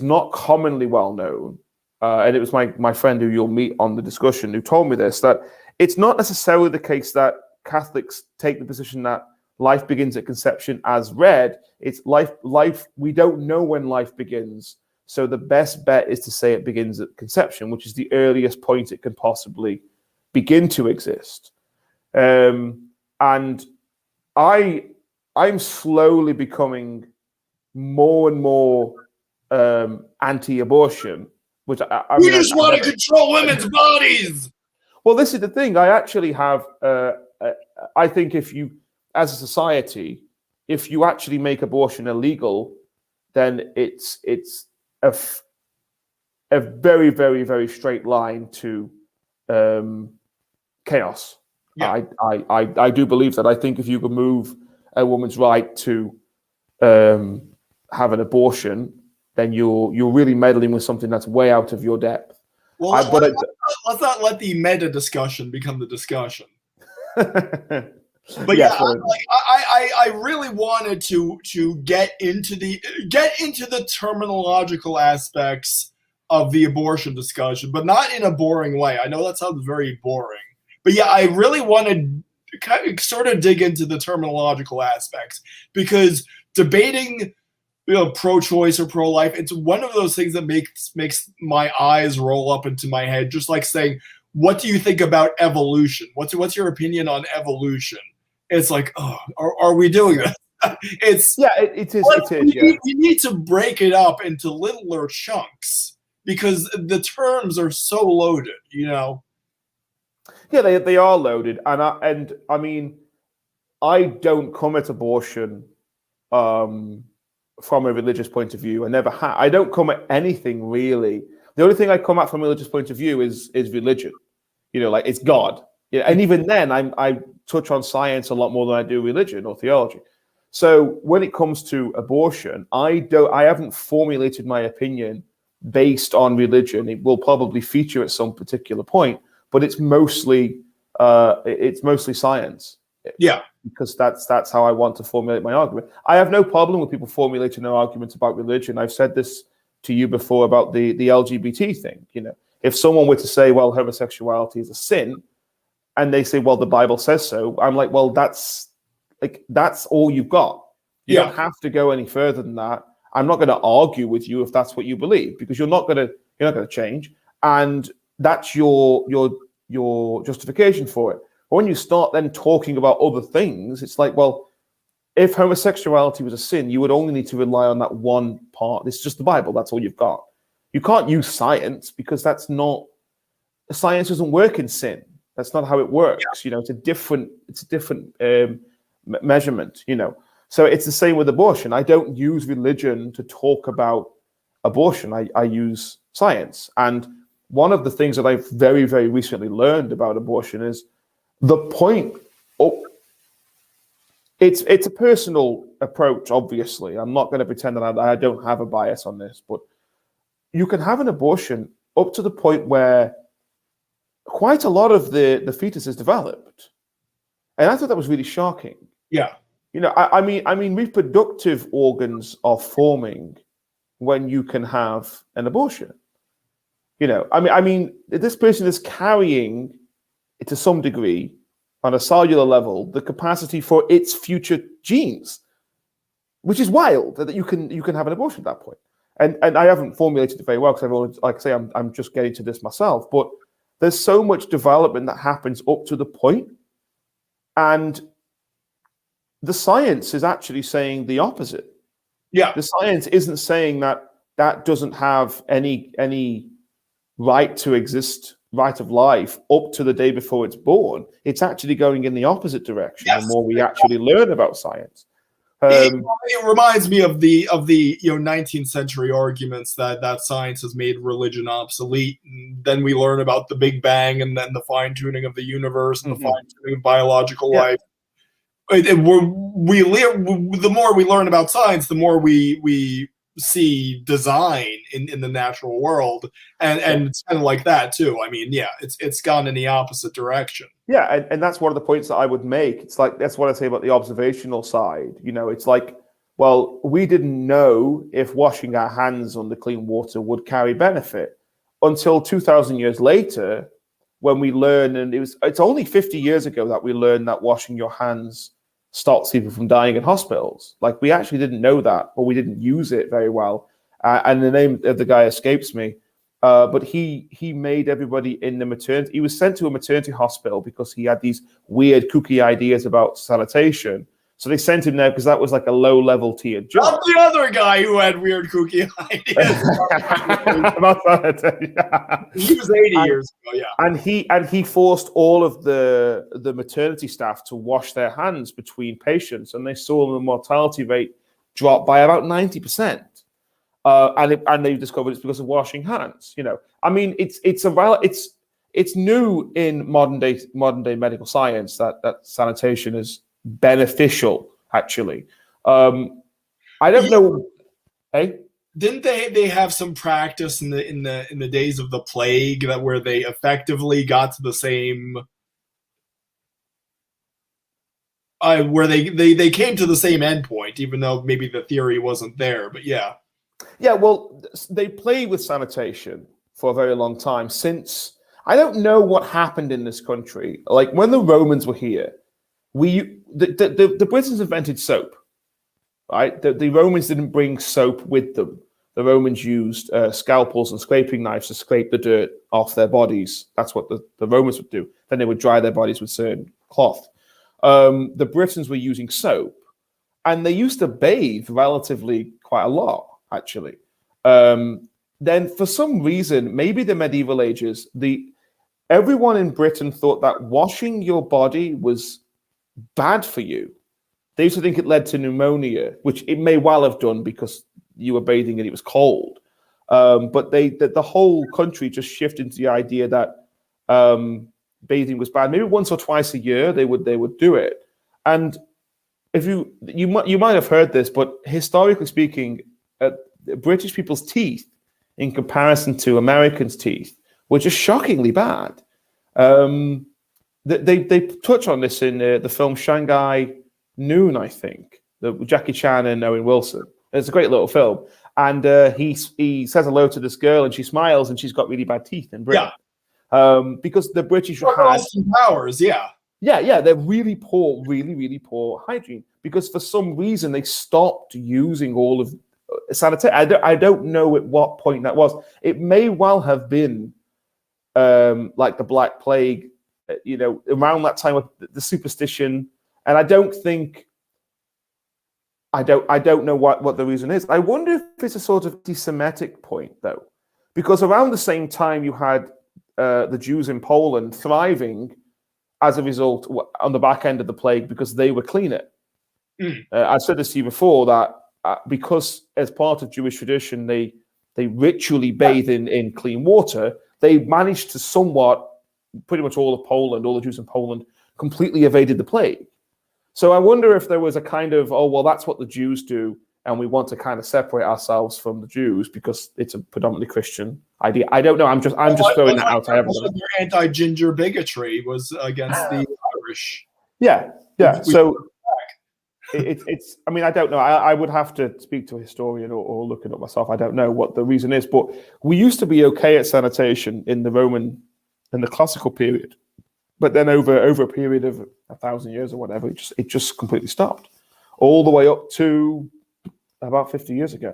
S2: not commonly well known, and it was my friend who you'll meet on the discussion who told me this, that it's not necessarily the case that Catholics take the position that life begins at conception as read. It's life. We don't know when life begins. So the best bet is to say it begins at conception, which is the earliest point it can possibly begin to exist. And I'm slowly becoming more and more anti-abortion, which
S1: we just want to control women's bodies.
S2: Well, this is the thing. I actually have. I think if you, as a society, if you actually make abortion illegal, then it's a very, very, very straight line to chaos. Yeah. I do believe that. I think if you remove a woman's right to have an abortion, then you're really meddling with something that's way out of your depth.
S1: Well, let's not let the meta discussion become the discussion. But yeah, I really wanted to get into the terminological aspects of the abortion discussion, but not in a boring way. I know that sounds very boring, but yeah, I really wanted to kind of sort of dig into the terminological aspects, because debating, you know, pro-choice or pro-life, it's one of those things that makes my eyes roll up into my head, just like saying, what do you think about evolution? What's your opinion on evolution? It's like, oh, are we doing that? It is. We need to break it up into littler chunks, because the terms are so loaded, you know.
S2: Yeah, they are loaded, and I mean, I don't come at abortion from a religious point of view. I never have. I don't come at anything really. The only thing I come at from a religious point of view is religion. You know, like it's God. Yeah, and even then, I touch on science a lot more than I do religion or theology. So when it comes to abortion, I haven't formulated my opinion based on religion. It will probably feature at some particular point, but it's mostly science.
S1: Yeah,
S2: because that's how I want to formulate my argument. I have no problem with people formulating their arguments about religion. I've said this to you before about the LGBT thing. You know, if someone were to say, well, homosexuality is a sin, and they say, well, the Bible says so, I'm like, well, that's all you've got. You don't have to go any further than that. I'm not going to argue with you if that's what you believe, because you're not going to change, and that's your justification for it. But when you start then talking about other things, it's like, well, if homosexuality was a sin, you would only need to rely on that one part. It's just the Bible. That's all you've got. You can't use science, because science doesn't work in sin. That's not how it works. Yeah. You know, it's a different measurement, you know. So it's the same with abortion. I don't use religion to talk about abortion. I use science. And one of the things that I've very, very recently learned about abortion is the point. It's a personal approach, obviously. I'm not going to pretend that I don't have a bias on this, but you can have an abortion up to the point where quite a lot of the fetus is developed. And I thought that was really shocking.
S1: Yeah.
S2: You know, I mean, reproductive organs are forming when you can have an abortion. You know, I mean, this person is carrying, to some degree, on a cellular level, the capacity for its future genes, which is wild that you can have an abortion at that point. And I haven't formulated it very well, because like I say, I'm just getting to this myself. But there's so much development that happens up to the point, and the science is actually saying the opposite.
S1: Yeah,
S2: the science isn't saying that doesn't have any right to exist rite of life up to the day before it's born, it's actually going in the opposite direction.
S1: Yes.
S2: The more we actually learn about science.
S1: It reminds me of the 19th century arguments that science has made religion obsolete, and then we learn about the Big Bang, and then the fine tuning of the universe, and the fine tuning of biological life. The more we learn about science, the more we see design in the natural world, and it's kind of like that too. I mean, it's gone in the opposite direction.
S2: Yeah, and that's one of the points that I would make. It's like, that's what I say about the observational side. It's like, well, we didn't know if washing our hands under clean water would carry benefit until 2,000 years later, when we learned, and it's only 50 years ago that we learned that washing your hands stops people from dying in hospitals. Like, we actually didn't know that, or we didn't use it very well. And the name of the guy escapes me. But he made everybody in the maternity. He was sent to a maternity hospital because he had these weird kooky ideas about sanitation. So they sent him there because that was like a low-level tier job.
S1: Not the other guy who had weird kooky ideas
S2: about sanitation.
S1: He was 80 years ago, yeah.
S2: And he forced all of the maternity staff to wash their hands between patients, and they saw the mortality rate drop by about 90%. And they discovered it's because of washing hands. I mean, it's new in modern day medical science that sanitation is beneficial. Actually, I don't know. Hey,
S1: didn't they have some practice in the days of the plague where they effectively got to the same? Where they came to the same endpoint, even though maybe the theory wasn't there. But yeah.
S2: Yeah, well, they play with sanitation for a very long time. Since I don't know what happened in this country. Like, when the Romans were here, the Britons invented soap, right? The Romans didn't bring soap with them. The Romans used scalpels and scraping knives to scrape the dirt off their bodies. That's what the Romans would do. Then they would dry their bodies with certain cloth. The Britons were using soap, and they used to bathe relatively quite a lot. Actually, then for some reason, maybe the medieval ages, everyone in Britain thought that washing your body was bad for you. They used to think it led to pneumonia, which it may well have done because you were bathing and it was cold. But the whole country just shifted into the idea that bathing was bad. Maybe once or twice a year they would do it. And if you might have heard this, but historically speaking, British people's teeth in comparison to Americans' teeth were just shockingly bad. They touch on this in the film Shanghai Noon, I think, Jackie Chan and Owen Wilson. It's a great little film. And he says hello to this girl, and she smiles, and she's got really bad teeth in Britain. Yeah. Because the British had
S1: Austin Powers, yeah.
S2: Yeah, they're really poor, really poor hygiene. Because for some reason they stopped using all of sanitation. I don't know at what point that was. It may well have been like the Black Plague, around that time of the superstition. And I don't know what the reason is. I wonder if it's a sort of anti-Semitic point, though, because around the same time you had the Jews in Poland thriving as a result on the back end of the plague because they were cleaner. I said this to you before that because as part of Jewish tradition, they ritually bathe in clean water, they managed to somewhat, pretty much all of Poland, all the Jews in Poland, completely evaded the plague. So I wonder if there was a kind of, that's what the Jews do, and we want to kind of separate ourselves from the Jews because it's a predominantly Christian idea. I don't know. I'm just throwing that out.
S1: Their anti-ginger bigotry was against the Irish.
S2: Yeah. So it's. I mean, I don't know. I would have to speak to a historian or look it up myself. I don't know what the reason is, but we used to be okay at sanitation in the classical period. But then over a period of 1,000 years or whatever, it just completely stopped, all the way up to about 50 years ago.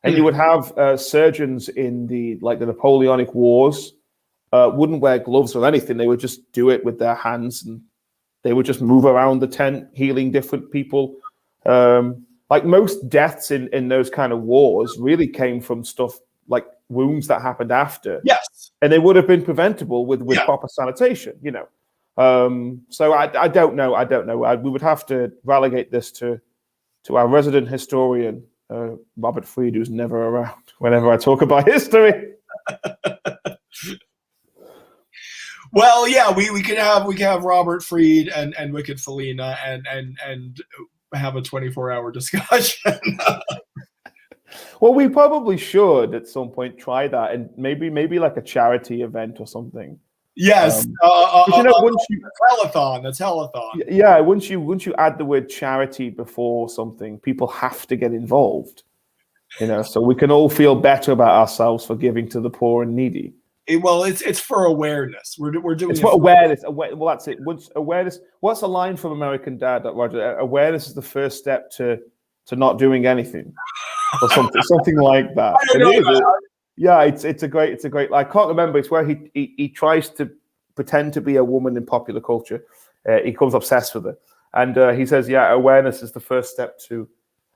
S2: And you would have surgeons in the Napoleonic Wars wouldn't wear gloves or anything. They would just do it with their hands, and they would just move around the tent, healing different people. Like most deaths in those kind of wars really came from stuff like wounds that happened after.
S1: Yes.
S2: And they would have been preventable with proper sanitation, So I don't know. We would have to relegate this to our resident historian, Robert Fried, who's never around whenever I talk about history.
S1: Well, yeah, we could have Robert Fried and Wicked Felina and have a 24-hour discussion.
S2: Well, we probably should at some point try that, and maybe like a charity event or something.
S1: Yes,
S2: once you
S1: telethon, that's telethon.
S2: Yeah, once you add the word charity before something, people have to get involved. So we can all feel better about ourselves for giving to the poor and needy.
S1: It's for awareness. We're doing
S2: it's for awareness. Well, that's it. Once awareness. What's a line from American Dad, Roger? Awareness is the first step to not doing anything, or something like that.
S1: I don't know.
S2: Yeah, it's a great. I can't remember. It's where he tries to pretend to be a woman in popular culture. He becomes obsessed with it, and he says, "Yeah, awareness is the first step to."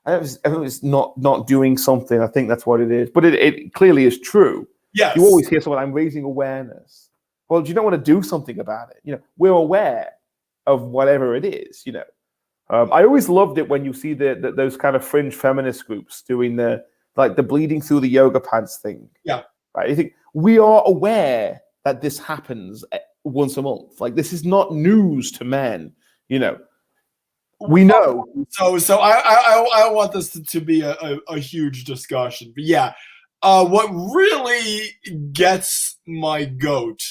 S2: I think it's not doing something. I think that's what it is, but it clearly is true.
S1: Yes.
S2: You always hear someone, "I'm raising awareness." Well, do you not want to do something about it? We're aware of whatever it is. I always loved it when you see those kind of fringe feminist groups doing the bleeding through the yoga pants thing.
S1: Yeah.
S2: Right. You think we are aware that this happens once a month. Like, this is not news to men. We know.
S1: So I want this to be a huge discussion. But yeah, what really gets my goat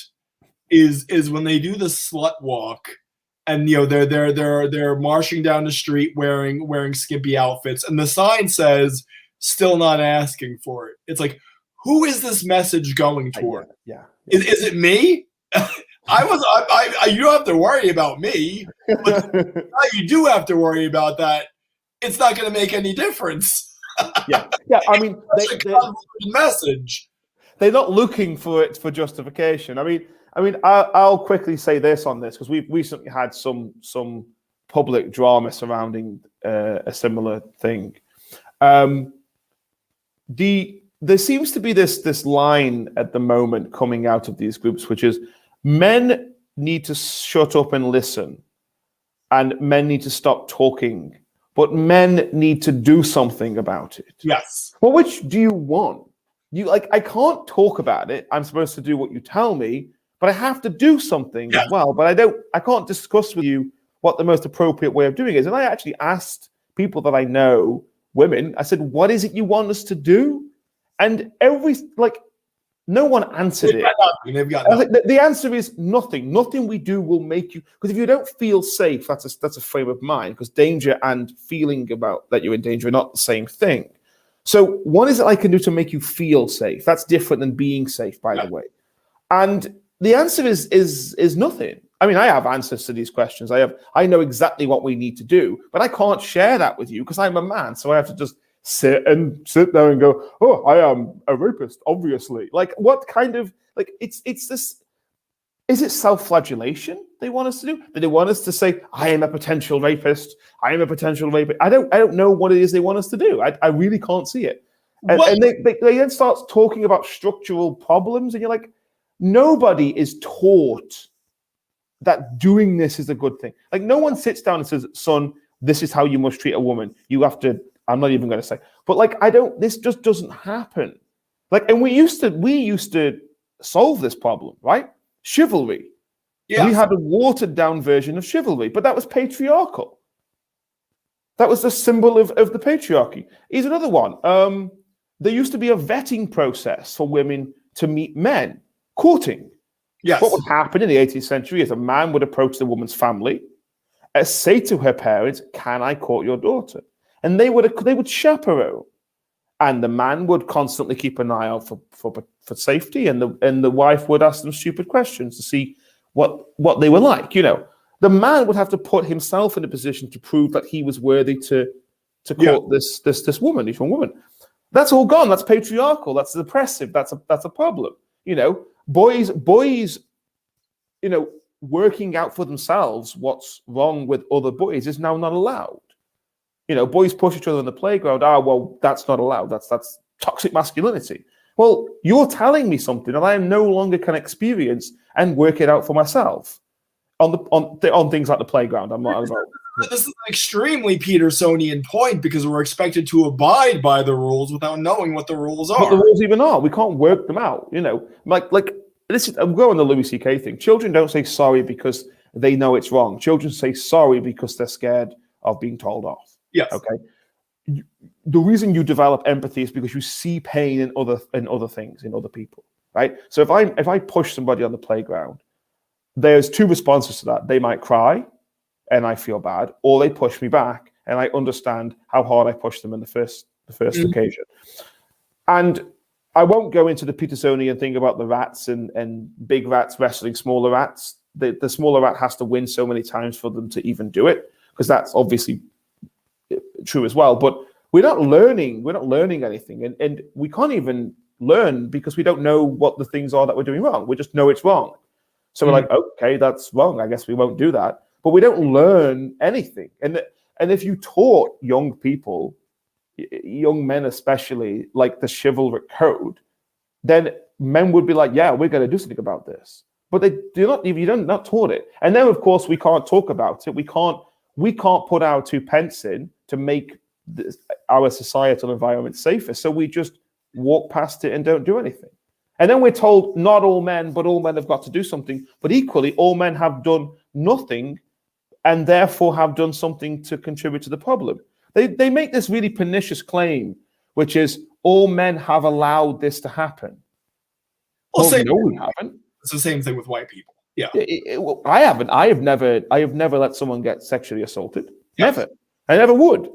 S1: is when they do the slut walk, and they're marching down the street wearing skimpy outfits, and the sign says "Still not asking for it." It's like, who is this message going toward?
S2: Yeah.
S1: Is it me? You don't have to worry about me, but you do have to worry about that. It's not going to make any difference.
S2: Yeah. I mean,
S1: message.
S2: They're not looking for it for justification. I mean, I'll quickly say this on this, because we've recently had some public drama surrounding a similar thing. There seems to be this line at the moment coming out of these groups, which is men need to shut up and listen, and men need to stop talking, but men need to do something about it.
S1: Yes.
S2: Well, which do you want? I can't talk about it. I'm supposed to do what you tell me, but I have to do something as well. But I can't discuss with you what the most appropriate way of doing it is. And I actually asked people that I know, women, I said, "What is it you want us to do?" And no one answered it.
S1: They've got nothing.
S2: The answer is nothing. Nothing we do will make you, because if you don't feel safe, that's a frame of mind, because danger and feeling about that you're in danger are not the same thing. So what is it I can do to make you feel safe? That's different than being safe, by the way. And the answer is nothing. I mean, I have answers to these questions. I know exactly what we need to do, but I can't share that with you because I'm a man. So I have to just sit there and go, "Oh, I am a rapist, obviously." Like, what kind of, it's this, is it self-flagellation they want us to do? Do they want us to say, "I am a potential rapist, I am a potential rapist"? I don't know what it is they want us to do. I really can't see it. And they then start talking about structural problems, and you're like, nobody is taught that doing this is a good thing. Like, no one sits down and says, "Son, this is how you must treat a woman. You have to," I'm not even going to say, but this just doesn't happen. And we used to solve this problem, right? Chivalry. Yeah. We had a watered down version of chivalry, but that was patriarchal. That was the symbol of the patriarchy. Here's another one. There used to be a vetting process for women to meet men, courting.
S1: Yes.
S2: What would happen in the 18th century is a man would approach the woman's family, say to her parents, "Can I court your daughter?" And they would chaperone, and the man would constantly keep an eye out for safety, and the wife would ask them stupid questions to see what they were like. The man would have to put himself in a position to prove that he was worthy to court this woman, this young woman. That's all gone. That's patriarchal. That's oppressive. That's a problem. Boys, working out for themselves what's wrong with other boys is now not allowed. Boys push each other in the playground. Well, that's not allowed. That's toxic masculinity. Well, you're telling me something that I no longer can experience and work it out for myself on things like the playground. I'm not about.
S1: This is an extremely Petersonian point because we're expected to abide by the rules without knowing what the rules are.
S2: What the rules even are. We can't work them out. Like this is. I'm going on the Louis C.K. thing. Children don't say sorry because they know it's wrong. Children say sorry because they're scared of being told off.
S1: Yes.
S2: Okay. The reason you develop empathy is because you see pain in other things, in other people, right? So if I push somebody on the playground, there's two responses to that. They might cry, and I feel bad, or they push me back, and I understand how hard I pushed them in the first occasion. And I won't go into the Petersonian thing about the rats and big rats wrestling smaller rats. The smaller rat has to win so many times for them to even do it, because that's obviously true as well. But we're not learning anything, and we can't even learn because we don't know what the things are that we're doing wrong. We just know it's wrong. So we're like, okay, that's wrong. I guess we won't do that. But we don't learn anything. And if you taught young people, young men especially, like the chivalric code, then men would be like, yeah, we're going to do something about this. But they do not. If you don't not taught it, and then of course we can't talk about it. We can't put our 2 pence in to make our societal environment safer. So we just walk past it and don't do anything. And then we're told not all men, but all men have got to do something. But equally, all men have done nothing and therefore have done something to contribute to the problem. They make this really pernicious claim, which is all men have allowed this to happen. Well, no, we haven't.
S1: It's the same thing with white people. Yeah.
S2: Well, I haven't. I have never let someone get sexually assaulted. Yes. Never. I never would.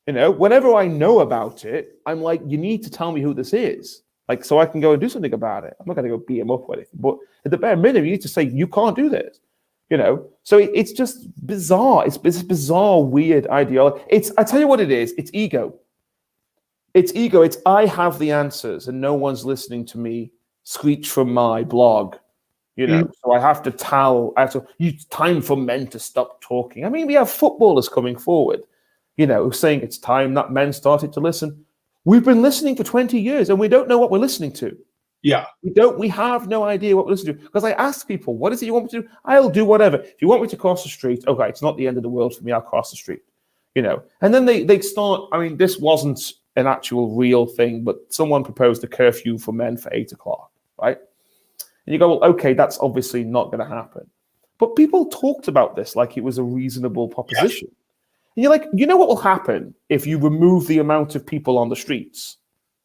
S2: Whenever I know about it, I'm like, you need to tell me who this is. Like, so I can go and do something about it. I'm not going to go beat him up or anything. But at the bare minimum, you need to say, you can't do this. So it's just bizarre. It's this bizarre, weird ideology. I tell you what it is. It's ego. It's ego. It's I have the answers and no one's listening to me screech from my blog. So I have to it's time for men to stop talking. I mean, we have footballers coming forward, saying it's time that men started to listen. We've been listening for 20 years and we don't know what we're listening to.
S1: Yeah.
S2: We have no idea what we're listening to. Because I ask people, what is it you want me to do? I'll do whatever. If you want me to cross the street, okay, it's not the end of the world for me, I'll cross the street. And then they start, I mean, this wasn't an actual real thing, but someone proposed a curfew for men for 8 o'clock, right? And you go, well, okay, that's obviously not going to happen. But people talked about this like it was a reasonable proposition. Yes. And you're like, you know what will happen if you remove the amount of people on the streets,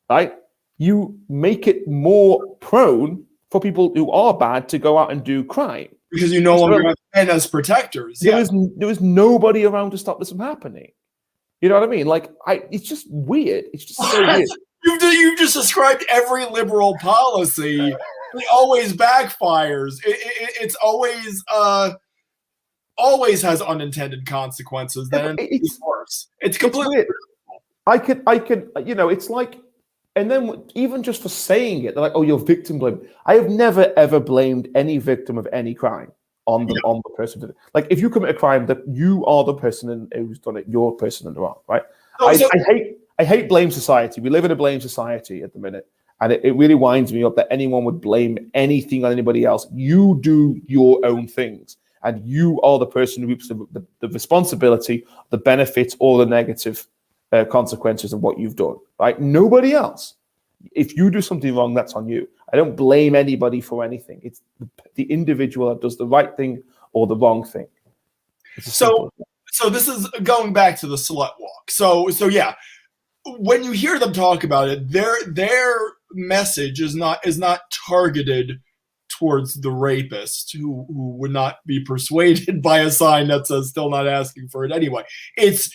S2: right? You make it more prone for people who are bad to go out and do crime.
S1: Because you no longer have men as protectors.
S2: There was nobody around to stop this from happening. You know what I mean? Like, it's just weird. It's just so weird.
S1: You've just described every liberal policy. It always backfires. It's always has unintended consequences. Then it's worse. It's completely
S2: weird. I could, it's like, and then even just for saying it, they're like, oh, you're victim blame. I have never ever blamed any victim of any crime on the person who did it. Like, if you commit a crime, that you are the person who's done it, you're the person in the wrong, right? I hate blame society. We live in a blame society at the minute. And it really winds me up that anyone would blame anything on anybody else. You do your own things. And you are the person who reaps the responsibility, the benefits, or the negative consequences of what you've done, right? Nobody else. If you do something wrong, that's on you. I don't blame anybody for anything. It's the individual that does the right thing or the wrong thing.
S1: So this is going back to the slut walk. So yeah, when you hear them talk about it, their message is not targeted towards the rapist who would not be persuaded by a sign that says still not asking for it anyway. It's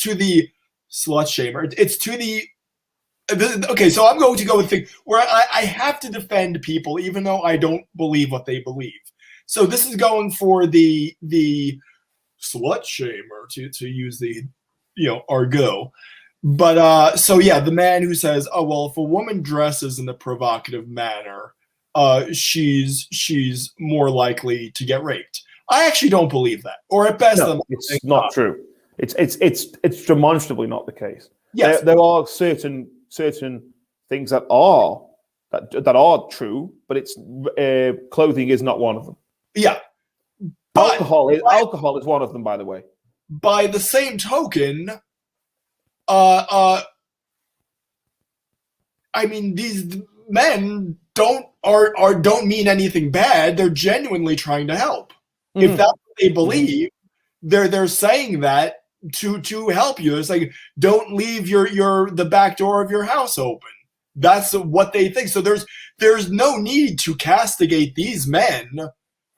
S1: to the slut shamer. It's to the okay, so I'm going to go with the thing where I have to defend people even though I don't believe what they believe. So this is going for the slut shamer to use the argot. But so yeah, the man who says, oh well, if a woman dresses in a provocative manner, she's more likely to get raped. I actually don't believe that. Or at best,
S2: it's not true. It's demonstrably not the case.
S1: Yes.
S2: There are certain things that are that are true, but it's clothing is not one of them.
S1: Yeah. But
S2: alcohol is one of them, by the way.
S1: By the same token, I mean, these men don't mean anything bad. They're genuinely trying to help. Mm-hmm. If that's what they believe, they're saying that to help you. It's like, don't leave the back door of your house open. That's what they think. So there's no need to castigate these men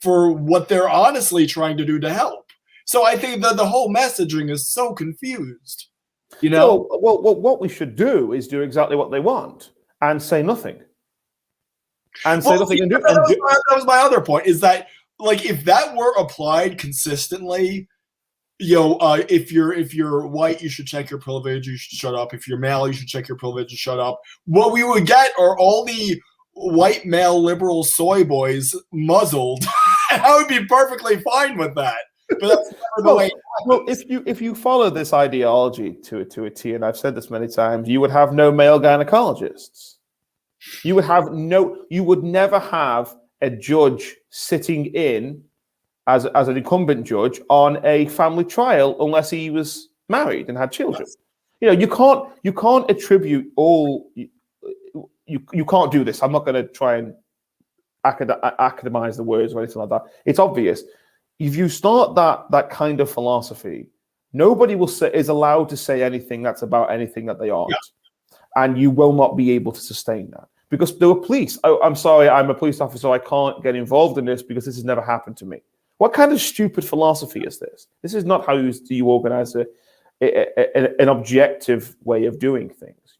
S1: for what they're honestly trying to do to help. So I think that the whole messaging is so confused. You know,
S2: well, what we should do is do exactly what they want and say nothing. And say nothing.
S1: That was my other point. Is that, like, if that were applied consistently, if you're white, you should check your privilege. You should shut up. If you're male, you should check your privilege and shut up. What we would get are all the white male liberal soy boys muzzled, and I would be perfectly fine with that. But that's never the way.
S2: Well, if you follow this ideology to a T, and I've said this many times, you would have no male gynecologists. You would never have a judge sitting in as an incumbent judge on a family trial unless he was married and had children. Yes. You can't attribute all. You can't do this. I'm not going to try and academize the words or anything like that. It's obvious. If you start that kind of philosophy, nobody is allowed to say anything that's about anything that they aren't, and you will not be able to sustain that because there were police. Oh, I'm sorry, I'm a police officer. I can't get involved in this because this has never happened to me. What kind of stupid philosophy is this? This is not how you organize an objective way of doing things.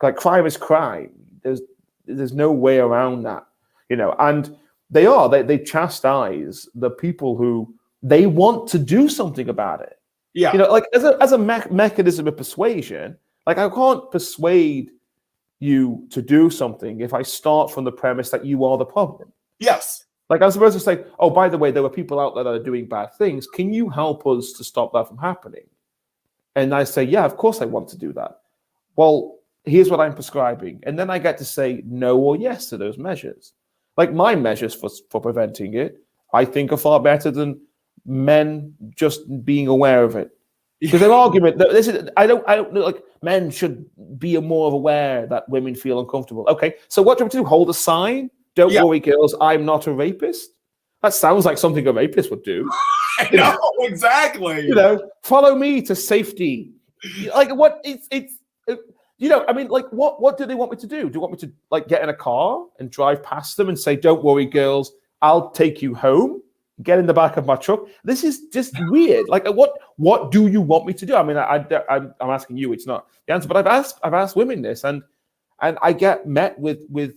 S2: Like crime is crime. There's no way around that. And they chastise the people who they want to do something about it. Yeah. Like as a mechanism of persuasion, like I can't persuade you to do something if I start from the premise that you are the problem.
S1: Yes.
S2: Like I'm supposed to say, oh, by the way, there were people out there that are doing bad things. Can you help us to stop that from happening? And I say, yeah, of course I want to do that. Well, here's what I'm prescribing. And then I get to say no or yes to those measures. Like my measures for preventing it, I think are far better than men just being aware of it. Because their argument, I don't like men should be more aware that women feel uncomfortable. Okay, so what do we do? Hold a sign? Don't worry, girls, I'm not a rapist. That sounds like something a rapist would do.
S1: I know, exactly.
S2: Follow me to safety. Like what? I mean, like what do they want me to do? Do you want me to like get in a car and drive past them and say, "Don't worry, girls, I'll take you home"? Get in the back of my truck. This is just weird. Like, what do you want me to do? I mean, I'm asking you. It's not the answer, but I've asked women this, and I get met with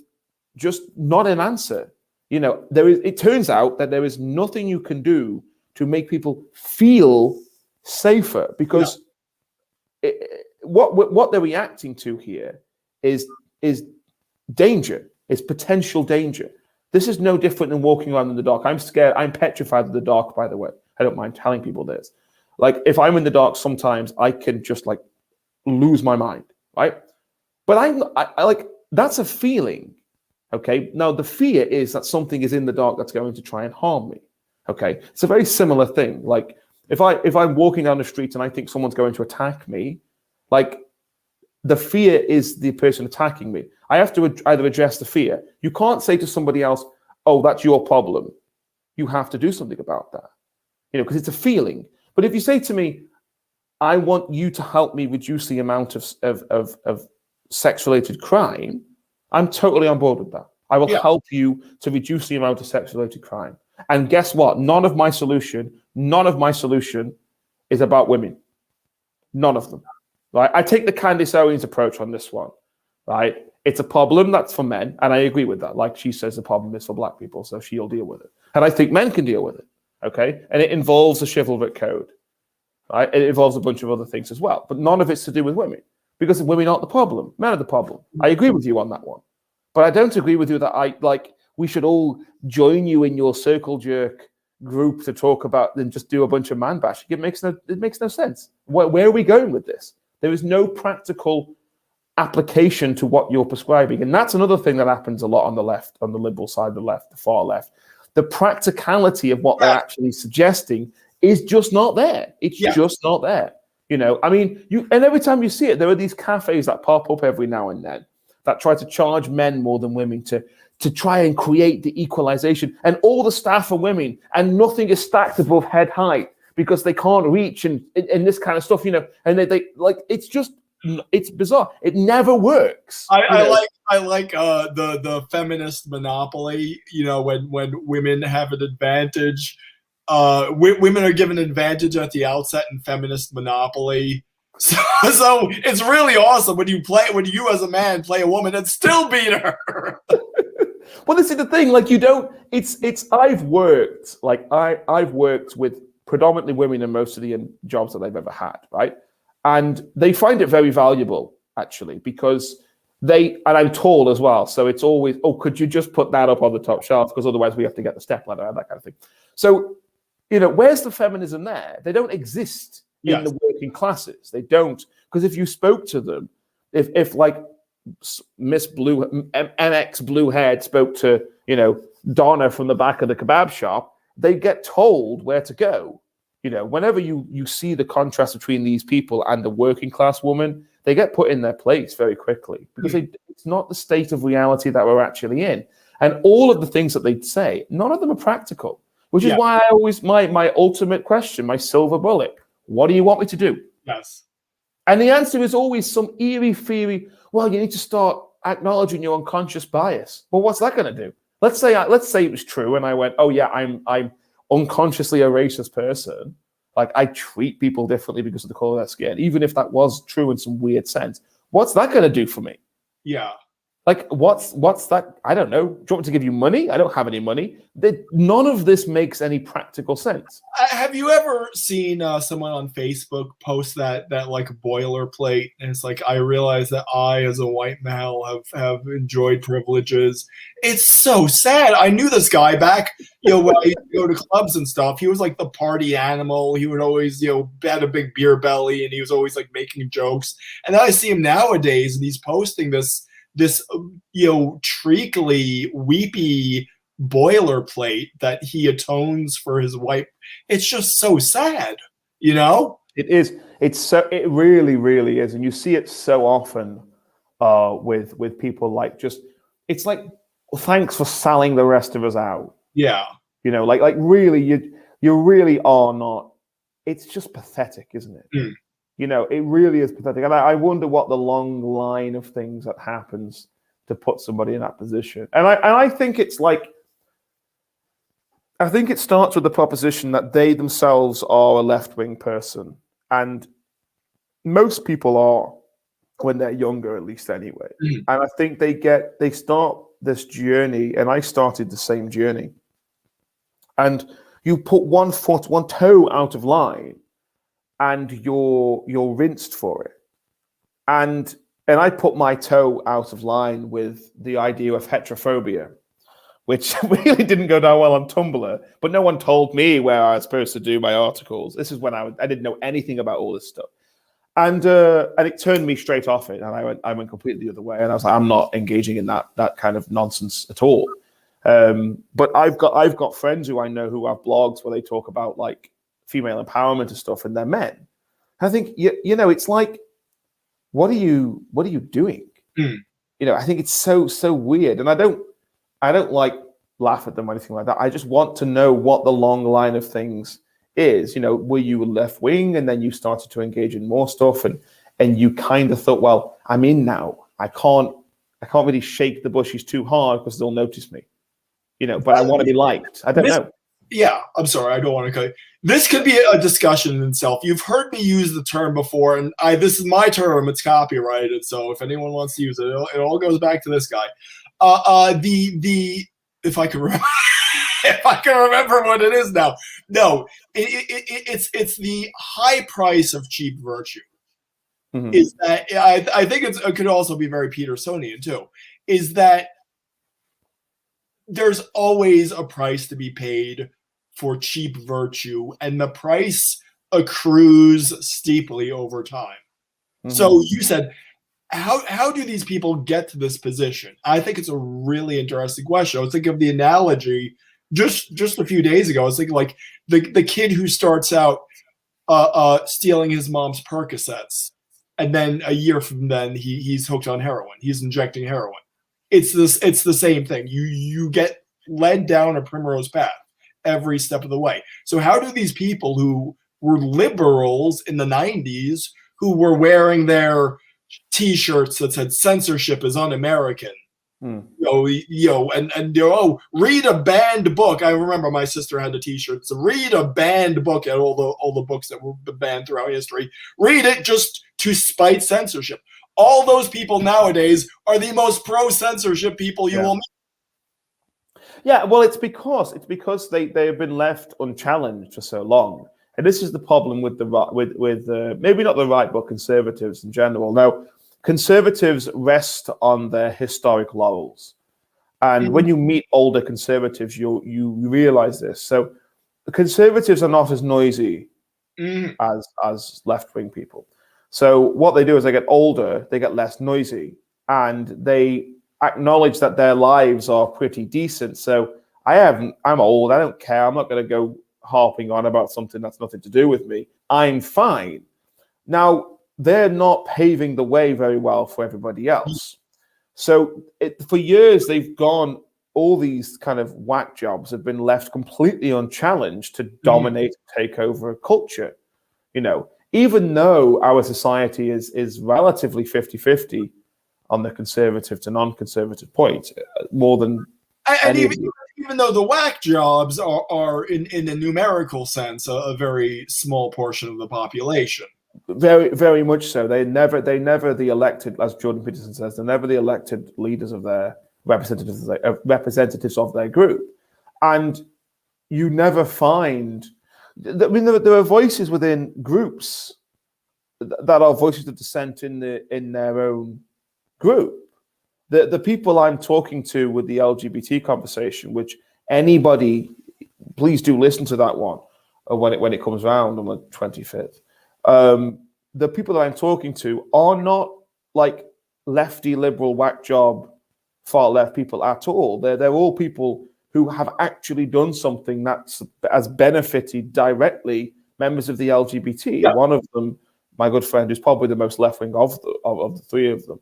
S2: just not an answer. It turns out that there is nothing you can do to make people feel safer because what they're reacting to here is danger. It's potential danger. This is no different than walking around in the dark. I'm scared. I'm petrified of the dark, by the way. I don't mind telling people this. Like, if I'm in the dark, sometimes I can just, like, lose my mind, right? But I like, that's a feeling, okay? Now, the fear is that something is in the dark that's going to try and harm me, okay? It's a very similar thing. Like, if I'm walking down the street and I think someone's going to attack me, like, the fear is the person attacking me. I have to either address the fear. You can't say to somebody else, oh, that's your problem. You have to do something about that, because it's a feeling. But if you say to me, I want you to help me reduce the amount of sex-related crime, I'm totally on board with that. I will help you to reduce the amount of sex-related crime. And guess what? None of my solution is about women. None of them. Right? I take the Candace Owens approach on this one, right? It's a problem that's for men, and I agree with that. Like she says, the problem is for black people, so she'll deal with it. And I think men can deal with it, okay? And it involves a chivalric code, right? It involves a bunch of other things as well, but none of it's to do with women, because women aren't the problem. Men are the problem. I agree with you on that one. But I don't agree with you that we should all join you in your circle jerk group to talk about and just do a bunch of man bashing. It makes no sense. Where are we going with this? There is no practical application to what you're prescribing. And that's another thing that happens a lot on the left, on the liberal side of the left, the far left. The practicality of what they're actually suggesting is just not there. It's just not there. You know, I mean, and every time you see it, there are these cafes that pop up every now and then that try to charge men more than women to try and create the equalization. And all the staff are women, and nothing is stacked above head height because they can't reach and this kind of stuff, you know. And they like, it's bizarre. It never works.
S1: I like the feminist monopoly. You know, when women have an advantage, women are given an advantage at the outset in feminist monopoly. So it's really awesome when you as a man play a woman and still beat her.
S2: Well, this is the thing. Like, you don't. I've worked with predominantly women in most of the jobs that they've ever had, right? And they find it very valuable, actually, because and I'm tall as well. So it's always, could you just put that up on the top shelf? Because otherwise we have to get the stepladder and that kind of thing. So, you know, where's the feminism there? They don't exist in the working classes. They don't. Because if you spoke to them, if like Miss Blue, MX Blue Haired spoke to, you know, Donna from the back of the kebab shop, they get told where to go. You know, whenever you see the contrast between these people and the working class woman, they get put in their place very quickly because it's not the state of reality that we're actually in. And all of the things that they'd say, none of them are practical, which is why I always, my ultimate question, my silver bullet, what do you want me to do?
S1: Yes.
S2: And the answer is always some eerie theory. Well, you need to start acknowledging your unconscious bias. Well, what's that going to do? Let's say it was true, and I went, oh yeah, I'm unconsciously a racist person. Like, I treat people differently because of the color of their skin, even if that was true in some weird sense. What's that going to do for me?
S1: Yeah.
S2: Like, what's that? I don't know. Do you want me to give you money? I don't have any money. None of this makes any practical sense.
S1: Have you ever seen someone on Facebook post that like boilerplate? And it's like, I realize that I, as a white male, have enjoyed privileges. It's so sad. I knew this guy back, you know, when I used to go to clubs and stuff. He was like the party animal. He would always, you know, had a big beer belly, and he was always like making jokes. And then I see him nowadays, and he's posting this you know, treacly, weepy boilerplate that he atones for his white. It's just so sad, you know.
S2: It is. It really, really is, and you see it so often with people like just. It's like, well, thanks for selling the rest of us out.
S1: Yeah.
S2: You know, like really, you really are not. It's just pathetic, isn't it?
S1: Mm.
S2: You know, it really is pathetic. And I wonder what the long line of things that happens to put somebody in that position. And I think it's like, I think it starts with the proposition that they themselves are a left-wing person. And most people are when they're younger, at least anyway. Mm. And I think they start this journey, and I started the same journey. And you put one toe out of line, and you're rinsed for it. And I put my toe out of line with the idea of heterophobia, which really didn't go down well on Tumblr, but no one told me where I was supposed to do my articles. This is when I didn't know anything about all this stuff. And it turned me straight off it, and I went completely the other way, and I was like, I'm not engaging in that kind of nonsense at all. But I've got friends who I know who have blogs where they talk about like female empowerment and stuff, and they're men. I think you know, it's like, what are you doing? Mm. You know, I think it's so weird, and I don't like laugh at them or anything like that. I just want to know what the long line of things is. You know, were you left wing, and then you started to engage in more stuff, and you kind of thought, well, I'm in now. I can't really shake the bushes too hard because they'll notice me. You know, but I want to be liked. I don't know.
S1: Yeah, I'm sorry. I don't want to cut you. This could be a discussion in itself. You've heard me use the term before, and this is my term. It's copyrighted, so if anyone wants to use it, it all goes back to this guy. If I can remember, if I can remember what it is now. No, it's the high price of cheap virtue. Mm-hmm. Is that I think it could also be very Petersonian too. Is that there's always a price to be paid for cheap virtue, and the price accrues steeply over time. Mm-hmm. So you said, how do these people get to this position? I think it's a really interesting question. I was thinking of the analogy just a few days ago. I was thinking like the kid who starts out stealing his mom's Percocets, and then a year from then he's hooked on heroin. He's injecting heroin. It's the same thing. You get led down a primrose path every step of the way. So how do these people who were liberals in the 90s, who were wearing their T-shirts that said "censorship is un-American," read a banned book. I remember my sister had a T-shirt. So read a banned book at all the books that were banned throughout history. Read it just to spite censorship. All those people nowadays are the most pro-censorship people you will meet.
S2: Yeah, well, it's because they have been left unchallenged for so long, and this is the problem with maybe not the right, but conservatives in general. Now, conservatives rest on their historic laurels, and when you meet older conservatives, you realize this. So, the conservatives are not as noisy as left-wing people. So what they do is they get older, they get less noisy, and they acknowledge that their lives are pretty decent. So I'm old, I don't care, I'm not going to go harping on about something that's nothing to do with me. I'm fine. Now, they're not paving the way very well for everybody else. So for years, they've gone, all these kind of whack jobs have been left completely unchallenged to dominate, take over a culture, even though our society is relatively 50-50 on the conservative to non-conservative point, more than
S1: even though the whack jobs are in a numerical sense a very small portion of the population.
S2: Very, very much so. They never the elected, as Jordan Peterson says, they're never the elected leaders of their representatives of their group, and you never find. I mean, there are voices within groups that are voices of dissent in their own group. The people I'm talking to with the LGBT conversation, which anybody, please do listen to that one when it comes around on the 25th. The people that I'm talking to are not like lefty liberal whack job far left people at all. They're all people who have actually done something that has benefited directly members of the LGBT. Yeah. One of them, my good friend, who's probably the most left-wing of the three of them,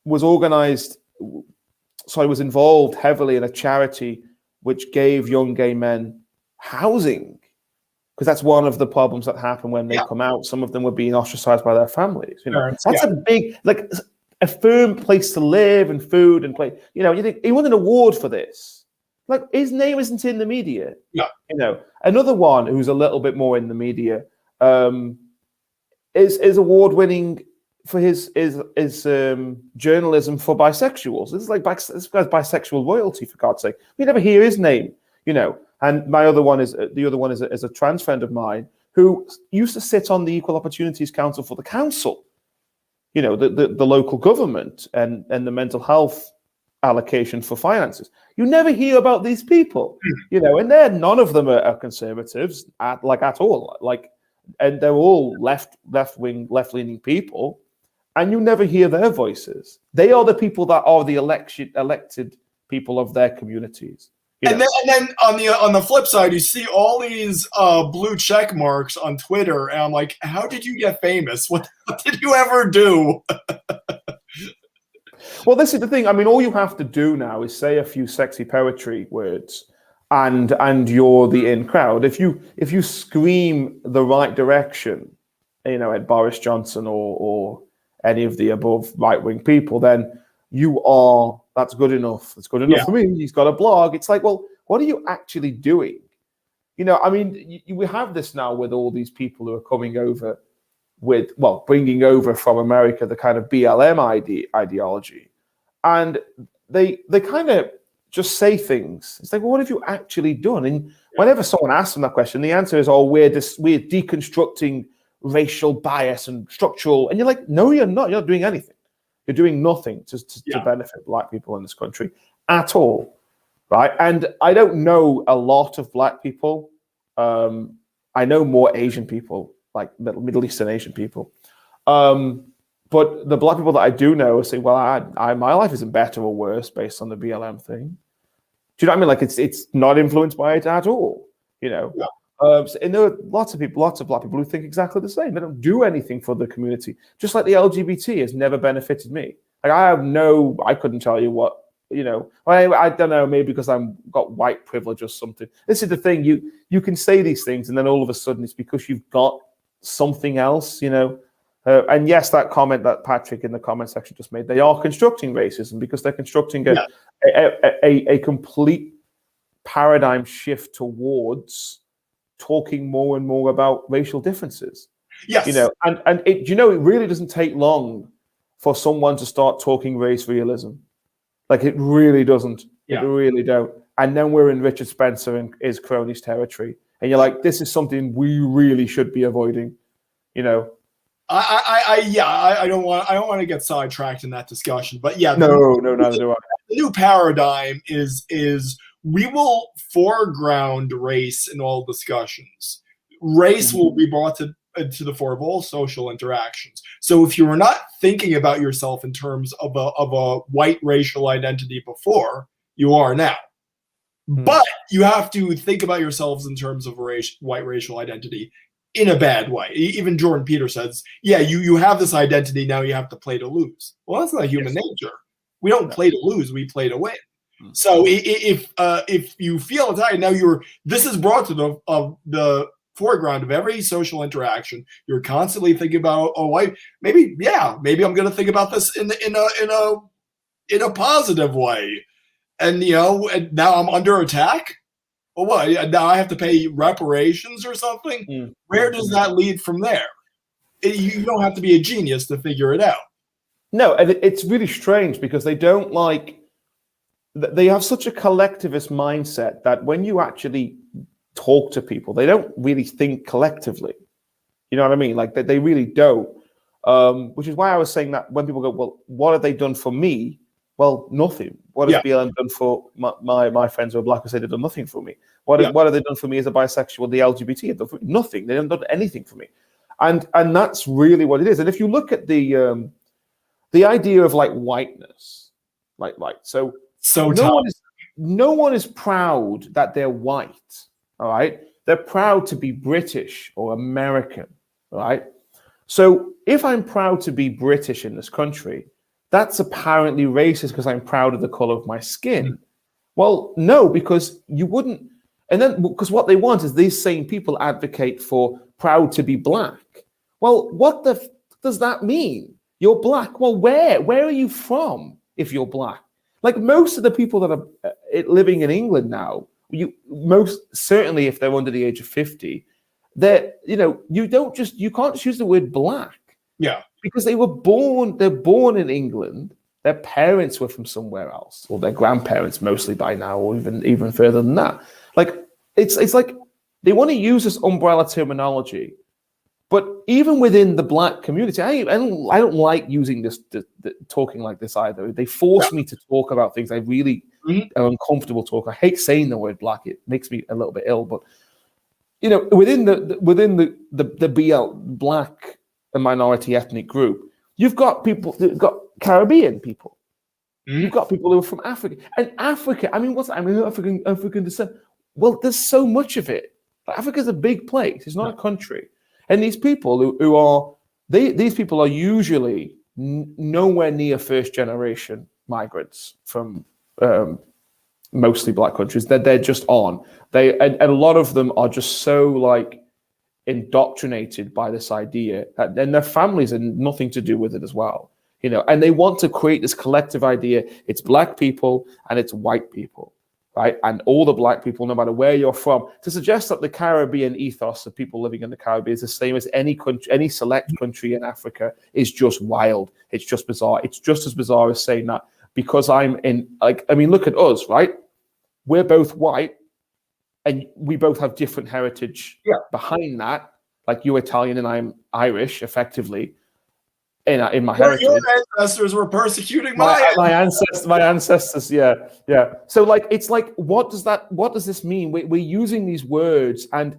S2: was involved heavily in a charity which gave young gay men housing, because that's one of the problems that happen when they come out. Some of them were being ostracized by their families. That's a big, like, a firm place to live and food and play. You think he won an award for this. Like, his name isn't in the media.
S1: Yeah.
S2: Another one who's a little bit more in the media is award-winning for his journalism for bisexuals. This guy's bisexual royalty, for God's sake. We never hear his name, And my other one is a trans friend of mine who used to sit on the Equal Opportunities Council for the council. The local government and the mental health allocation for finances. You never hear about these people, and none of them are conservatives at all. And they're all left-leaning people, and you never hear their voices. They are the people that are the elected people of their communities.
S1: And then on the flip side, you see all these blue check marks on Twitter, and I'm like, how did you get famous? What did you ever do?
S2: Well, this is the thing. I mean, all you have to do now is say a few sexy poetry words, and you're the in crowd. If you scream the right direction, at Boris Johnson or any of the above right-wing people, then that's good enough. That's good enough for me. He's got a blog. It's like, well, what are you actually doing? We have this now with all these people who are coming over bringing over from America the kind of BLM ideology. And they kind of just say things. It's like, well, what have you actually done? And whenever someone asks them that question, the answer is, we're deconstructing racial bias and structural. And you're like, no, you're not. You're not doing anything. You're doing nothing to benefit Black people in this country at all, right? And I don't know a lot of Black people. I know more Asian people, like Middle Eastern Asian people. But the black people that I do know say, well, my life isn't better or worse based on the BLM thing. Do you know what I mean? Like it's not influenced by it at all, you know.
S1: Yeah.
S2: And there are lots of black people who think exactly the same. They don't do anything for the community. Just like the LGBT has never benefited me. Like I couldn't tell you what, you know. I don't know, maybe because I'm got white privilege or something. This is the thing. You can say these things, and then all of a sudden it's because you've got something else, you know. And yes, that comment that Patrick in the comment section just made, they are constructing racism because they're constructing a complete paradigm shift towards talking more and more about racial differences.
S1: Yes.
S2: You know, and it, you know, it really doesn't take long for someone to start talking race realism. Like it really doesn't.
S1: Yeah.
S2: It really don't. And then we're in Richard Spencer and his cronies territory. And you're like, this is something we really should be avoiding, you know.
S1: I don't want to get sidetracked in that discussion, but yeah,
S2: no, neither do I.
S1: The new paradigm is we will foreground race in all discussions. Race will be brought to the fore of all social interactions. So if you were not thinking about yourself in terms of a white racial identity before, you are now. But you have to think about yourselves in terms of white racial identity in a bad way. Even Jordan Peterson says, yeah, you have this identity, now you have to play to lose. Well, that's not human nature. We don't play to lose, we play to win. So if you feel Italian, now this is brought to the foreground of every social interaction. You're constantly thinking about, maybe I'm going to think about this in a positive way. And and now I'm under attack. Well, what? Now I have to pay reparations or something? Where does that lead from there? You don't have to be a genius to figure it out.
S2: No, and it's really strange because they have such a collectivist mindset that when you actually talk to people, they don't really think collectively. You know what I mean? Like they really don't. Which is why I was saying that when people go, well, what have they done for me? Well, nothing. What has BLM done for my friends who are black? I say they've done nothing for me. What have they done for me as a bisexual, the LGBT? Nothing. They haven't done anything for me. And that's really what it is. And if you look at the idea of like whiteness, so no one is proud that they're white. All right, they're proud to be British or American. All right. So if I'm proud to be British in this country, that's apparently racist because I'm proud of the color of my skin. Well, no, because you wouldn't. And then because what they want is these same people advocate for proud to be black. Well, what does that mean? You're black. Well, where are you from if you're black? Like most of the people that are living in England now, most certainly if they're under the age of 50, you can't just use the word black.
S1: Yeah.
S2: Because they're born in England. Their parents were from somewhere else, or their grandparents mostly by now, or even further than that. Like it's like they want to use this umbrella terminology, but even within the black community, I don't like using this talking like this either. They force me to talk about things I really am uncomfortable talking. I hate saying the word black; it makes me a little bit ill. But within the BL black a minority ethnic group, you've got Caribbean people, you've got people who are from Africa, and Africa. I mean, African descent. Well, there's so much of it. Africa's a big place. It's not a country, and these people these people are usually nowhere near first generation migrants from mostly black countries. They're just on. And a lot of them are just so indoctrinated by this idea, and their families have nothing to do with it as well, and they want to create this collective idea. It's black people and it's white people, right? And all the black people, no matter where you're from, to suggest that the Caribbean ethos of people living in the Caribbean is the same as any country, any select country in Africa, is just wild. It's just bizarre. It's just as bizarre as saying that because look at us, right? We're both white, and we both have different heritage behind that. Like you're Italian and I'm Irish, effectively, in my heritage.
S1: Your ancestors were persecuting
S2: my ancestors. Yeah. So it's like, what does this mean? We're using these words, and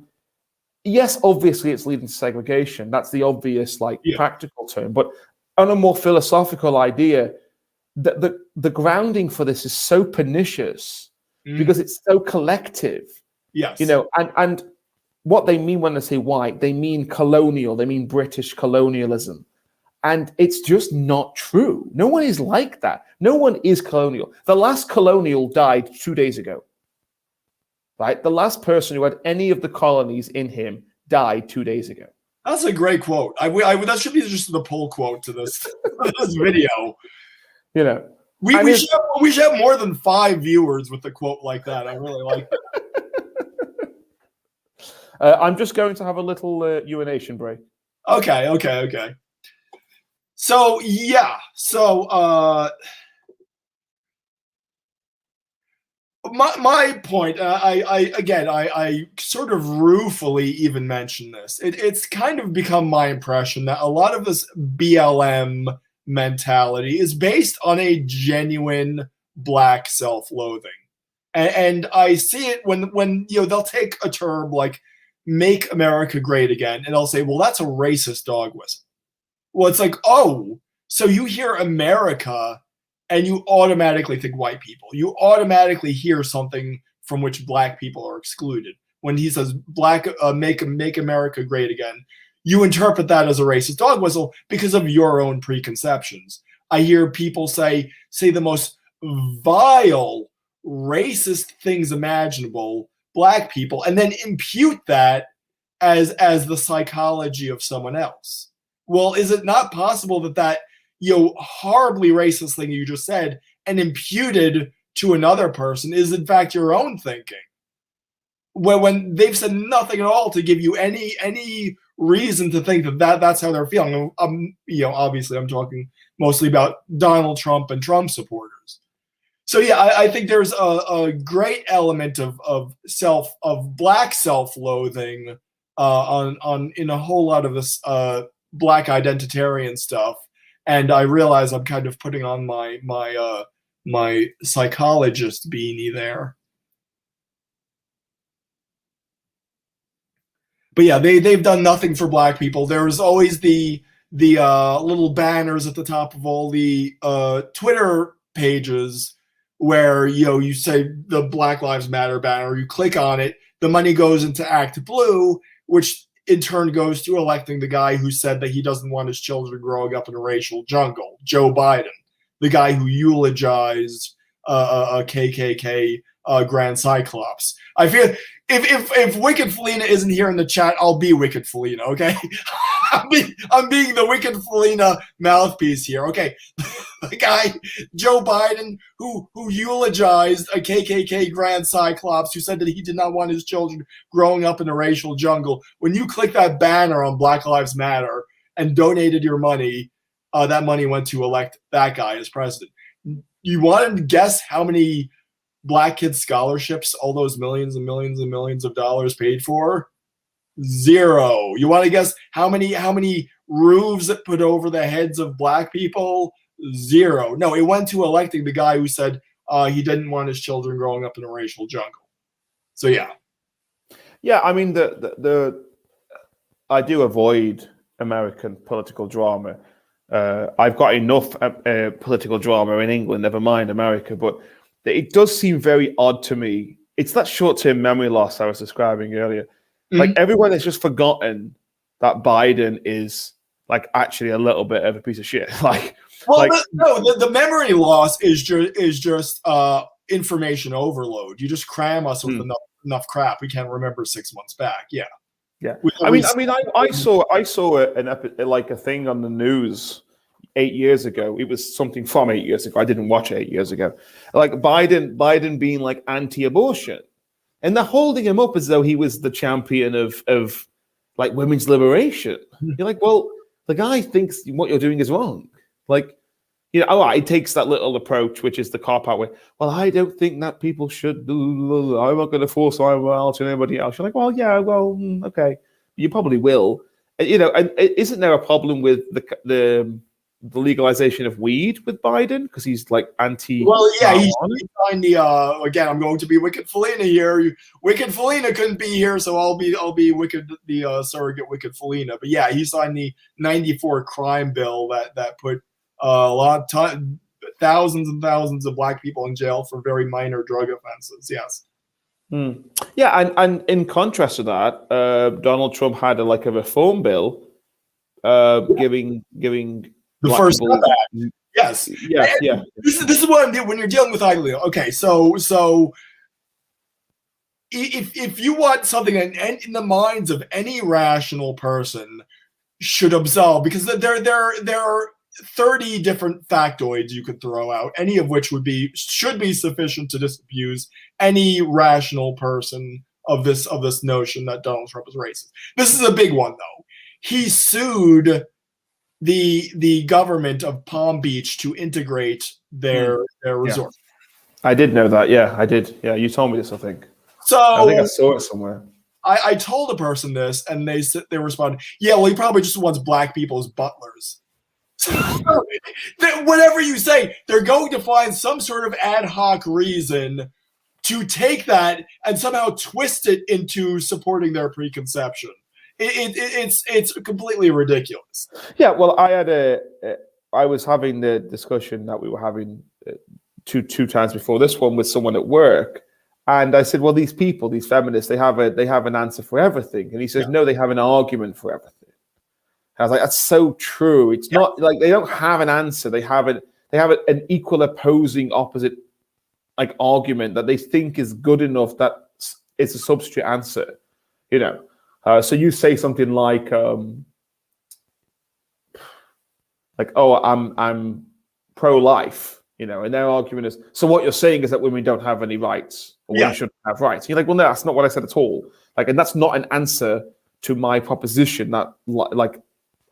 S2: yes, obviously it's leading to segregation. That's the obvious practical term. But on a more philosophical idea, the grounding for this is so pernicious because it's so collective.
S1: Yes.
S2: And what they mean when they say white, they mean colonial, they mean British colonialism. And it's just not true. No one is like that. No one is colonial. The last colonial died 2 days ago. Right? The last person who had any of the colonies in him died 2 days ago.
S1: That's a great quote. That should be just the pull quote to this, this video. We should have more than 5 viewers with a quote like that. I really like it.
S2: I'm just going to have a little urination break.
S1: Okay. So yeah, my point. I sort of ruefully even mention this. It's kind of become my impression that a lot of this BLM mentality is based on a genuine Black self-loathing, and I see it when they'll take a term like "Make America Great Again" and they'll say, "Well, that's a racist dog whistle." Well, it's like, oh, so you hear America and you automatically think white people. You automatically hear something from which Black people are excluded. When he says make America great again, you interpret that as a racist dog whistle because of your own preconceptions. I hear people say the most vile, racist things imaginable, Black people, and then impute that as the psychology of someone else. Well, is it not possible that horribly racist thing you just said and imputed to another person is in fact your own thinking? When they've said nothing at all to give you any reason to think that's how they're feeling. Obviously I'm talking mostly about Donald Trump and Trump supporters. So yeah, I think there's a great element of Black self-loathing in a whole lot of this Black identitarian stuff, and I realize I'm kind of putting on my psychologist beanie there. But yeah, they've done nothing for Black people. There's always the little banners at the top of all the Twitter pages where you say the Black Lives Matter banner, you click on it, the money goes into Act Blue, which in turn goes to electing the guy who said that he doesn't want his children growing up in a racial jungle, Joe Biden, the guy who eulogized a KKK Grand Cyclops. I feel if Wicked Felina isn't here in the chat, I'll be Wicked Felina, okay? I'm being the Wicked Felina mouthpiece here, okay? The guy, Joe Biden, who eulogized a KKK Grand Cyclops, who said that he did not want his children growing up in a racial jungle. When you click that banner on Black Lives Matter and donated your money, that money went to elect that guy as president. You want to guess how many Black kids scholarships all those millions and millions and millions of dollars paid for? 0. You want to guess how many roofs it put over the heads of Black people? 0. No, it went to electing the guy who said he didn't want his children growing up in a racial jungle. So yeah.
S2: Yeah, I mean I do avoid American political drama. I've got enough political drama in England, never mind America, but it does seem very odd to me. It's that short-term memory loss I was describing earlier. Like everyone has just forgotten that Biden is like actually a little bit of a piece of shit.
S1: The memory loss is just information overload. You just cram us with enough crap. We can't remember 6 months back. Yeah.
S2: I saw a thing on the news 8 years ago. It was something from 8 years ago. I didn't watch it 8 years ago. Like Biden being like anti-abortion, and they're holding him up as though he was the champion of like women's liberation. You're like, well, the guy thinks what you're doing is wrong. Like, he takes that little approach, which is the cop-out way. Well, I don't think that people should do. I'm not going to force IML on anybody else. You're like, well, yeah, well, okay, you probably will. And isn't there a problem with the the legalization of weed with Biden because he's like anti.
S1: Well, yeah, he signed the. Again, I'm going to be Wicked Felina here. Wicked Felina couldn't be here, so I'll be Wicked, the surrogate Wicked Felina. But yeah, he signed the '94 crime bill that put thousands and thousands of black people in jail for very minor drug offenses. Yes.
S2: Yeah, and in contrast to that, Donald Trump had a reform bill, giving
S1: the first people, yes,
S2: yeah.
S1: This is what I'm doing when you're dealing with ideology. Okay, so if you want something in the minds of any rational person should absolve, because there are 30 different factoids you could throw out, any of which should be sufficient to disabuse any rational person of this notion that Donald Trump is racist. This is a big one, though. He sued the government of Palm Beach to integrate their resort.
S2: I did know that. Yeah, I did. Yeah, you told me this, I think.
S1: So
S2: I think I saw it somewhere.
S1: I told a person this, and they responded, "Yeah, well, he probably just wants black people as butlers." Whatever you say, they're going to find some sort of ad hoc reason to take that and somehow twist it into supporting their preconception. It's completely ridiculous.
S2: Yeah, well, I was having the discussion that we were having two times before this one with someone at work, and I said, well, these people, these feminists, they have an answer for everything, and he says, no, they have an argument for everything. I was like, that's so true. It's not like they don't have an answer. They have an equal opposing opposite argument that they think is good enough that it's a substitute answer, So you say something like, oh, I'm pro-life, and their argument is, so what you're saying is that women don't have any rights, or women shouldn't have rights. You're like, well, no, that's not what I said at all. And that's not an answer to my proposition that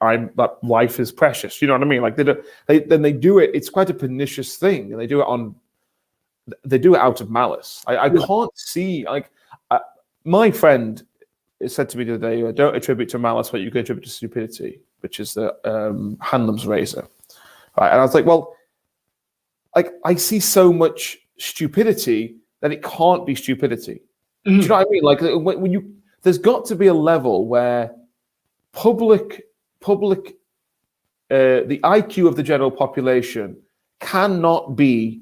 S2: that life is precious. You know what I mean? They do it. It's quite a pernicious thing, and they do it out of malice. I can't see my friend said to me the other day, don't attribute to malice what you can attribute to stupidity, which is the Hanlon's razor. Right? And I was like, well, I see so much stupidity that it can't be stupidity. Do you know what I mean? When there's got to be a level where the IQ of the general population cannot be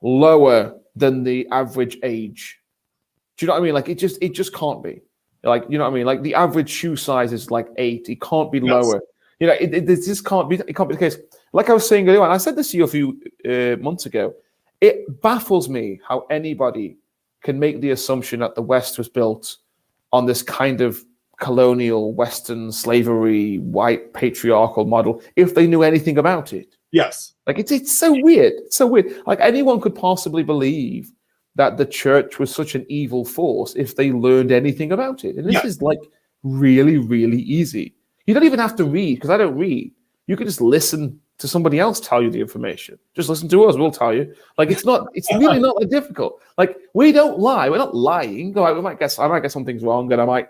S2: lower than the average age. Do you know what I mean? It just can't be. You know what I mean? The average shoe size is 8. It can't be lower. It just can't be. It can't be the case. Like I was saying earlier, and I said this to you a few months ago. It baffles me how anybody can make the assumption that the West was built on this kind of colonial Western slavery, white patriarchal model if they knew anything about it.
S1: Yes.
S2: It's so weird. It's so weird. Anyone could possibly believe that the church was such an evil force if they learned anything about it. And this is really, really easy. You don't even have to read, because I don't read. You can just listen to somebody else tell you the information. Just listen to us, we'll tell you. It's really not that difficult. We don't lie. We're not lying. I might get something's wrong, and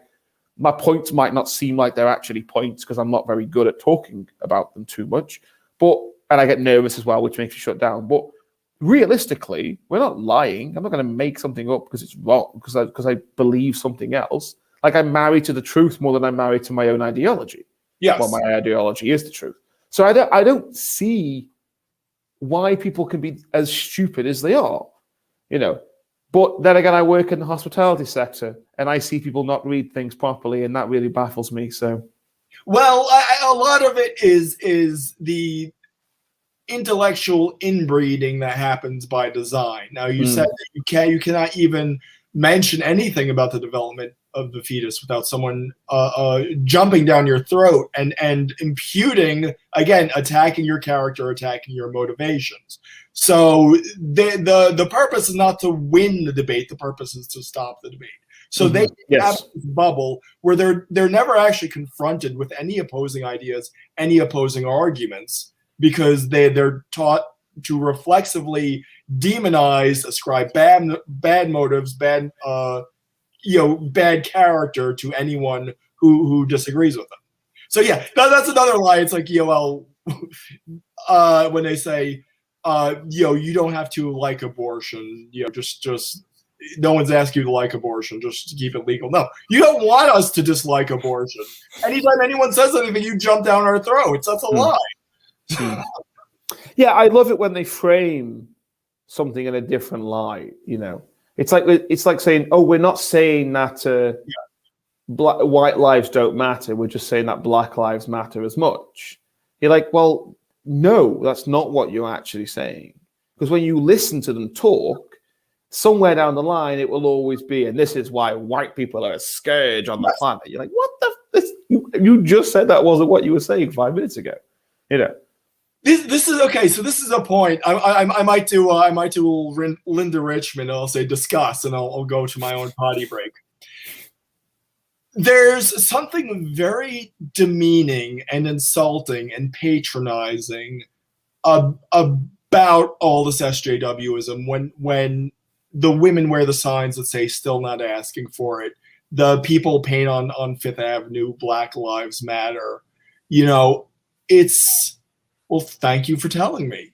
S2: my points might not seem like they're actually points because I'm not very good at talking about them too much. And I get nervous as well, which makes me shut down. But realistically, we're not lying. I'm not going to make something up because it's wrong, because I believe something else. I'm married to the truth more than I'm married to my own ideology.
S1: Yes.
S2: Well, my ideology is the truth. So I don't see why people can be as stupid as they are, But then again, I work in the hospitality sector, and I see people not read things properly, and that really baffles me. So,
S1: well, a lot of it is the intellectual inbreeding that happens by design. Now, you said that you cannot even mention anything about the development of the fetus without someone jumping down your throat and imputing, again, attacking your character, attacking your motivations. So the purpose is not to win the debate. The purpose is to stop the debate. So they have this bubble where they're never actually confronted with any opposing ideas, any opposing arguments, because they're taught to reflexively demonize, ascribe bad motives, bad character to anyone who disagrees with them. So that's another lie. It's when they say, you don't have to like abortion. Just no one's asking you to like abortion. Just to keep it legal. No, you don't want us to dislike abortion. Anytime anyone says anything, you jump down our throats. That's a lie.
S2: Yeah, I love it when they frame something in a different light. It's like saying, "Oh, we're not saying that white lives don't matter. We're just saying that black lives matter as much." You're like, well, no, that's not what you're actually saying. Because when you listen to them talk, somewhere down the line, it will always be, and this is why white people are a scourge on the planet. You're like, what the? You just said that wasn't what you were saying 5 minutes ago.
S1: This is okay. So this is a point. I might do Linda Richmond. I'll say discuss, and I'll go to my own potty break. There's something very demeaning and insulting and patronizing about all this SJWism when the women wear the signs that say "Still not asking for it." The people paint on Fifth Avenue "Black Lives Matter." It's, well, thank you for telling me.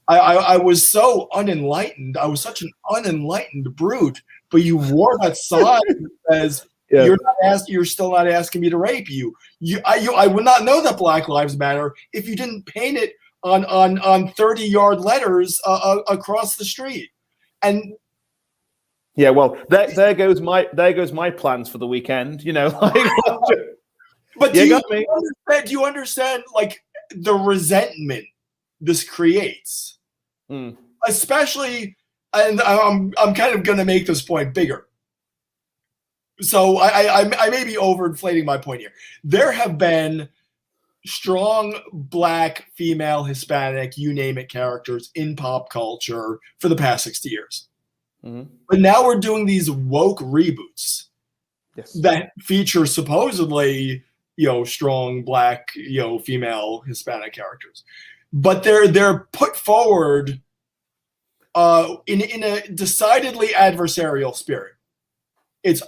S1: I was so unenlightened. I was such an unenlightened brute. But you wore that sign that says, you're still not asking me to rape you. I would not know that Black Lives Matter if you didn't paint it on 30-yard letters across the street. And
S2: yeah, well, there goes my plans for the weekend.
S1: But do you understand like the resentment this creates? Especially, and I'm kind of going to make this point bigger. So I may be overinflating my point here. There have been strong Black, female, Hispanic, you name it, characters in pop culture for the past 60 years. But now we're doing these woke reboots that feature supposedly, strong Black, female, Hispanic characters. But they're put forward in a decidedly adversarial spirit. It's,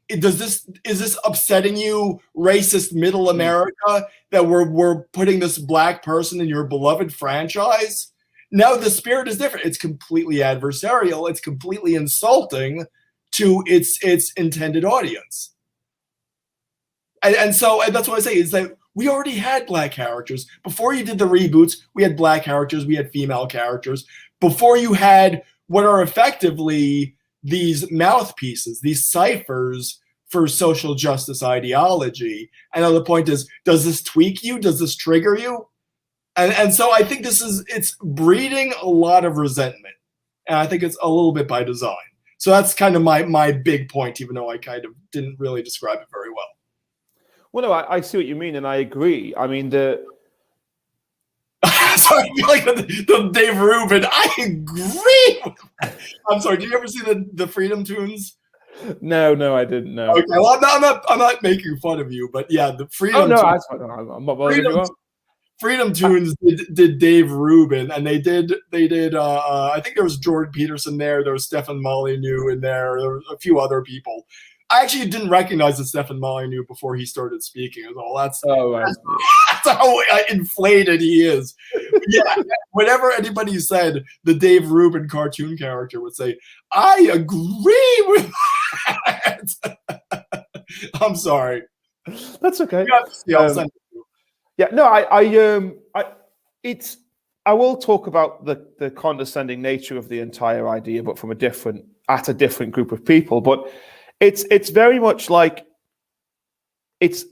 S1: is this upsetting you, racist middle America, that we're putting this Black person in your beloved franchise? Now the spirit is different. It's completely adversarial. It's completely insulting to its intended audience. And so that's what I say is that we already had Black characters. Before you did the reboots, we had Black characters, we had female characters. Before you had what are effectively these mouthpieces, these ciphers for social justice ideology. And the point is, does this tweak you? Does this trigger you? And so I think it's breeding a lot of resentment. And I think it's a little bit by design. So that's kind of my big point, even though I kind of didn't really describe it very well.
S2: Well, no, I see what you mean, and I agree. I mean,
S1: sorry, like the Dave Rubin, I agree. I'm sorry. Did you ever see the Freedom Tunes?
S2: No, I didn't know.
S1: Okay, well, I'm not making fun of you, but yeah, the Freedom.
S2: Oh no,
S1: I'm not Freedom Tunes did Dave Rubin, and they did. I think there was Jordan Peterson there. There was Stefan Molyneux in there. There were a few other people. I actually didn't recognize that Stefan Molyneux before he started speaking. I was that's how inflated he is. Yeah, whenever anybody said the Dave Rubin cartoon character would say, "I agree with that." I'm sorry.
S2: That's okay.
S1: Yeah,
S2: no, I will talk about the condescending nature of the entire idea, but from a different group of people. But it's very much like it's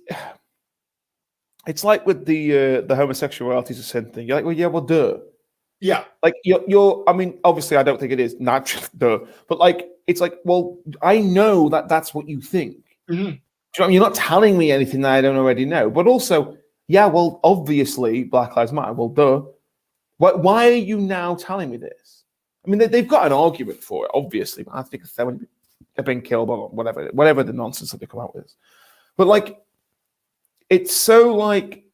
S2: like with the homosexuality is a sin thing. You're like, well, yeah, well, duh.
S1: Yeah.
S2: Like you're. I mean, obviously, I don't think it is natural, duh. But like, it's like, well, I know that's what you think.
S1: Mm-hmm.
S2: Do you know what I mean? You're not telling me anything that I don't already know. But also, yeah, well, obviously, Black Lives Matter. Well, duh. Why are you now telling me this? I mean, they've got an argument for it, obviously. But I think they've been killed or whatever the nonsense that they come out with. But like, it's so like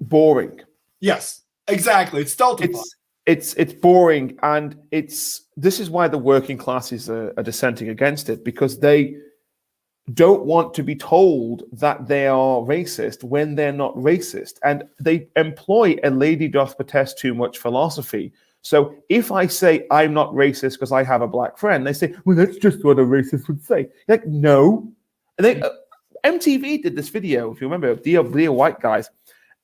S2: boring.
S1: Yes, exactly. It's stultifying.
S2: It's boring, and this is why the working classes are dissenting against it, because don't want to be told that they are racist when they're not racist. And they employ a lady doth protest too much philosophy. So if I say I'm not racist because I have a black friend, they say, well, that's just what a racist would say. Like, no. And they, MTV did this video, if you remember, dear white guys.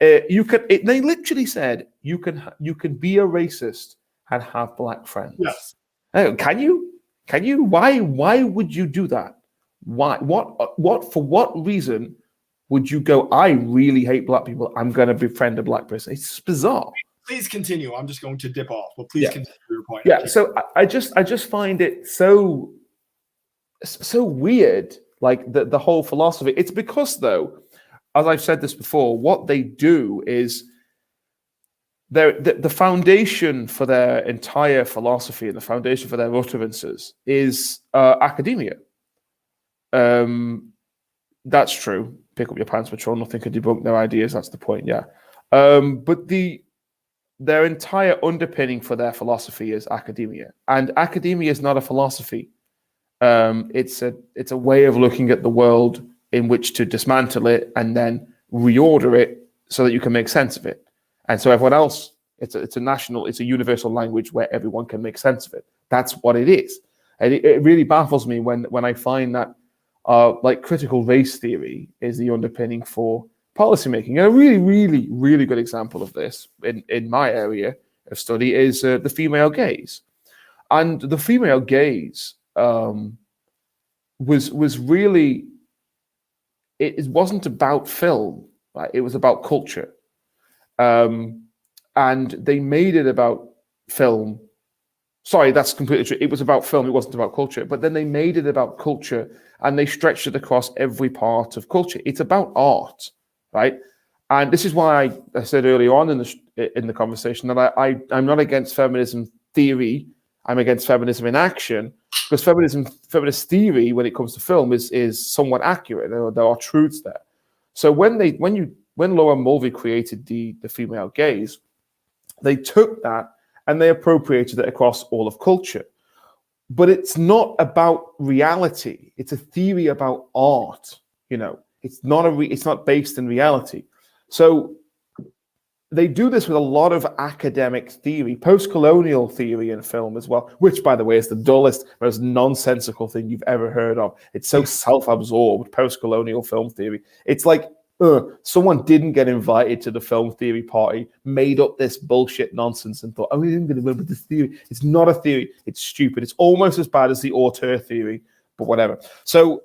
S2: They literally said, you can be a racist and have black friends.
S1: Yes.
S2: Can you? Why would you do that? Why? What? For what reason would you go, I really hate black people, I'm going to befriend a black person? It's bizarre.
S1: Please continue. I'm just going to dip off, but please continue your point.
S2: Yeah. So I just find it so weird, like the whole philosophy. It's because, though, as I've said this before, what they do is the foundation for their entire philosophy and the foundation for their utterances is academia. That's true. Pick up your pants, patrol. Nothing can debunk their ideas. That's the point. Yeah. But their entire underpinning for their philosophy is academia, and academia is not a philosophy. It's a way of looking at the world in which to dismantle it and then reorder it so that you can make sense of it. And so everyone else, it's a universal language where everyone can make sense of it. That's what it is. And it really baffles me when I find that like critical race theory is the underpinning for policymaking. And a really, really, really good example of this in my area of study is the female gaze. And the female gaze was really, it wasn't about film, right? It was about culture. And they made it about film. Sorry, that's completely true. It was about film. It wasn't about culture. But then they made it about culture, and they stretched it across every part of culture. It's about art, right? And this is why I said earlier on in the conversation that I'm not against feminism theory. I'm against feminism in action, because feminist theory, when it comes to film, is somewhat accurate. There are truths there. So when Laura Mulvey created the female gaze, they took that and they appropriated it across all of culture. But it's not about reality. It's a theory about art. You know, it's not based in reality. So they do this with a lot of academic theory, post-colonial theory in film as well, which, by the way, is the dullest, most nonsensical thing you've ever heard of. It's so self-absorbed, post-colonial film theory. It's like someone didn't get invited to the film theory party, made up this bullshit nonsense and thought, oh, I'm going to remember this theory. It's not a theory. It's stupid. It's almost as bad as the auteur theory, but whatever. So,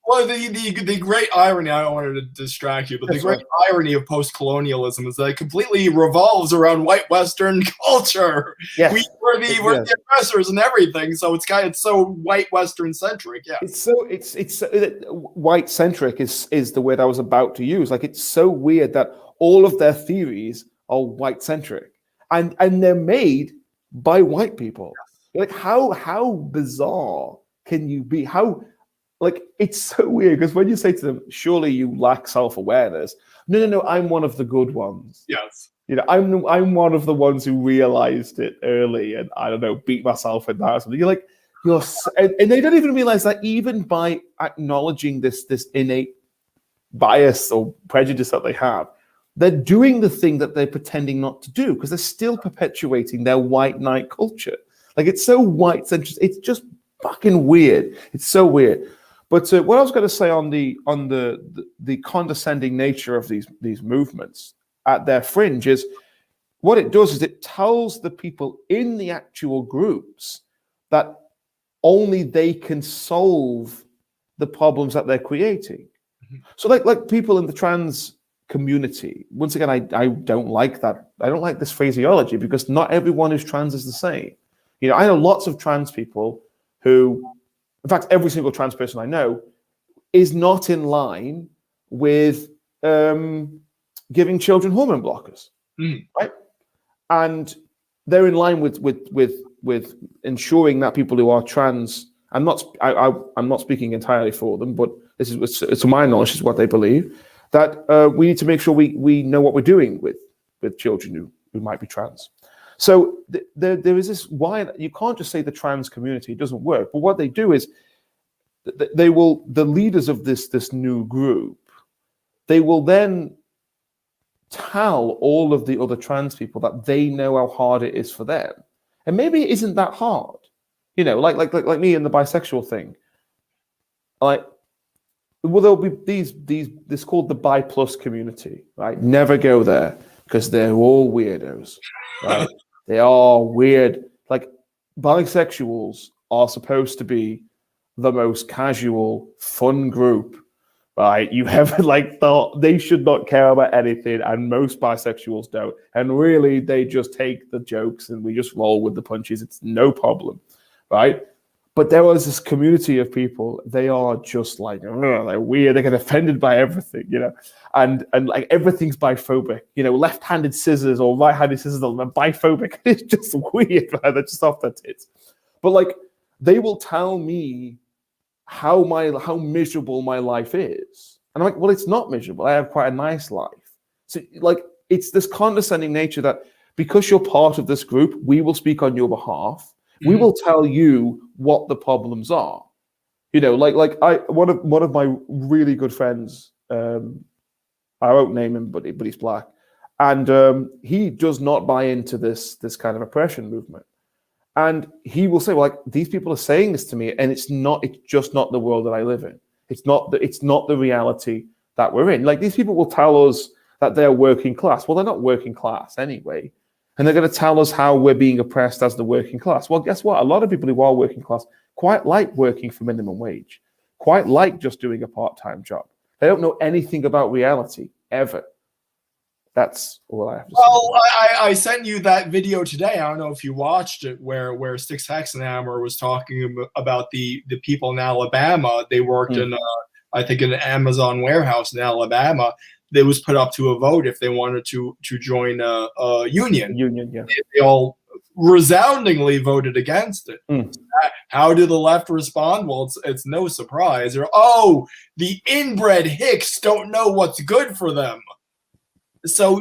S1: well, the great irony, I don't want to distract you, but the great irony of post-colonialism is that it completely revolves around white Western culture.
S2: Yes.
S1: We're the oppressors and everything, so it's so white Western centric. Yeah,
S2: it's white centric is the word I was about to use. Like, it's so weird that all of their theories are white centric, and they're made by white people. Like, how bizarre can you be? Like, it's so weird, because when you say to them, surely you lack self-awareness. No, I'm one of the good ones.
S1: Yes.
S2: You know, I'm one of the ones who realized it early and, I don't know, beat myself in that or something. You're like, and they don't even realize that even by acknowledging this innate bias or prejudice that they have, they're doing the thing that they're pretending not to do, because they're still perpetuating their white knight culture. Like, it's so white-centric. It's just fucking weird. It's so weird. But what I was going to say on the condescending nature of these movements at their fringe is, what it does is it tells the people in the actual groups that only they can solve the problems that they're creating. Mm-hmm. So like people in the trans community, once again, I don't like that. I don't like this phraseology, because not everyone who's trans is the same. You know, I know lots of trans people who, in fact, every single trans person I know is not in line with giving children hormone blockers, right? And they're in line with ensuring that people who are trans, I'm not speaking entirely for them, but this is, to my knowledge, this is what they believe, that we need to make sure we know what we're doing with children who might be trans. So there is this, why you can't just say the trans community doesn't work, but what they do is they will, the leaders of this new group, they will then tell all of the other trans people that they know how hard it is for them, and maybe it isn't that hard, like me and the bisexual thing. Like, well, there'll be this called the bi plus community, right? Never go there because they're all weirdos, right? They are weird. Like, bisexuals are supposed to be the most casual, fun group, right? You ever thought they should not care about anything, and most bisexuals don't. And really, they just take the jokes and we just roll with the punches. It's no problem, right? But there was this community of people. They are just like, they're weird. They get offended by everything, and like everything's biphobic. Left-handed scissors or right-handed scissors are biphobic. It's just weird, right? They're just off their tits. But like, they will tell me how miserable my life is, and I'm like, well, it's not miserable. I have quite a nice life. So like, it's this condescending nature that because you're part of this group, we will speak on your behalf. We will tell you what the problems are. One of my really good friends, I won't name him, but he's black, and he does not buy into this kind of oppression movement. And he will say, well, like, these people are saying this to me, and it's just not the world that I live in. It's not the reality that we're in. Like, these people will tell us that they're working class. Well, they're not working class anyway. And they're going to tell us how we're being oppressed as the working class. Well, guess what? A lot of people who are working class quite like working for minimum wage, quite like just doing a part-time job. They don't know anything about reality, ever. That's all I have to say.
S1: Well, I sent you that video today. I don't know if you watched it, where Styx Hexenhammer was talking about the people in Alabama. They worked in, I think, an Amazon warehouse in Alabama. They was put up to a vote if they wanted to join a union.
S2: Yeah.
S1: They all resoundingly voted against it. How did the left respond? Well, it's no surprise. The inbred hicks don't know what's good for them. So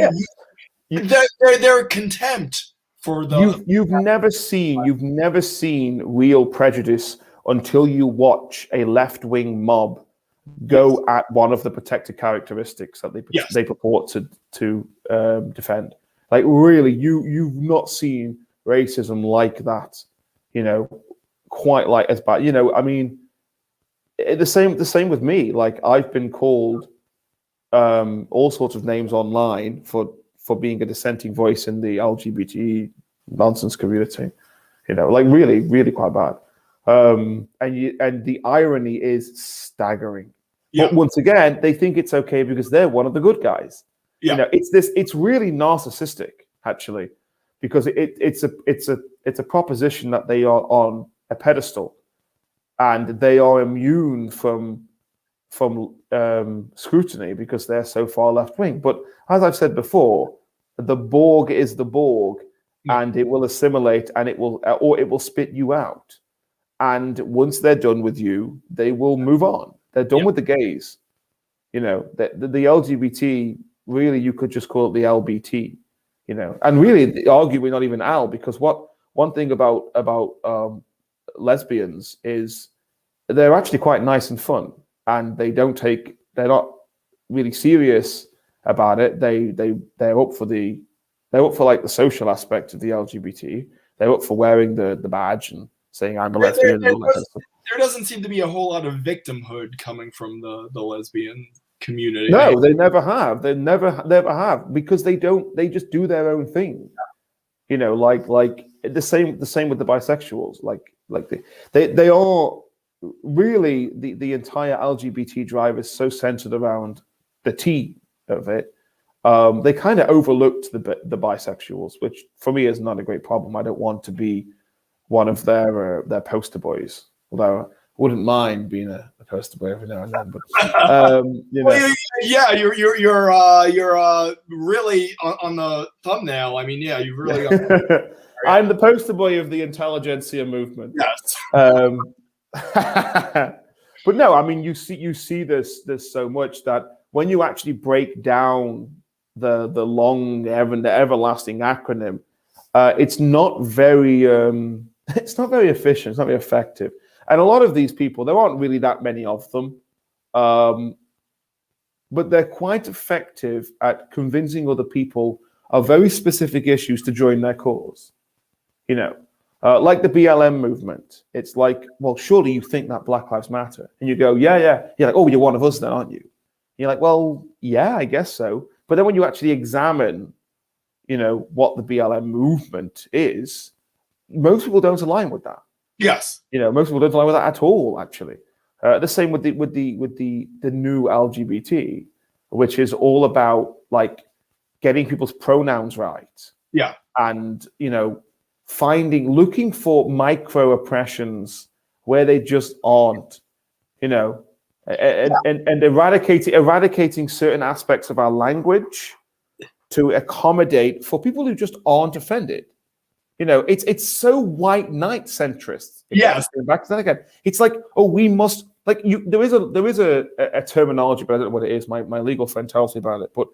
S1: they're contempt for the.
S2: You've never seen real prejudice until you watch a left-wing mob go at one of the protected characteristics that they purport to defend. Like, really, you've not seen racism like that, quite like as bad. I mean, the same with me. Like, I've been called all sorts of names online for being a dissenting voice in the LGBT nonsense community. Like, really, really quite bad. And the irony is staggering.
S1: Yeah.
S2: But once again, they think it's okay because they're one of the good guys.
S1: Yeah.
S2: It's really narcissistic, actually, because it's a proposition that they are on a pedestal, and they are immune from scrutiny because they're so far left wing. But as I've said before, the Borg is the Borg, and it will assimilate, and it will spit you out. And once they're done with you, they will move on. They're done with the gays. The LGBT, really, you could just call it the LBT. And really, arguably not even L, because one thing about lesbians is they're actually quite nice and fun, and they're not really serious about it. They're up for like the social aspect of the LGBT. They're up for wearing the badge and saying I'm a lesbian.
S1: There doesn't seem to be a whole lot of victimhood coming from the lesbian community.
S2: No, they never have. They never have, because they just do their own thing. Like the same with the bisexuals. Like they are really the entire LGBT drive is so centered around the T of it. They kind of overlooked the bisexuals, which for me is not a great problem. I don't want to be one of their poster boys, although I wouldn't mind being a poster boy every now and then. But
S1: Well, you're really on the thumbnail. I mean, you really.
S2: I'm the poster boy of the intelligentsia movement.
S1: Yes.
S2: But no, I mean, you see this so much that when you actually break down the long everlasting acronym, it's not very efficient. It's not very effective. And a lot of these people, there aren't really that many of them, but they're quite effective at convincing other people of very specific issues to join their cause. Like the BLM movement. It's like, well, surely you think that Black Lives Matter. And you go, yeah. You're like, oh, you're one of us then, aren't you? You're like, well, yeah, I guess so. But then when you actually examine, what the BLM movement is, most people don't align with that.
S1: Yes.
S2: Most people don't align with that at all, actually. The same with the new LGBT, which is all about like getting people's pronouns right.
S1: Yeah.
S2: And, looking for micro oppressions where they just aren't, and eradicating certain aspects of our language to accommodate for people who just aren't offended. It's so white knight centrist.
S1: Yes.
S2: Back to that again. It's like, oh, we must there is a terminology, but I don't know what it is. My legal friend tells me about it. But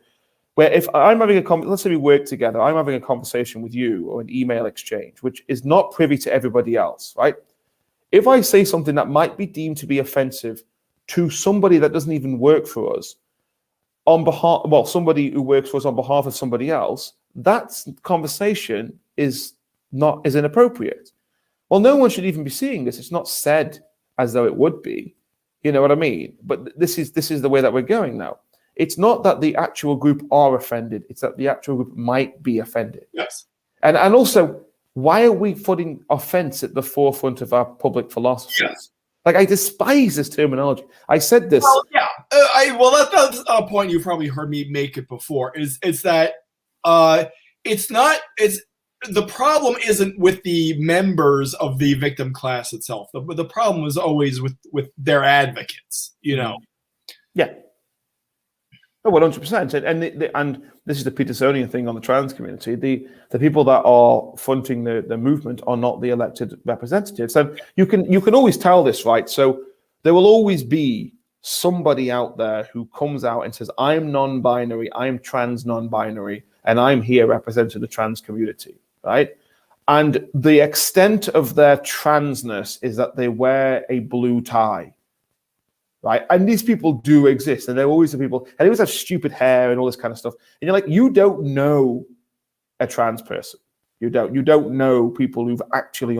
S2: where if I'm having let's say we work together, I'm having a conversation with you or an email exchange, which is not privy to everybody else, right? If I say something that might be deemed to be offensive to somebody that doesn't even work for us, somebody who works for us on behalf of somebody else, that conversation is inappropriate. Well, no one should even be seeing this. It's not said as though it would be. You know what I mean? But this is the way that we're going now. It's not that the actual group are offended. It's that the actual group might be offended.
S1: Yes.
S2: And also, why are we putting offense at the forefront of our public philosophy?
S1: Yes.
S2: Like, I despise this terminology. I said this.
S1: Well, yeah. That's a point you've probably heard me make it before. Is that the problem isn't with the members of the victim class itself. The problem is always with their advocates.
S2: Yeah. Oh, 100%. And this is the Petersonian thing on the trans community. The people that are fronting the movement are not the elected representatives. And you can always tell this, right? So there will always be somebody out there who comes out and says, I'm non-binary, I'm trans non-binary, and I'm here representing the trans community, right? And the extent of their transness is that they wear a blue tie. Right, and these people do exist, and they're always the people, and they always have stupid hair and all this kind of stuff. And you're like, you don't know a trans person. You don't know people who've actually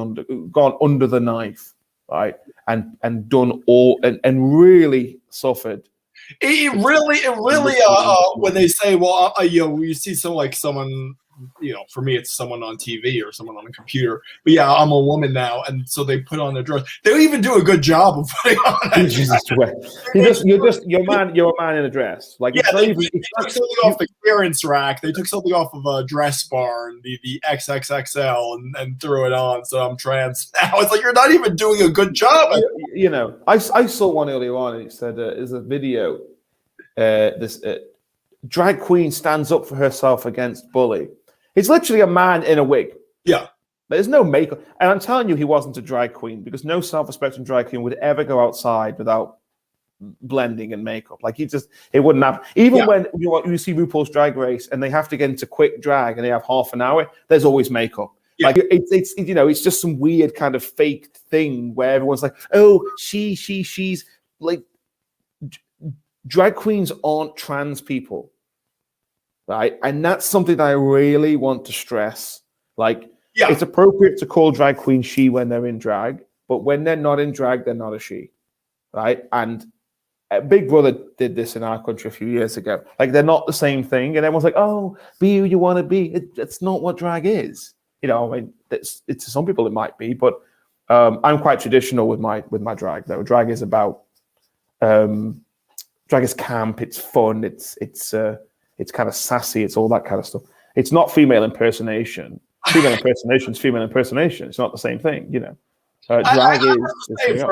S2: gone under the knife, right, and done all and really suffered.
S1: It really, when they say, well, you see someone. For me, it's someone on TV or someone on a computer. But yeah, I'm a woman now, and so they put on a dress. They don't even do a good job of putting on a dress.
S2: You're a man in a dress. Like,
S1: yeah, they took something off the clearance rack. They took something off of a dress barn, the XXXL, and threw it on. So I'm trans now. It's like you're not even doing a good job.
S2: I saw one earlier on, and it said there's a video. This drag queen stands up for herself against bully. It's literally a man in a wig.
S1: Yeah.
S2: There's no makeup. And I'm telling you, he wasn't a drag queen, because no self-respecting drag queen would ever go outside without blending and makeup. Like, it wouldn't happen. Even when you see RuPaul's Drag Race and they have to get into quick drag and they have half an hour, there's always makeup. Yeah. Like, it's just some weird kind of fake thing where everyone's like, oh, she's like, drag queens aren't trans people. Right, and that's something that I really want to stress. Like, It's appropriate to call drag queen she when they're in drag, but when they're not in drag, they're not a she, right? And Big Brother did this in our country a few years ago. Like, they're not the same thing, and everyone's like, "Oh, be who you want to be." It's not what drag is. I mean, it's to some people it might be, but I'm quite traditional with my drag. Though drag is about drag is camp. It's fun. It's kind of sassy. It's all that kind of stuff. It's not female impersonation. Female impersonation is female impersonation. It's not the same thing, Drag is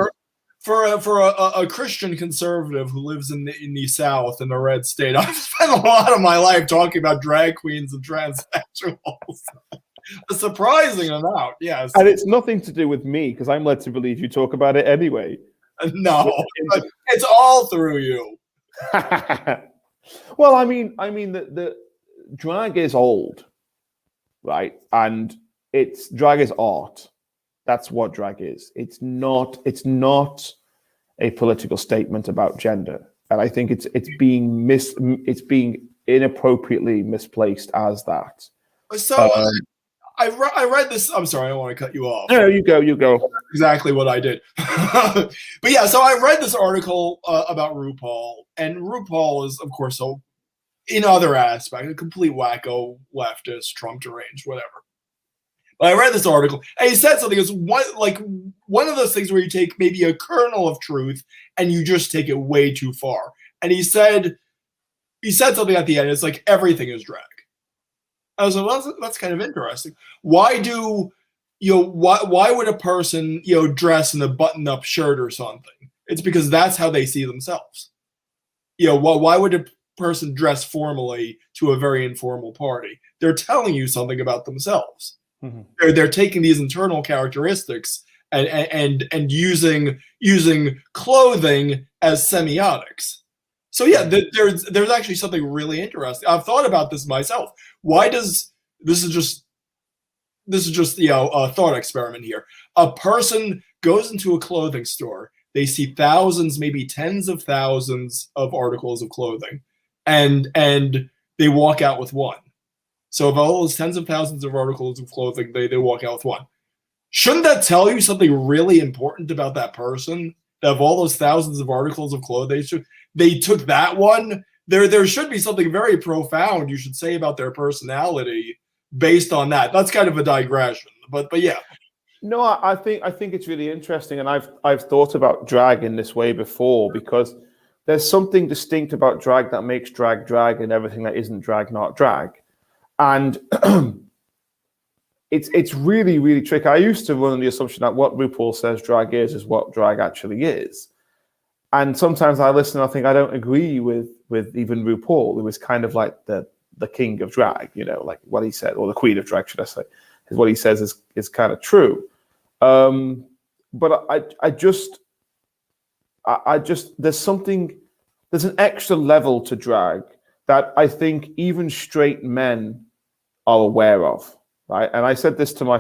S1: for a Christian conservative who lives in the South in the red state. I've spent a lot of my life talking about drag queens and transsexuals. A surprising amount, yes.
S2: And it's nothing to do with me, because I'm led to believe you talk about it anyway.
S1: No, it's all through you.
S2: Well, I mean, the drag is old, right? And drag is art, That's what drag is. It's not a political statement about gender, and I think it's being inappropriately misplaced as that.
S1: So I read this. I'm sorry, I don't want to cut you off.
S2: No, you go.
S1: Exactly what I did. But yeah, so I read this article about RuPaul, and RuPaul is, of course, so in other aspects, a complete wacko, leftist, Trump deranged, whatever. But I read this article, and he said something. It's one of those things where you take maybe a kernel of truth and you just take it way too far. And he said something at the end. It's like everything is drag. I was like, well, that's kind of interesting. Why would a person, dress in a button-up shirt or something? It's because that's how they see themselves. Why would a person dress formally to a very informal party? They're telling you something about themselves. Mm-hmm. They're taking these internal characteristics and using clothing as semiotics. So yeah, there's actually something really interesting. I've thought about this myself. Why does this is just a thought experiment here. A person goes into a clothing store. They see thousands, maybe tens of thousands of articles of clothing, and they walk out with one. So of all those tens of thousands of articles of clothing, they walk out with one. Shouldn't that tell you something really important about that person? That of all those thousands of articles of clothing, they took that one. There should be something very profound you should say about their personality based on that. That's kind of a digression, but yeah.
S2: No, I think it's really interesting, and I've thought about drag in this way before, because there's something distinct about drag that makes drag, and everything that isn't drag not drag, and it's really, really tricky. I used to run on the assumption that what RuPaul says drag is what drag actually is, and sometimes I listen and I think I don't agree with even RuPaul, who is kind of like the king of drag, like what he said, or the queen of drag, should I say, is what he says is kind of true. But I just there's an extra level to drag that I think even straight men are aware of, right? And I said this to my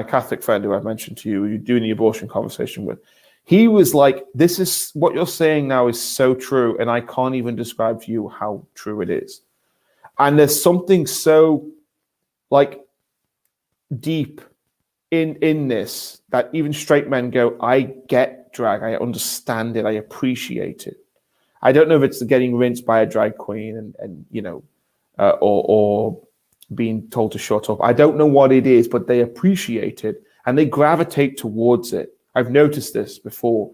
S2: Catholic friend who I mentioned to you, who you're doing the abortion conversation with. He was like, this is what you're saying now is so true, and I can't even describe to you how true it is. And there's something so deep in this that even straight men go, I get drag, I understand it, I appreciate it. I don't know if it's getting rinsed by a drag queen or being told to shut up. I don't know what it is, but they appreciate it and they gravitate towards it. I've noticed this before.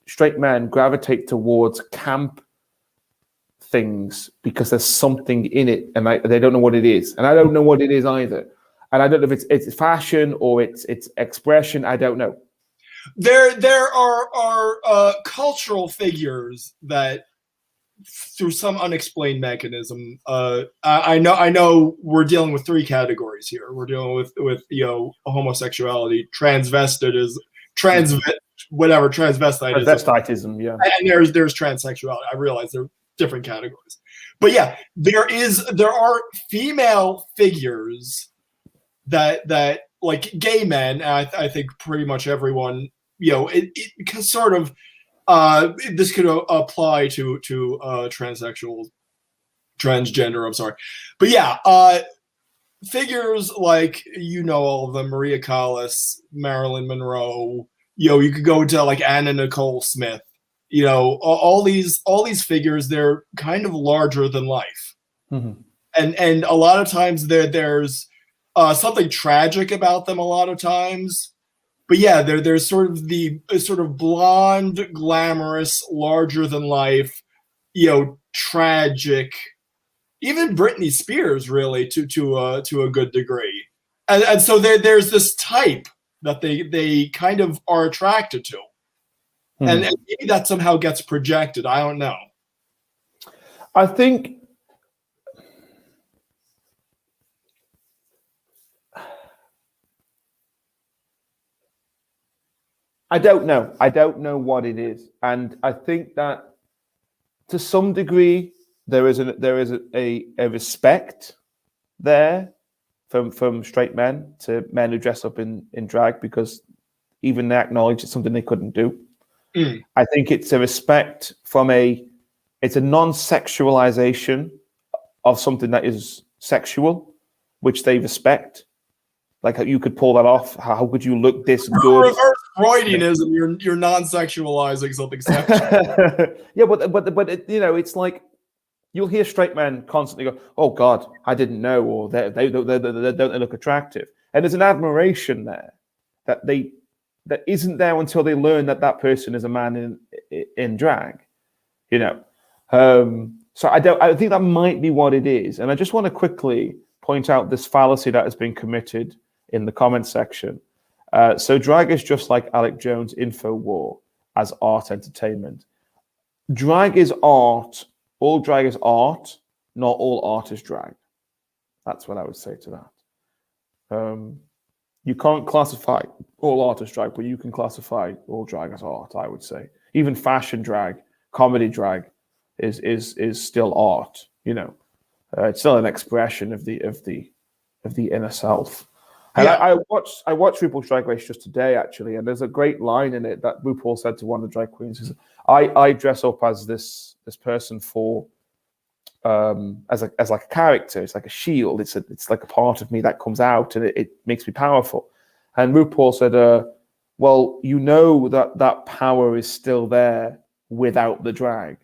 S2: Straight men gravitate towards camp things because there's something in it, and they don't know what it is, and I don't know what it is either. And I don't know if it's fashion or it's expression. I don't know.
S1: There are cultural figures that, through some unexplained mechanism, I know we're dealing with three categories here. We're dealing with homosexuality, transvestitism, transvestitism,
S2: yeah,
S1: and there's transsexuality. I realize there are different categories, but yeah, there are female figures that like gay men. And I think pretty much everyone, it can sort of. This could apply to transsexual, transgender. I'm sorry, but yeah, figures like all of them: Maria Callas, Marilyn Monroe. You could go to like Anna Nicole Smith. All these figures. They're kind of larger than life, mm-hmm. and a lot of times there's something tragic about them. A lot of times. But yeah, there's sort of blonde, glamorous, larger than life, tragic. Even Britney Spears, really, to a good degree, and so there's this type that they kind of are attracted to, and maybe that somehow gets projected. I don't know.
S2: I think. I don't know. I don't know what it is, and I think that to some degree there is a respect there from straight men to men who dress up in drag, because even they acknowledge it's something they couldn't do. I think it's a respect from it's a non-sexualization of something that is sexual, which they respect. Like, you could pull that off. How could you look this good?
S1: Reverse Freudianism. You're non-sexualizing something sexual.
S2: Yeah, but it's like you'll hear straight men constantly go, "Oh God, I didn't know," or they don't look attractive, and there's an admiration there that isn't there until they learn that person is a man in drag, So I think that might be what it is, and I just want to quickly point out this fallacy that has been committed in the comment section. So drag is just like Alec Jones' info war as art entertainment. Drag is art. All drag is art. Not all art is drag. That's what I would say to that. You can't classify all art as drag, but you can classify all drag as art, I would say. Even fashion drag, comedy drag is still art, It's still an expression of the inner self. And yeah. I watched RuPaul's Drag Race just today, actually, and there's a great line in it that RuPaul said to one of the drag queens. I dress up as this person for as like a character. It's like a shield. It's like a part of me that comes out, and it makes me powerful. And RuPaul said, well, that power is still there without the drag.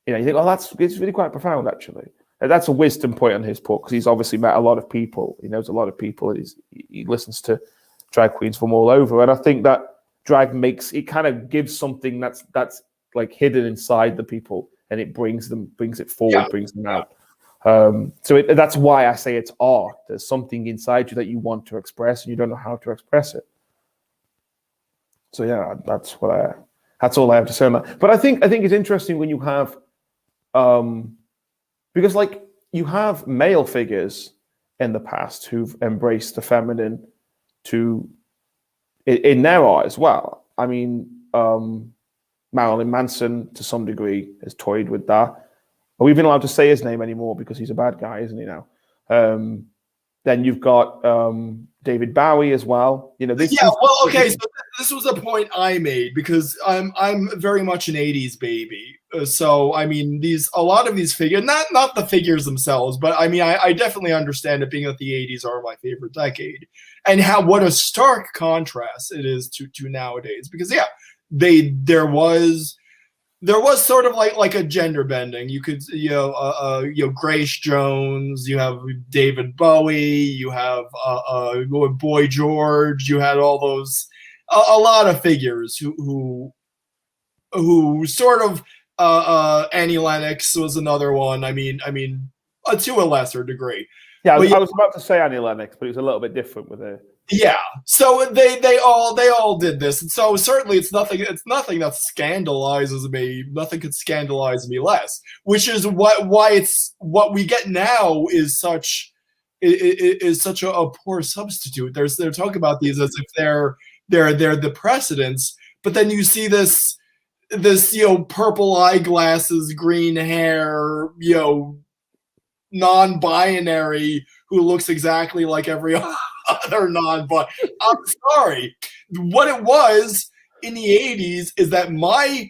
S2: You think, oh, it's really quite profound, actually. And that's a wisdom point on his part, because he's obviously met a lot of people. He knows a lot of people. He listens to drag queens from all over. And I think that drag kind of gives something that's like hidden inside the people, and it brings it forward, brings them out. So that's why I say it's art. There's something inside you that you want to express, and you don't know how to express it. So yeah, that's all I have to say on that. But I think it's interesting when you have, because like you have male figures in the past who've embraced the feminine in their art as well. I mean, Marilyn Manson to some degree has toyed with that. Are we even allowed to say his name anymore because he's a bad guy, isn't he now? Then you've got David Bowie as well. So
S1: this was a point I made, because I'm very much an '80s baby. So I mean, a lot of these figures, not the figures themselves, but I mean, I definitely understand it, being that the '80s are my favorite decade, and what a stark contrast it is to nowadays. Because there was sort of like a gender bending. You could, Grace Jones, you have David Bowie, you have Boy George, you had all those, a lot of figures who sort of, Annie Lennox was another one. I mean, to a lesser degree.
S2: Yeah, I was about to say Annie Lennox, but it was a little bit different with her.
S1: Yeah, so they all did this, and so certainly it's nothing that scandalizes me. Nothing could scandalize me less. Which is what we get now is such a poor substitute. They're talking about these as if they're the precedents, but then you see this purple eyeglasses, green hair, non-binary who looks exactly like every other non-binary. I'm sorry. What it was in the 80s is that my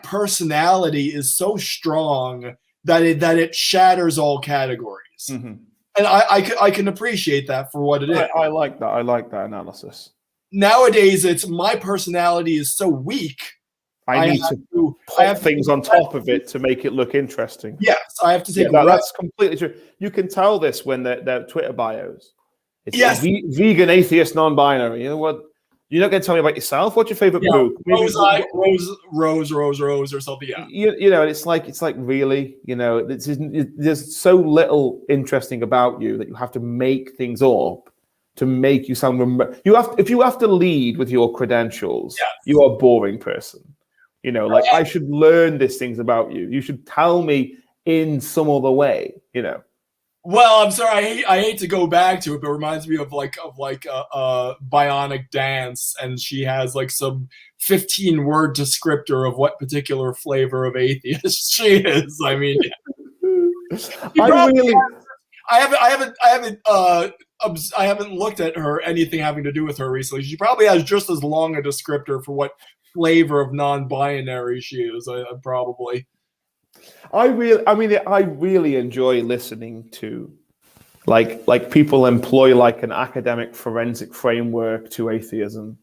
S1: personality is so strong that it shatters all categories. Mm-hmm. And I can appreciate that for what it is.
S2: I like that. I like that analysis.
S1: Nowadays, it's my personality is so weak.
S2: I need to put things on top of it to make it look interesting.
S1: Yes, I have to take.
S2: That's completely true. You can tell this when their Twitter bios. It's vegan, atheist, non-binary. You know what? You're not going to tell me about yourself. What's your favorite book?
S1: Rose, or something. Yeah.
S2: It's like really, there's so little interesting about you that you have to make things up to make you sound. If you have to lead with your credentials, you are a boring person. I should learn these things about you. You should tell me in some other way.
S1: Well, I'm sorry. I hate to go back to it, but it reminds me of Bionic Dance, and she has like some 15-word descriptor of what particular flavor of atheist she is. I mean, I haven't looked at her anything having to do with her recently. She probably has just as long a descriptor for what flavor of non-binary she is. Probably.
S2: I really enjoy listening to like people employ like an academic forensic framework to atheism.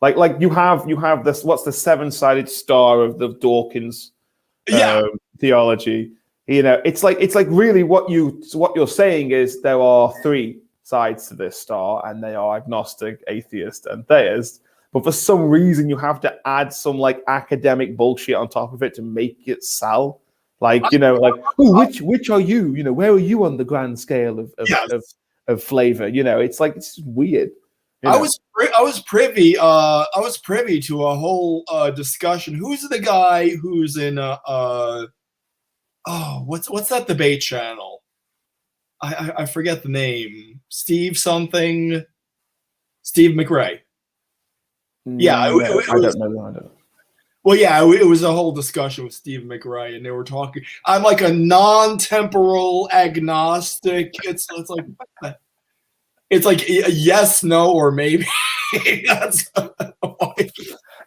S2: Like you have this, what's the seven-sided star of the Dawkins theology? You know, it's like really what you're saying is there are three sides to this star, and they are agnostic, atheist, and theist. But for some reason, you have to add some like academic bullshit on top of it to make it sell. Like, you know, like, oh, which are you? You know, where are you on the grand scale of flavor? You know, it's like, it's weird. You know?
S1: I was privy to a whole discussion. Who's the guy who's in what's that debate channel? I forget the name. Steve McRae. Yeah,
S2: I don't know.
S1: Well, yeah, it was a whole discussion with Steve McRae, and they were talking. I'm like a non-temporal agnostic. It's like a yes, no, or maybe. That's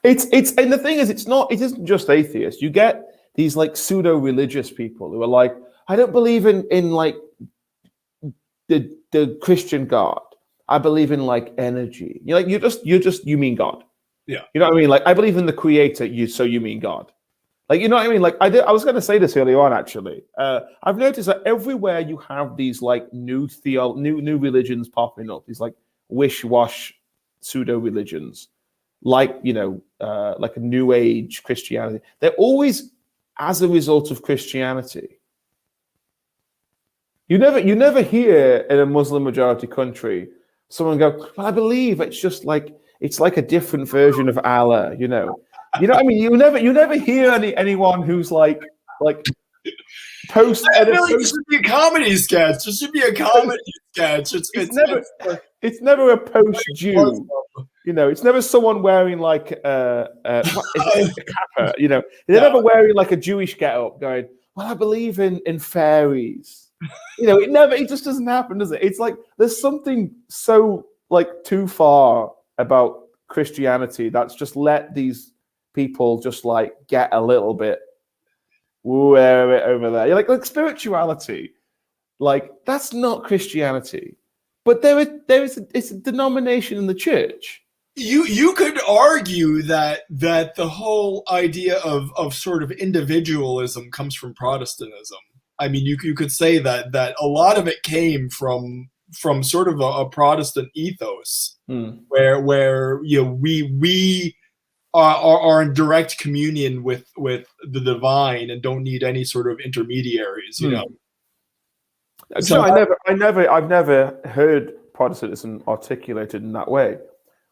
S2: it's and the thing is, it isn't just atheists. You get these like pseudo-religious people who are like, I don't believe in like the Christian God. I believe in like energy. You're like, you mean God.
S1: Yeah.
S2: You know what I mean? Like, I believe in the creator, so you mean God. Like, you know what I mean? Like, I was going to say this earlier on, actually. I've noticed that everywhere you have these like new religions popping up, these like wish-wash pseudo-religions, like, you know, like a new age Christianity, they're always as a result of Christianity. You never hear in a Muslim majority country someone go, well, I believe it's just like, it's like a different version of Allah, you know. You know what I mean? You never hear anyone who's like post.
S1: It should be a comedy sketch. It should be a comedy sketch.
S2: It's never a post-Jew. You know, it's never someone wearing like a kappa. You know, they're never wearing like a Jewish getup, going, well, I believe in fairies. You know, it just doesn't happen, does it? It's like there's something so like too far about Christianity that's just let these people just like get a little bit over there. You're like spirituality, like that's not Christianity, but it's a denomination in the church.
S1: You could argue that the whole idea of sort of individualism comes from Protestantism. I mean, you could say that a lot of it came from sort of a Protestant ethos, where you know we are in direct communion with the divine and don't need any sort of intermediaries. You know.
S2: So I've never heard Protestantism articulated in that way.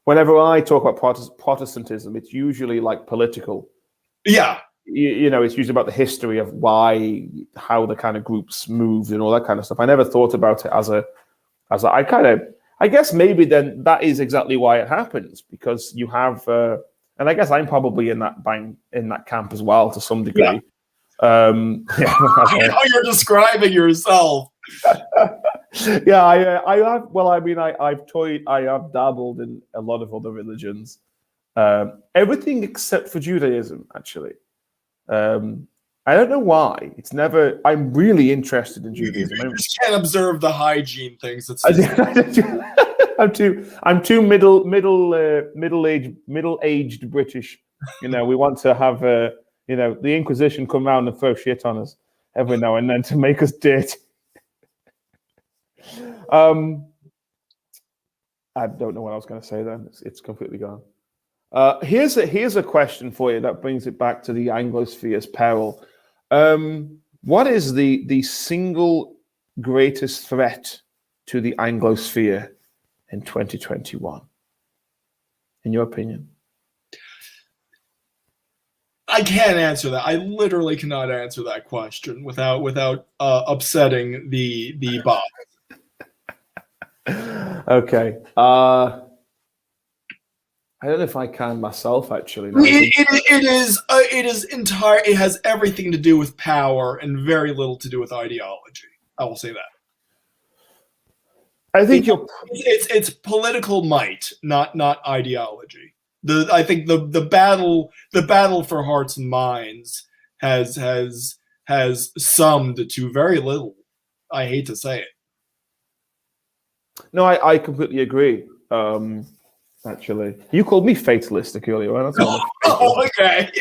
S2: Whenever I talk about Protestantism, it's usually like political.
S1: Yeah.
S2: You know, it's usually about the history of how the kind of groups moved and all that kind of stuff. I never thought about it as I guess maybe then that is exactly why it happens, because you have, and I guess I'm probably in that camp as well to some degree.
S1: I know you're describing yourself.
S2: Yeah, I have. Well, I mean, I have dabbled in a lot of other religions, everything except for Judaism, actually. I don't know why. It's never. I'm really interested in Judaism.
S1: You just can't observe the hygiene things.
S2: I'm too middle-aged British. You know, we want to have you know, the Inquisition come round and throw shit on us every now and then to make us dirty. I don't know what I was going to say then. It's completely gone. Here's a question for you that brings it back to the Anglosphere's peril. What is the single greatest threat to the Anglosphere in 2021, in your opinion?
S1: I can't answer that. I literally cannot answer that question without upsetting the bot.
S2: Okay. I don't know if I can myself, actually. No,
S1: it has everything to do with power and very little to do with ideology. I will say that.
S2: I think you're.
S1: It's political might, not ideology. I think the battle for hearts and minds has summed to very little. I hate to say it.
S2: No, I completely agree. Actually, you called me fatalistic earlier, right? That's what
S1: okay.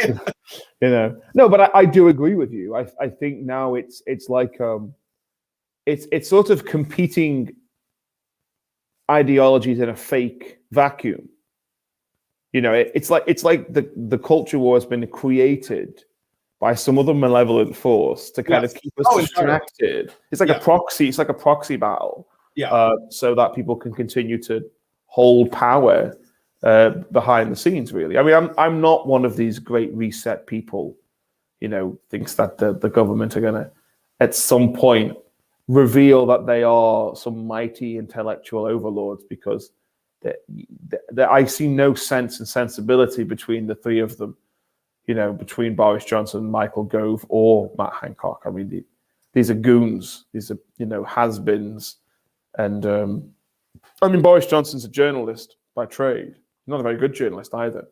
S2: No, but I do agree with you. I think now it's like it's sort of competing ideologies in a fake vacuum. It's like the culture war has been created by some other malevolent force to kind of keep us distracted. It's like a proxy. It's like a proxy battle. So that people can continue to hold power behind the scenes. Really, I mean, I'm not one of these great reset people. Thinks that the government are gonna at some point reveal that they are some mighty intellectual overlords, because I see no sense and sensibility between the three of them. Between Boris Johnson, Michael Gove, or Matt Hancock. I mean, these are goons. These are has-beens. And I mean, Boris Johnson's a journalist by trade. Not a very good journalist either.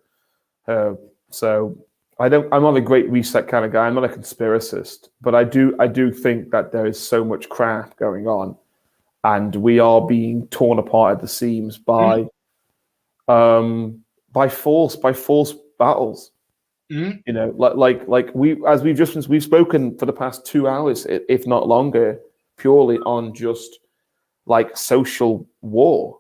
S2: So I'm not a great reset kind of guy. I'm not a conspiracist, but I do think that there is so much crap going on, and we are being torn apart at the seams by false battles. Like we've spoken for the past 2 hours, if not longer, purely on just like social war.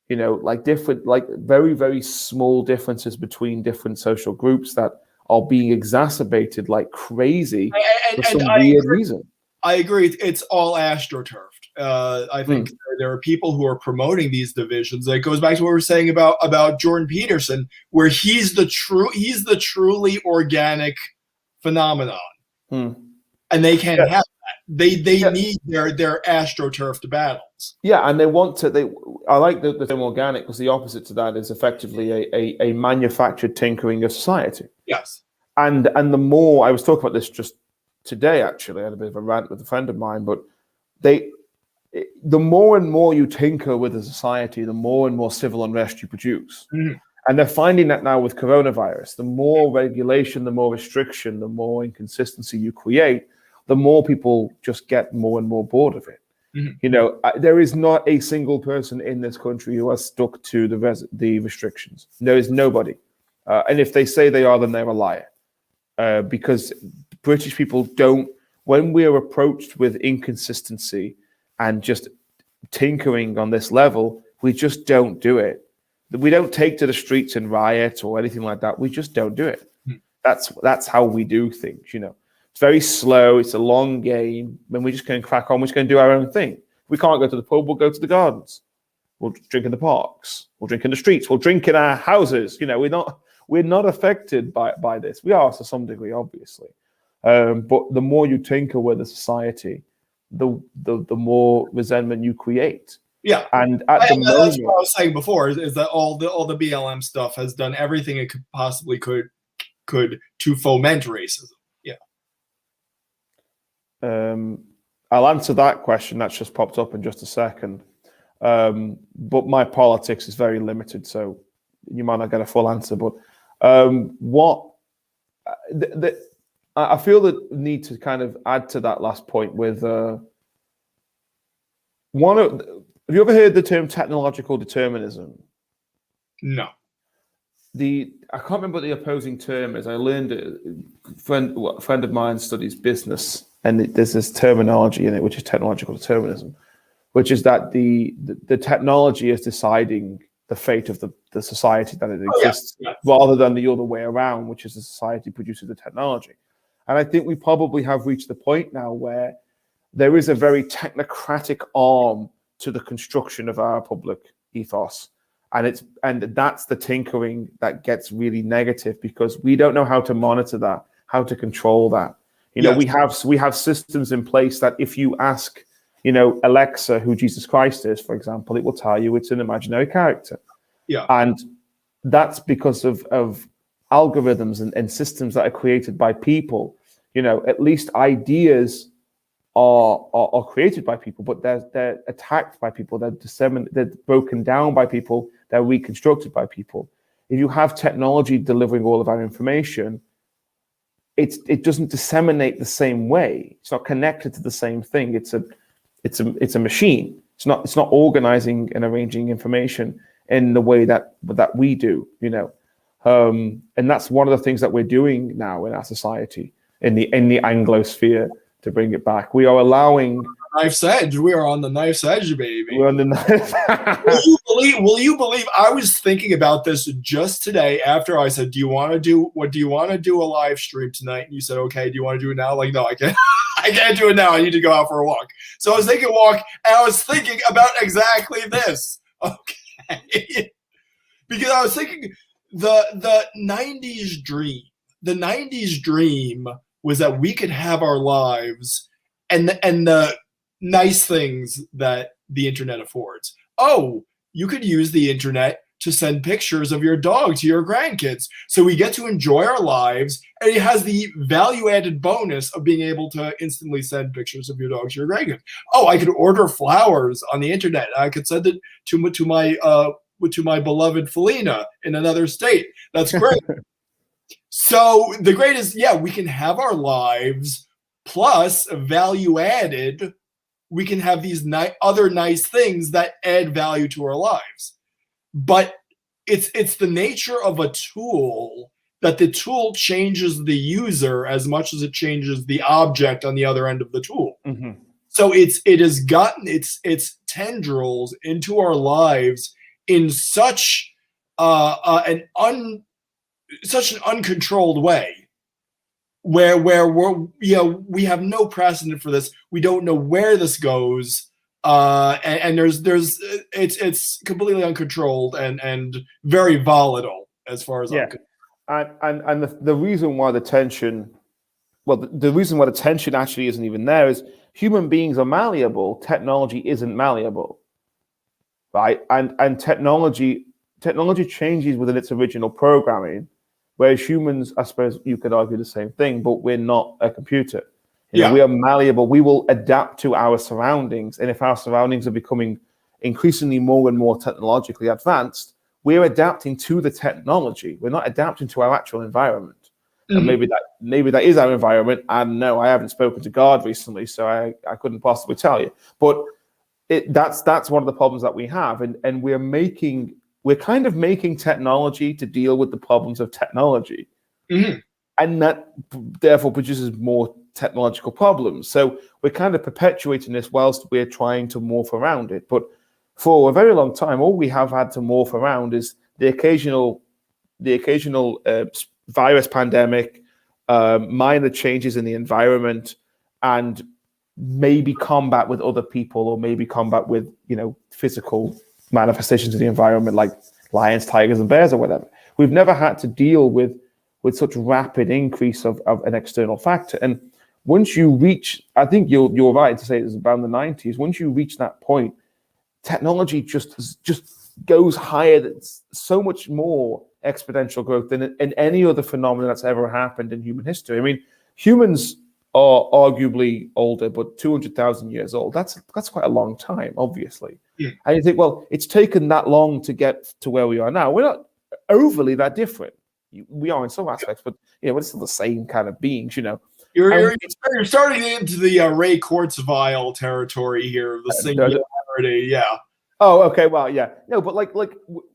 S2: Like different, like very, very small differences between different social groups that are being exacerbated like crazy for some weird reason.
S1: I agree. It's all astroturfed. I think there are people who are promoting these divisions. It goes back to what we were saying about Jordan Peterson, where he's the truly organic phenomenon, and they can't have that. They need their astroturfed battles.
S2: Yeah, and they want to. I like the term organic, because the opposite to that is effectively a manufactured tinkering of society.
S1: Yes,
S2: and the more I was talking about this just today, actually, I had a bit of a rant with a friend of mine, but the more and more you tinker with a society, the more and more civil unrest you produce. And they're finding that now with coronavirus. The more regulation, the more restriction, the more inconsistency you create, the more people just get more and more bored of it. There is not a single person in this country who has stuck to the restrictions. There is nobody. And if they say they are, then they're a liar. Because British people don't, when we are approached with inconsistency and just tinkering on this level, we just don't do it. We don't take to the streets and riot or anything like that. We just don't do it. That's how we do things, It's very slow. It's a long game. When we're just going to crack on, we're just going to do our own thing. We can't go to the pub. We'll go to the gardens. We'll drink in the parks. We'll drink in the streets. We'll drink in our houses. We're not affected by this. We are to some degree, obviously. But the more you tinker with a society, the more resentment you create.
S1: Yeah,
S2: and at the moment,
S1: that's what I was saying before is that all the BLM stuff has done everything it could to foment racism.
S2: I'll answer that question that's just popped up in just a second. But my politics is very limited, so you might not get a full answer. But I feel the need to kind of add to that last point with have you ever heard the term technological determinism?
S1: No.
S2: I can't remember what the opposing term is. I learned a friend of mine studies business, and there's this terminology in it, which is technological determinism, which is that the technology is deciding the fate of the society that it exists, rather than the other way around, which is the society produces the technology. And I think we probably have reached the point now where there is a very technocratic arm to the construction of our public ethos. And that's the tinkering that gets really negative, because we don't know how to monitor that, how to control that. We have systems in place that if you ask, Alexa who Jesus Christ is, for example, it will tell you it's an imaginary character.
S1: Yeah.
S2: And that's because of algorithms and systems that are created by people. At least ideas are created by people, but they're attacked by people, they're broken down by people, they're reconstructed by people. If you have technology delivering all of our information, it doesn't disseminate the same way. It's not connected to the same thing. It's a machine. It's not organizing and arranging information in the way that we do, and that's one of the things that we're doing now in our society, in the Anglosphere, to bring it back. We are allowing
S1: knife's edge. We are on the knife's edge, baby.
S2: We're on the knife.
S1: Will you believe? I was thinking about this just today after I said, do you want to do a live stream tonight? And you said, okay. Do you want to do it now? Like, no, I can't. I can't do it now. I need to go out for a walk. So I was thinking walk, and I was thinking about exactly this. Okay. Because I was thinking the 90s dream. The 90s dream was that we could have our lives and the nice things that the internet affords. Oh, you could use the internet to send pictures of your dog to your grandkids. So we get to enjoy our lives, and it has the value-added bonus of being able to instantly send pictures of your dog to your grandkids. Oh, I could order flowers on the internet. I could send it to my beloved Felina in another state. That's great. So the great is, we can have our lives plus value added. We can have these other nice things that add value to our lives. But it's the nature of a tool that the tool changes the user as much as it changes the object on the other end of the tool. Mm-hmm. So it has gotten its tendrils into our lives in such an uncontrolled way, where we have no precedent for this. We don't know where this goes. And it's completely uncontrolled and very volatile as far as I'm concerned.
S2: And the reason why the tension actually isn't even there is human beings are malleable. Technology isn't malleable, right? And technology changes within its original programming, whereas humans, I suppose you could argue the same thing, but we're not a computer. We are malleable. We will adapt to our surroundings. And if our surroundings are becoming increasingly more and more technologically advanced, we're adapting to the technology. We're not adapting to our actual environment. Mm-hmm. And maybe that is our environment. And no, I haven't spoken to God recently, so I couldn't possibly tell you. But that's one of the problems that we have. And we're kind of making technology to deal with the problems of technology. Mm-hmm. And that therefore produces more technological problems. So we're kind of perpetuating this whilst we're trying to morph around it. But for a very long time, all we have had to morph around is the occasional virus pandemic, minor changes in the environment, and maybe combat with other people, or maybe combat with physical manifestations of the environment like lions, tigers, and bears, or whatever. We've never had to deal with such rapid increase of an external factor. And once you reach, I think you're right to say it was around the 90s, once you reach that point, technology just goes higher. That's so much more exponential growth than in any other phenomenon that's ever happened in human history. I mean, humans are arguably older, but 200,000 years old. That's quite a long time, obviously. Yeah. And you think, well, it's taken that long to get to where we are now. We're not overly that different. We are in some aspects, but we're still the same kind of beings,
S1: You're starting into the Ray Kurzweil territory here, the singularity,
S2: Oh, okay, well, yeah. No, but like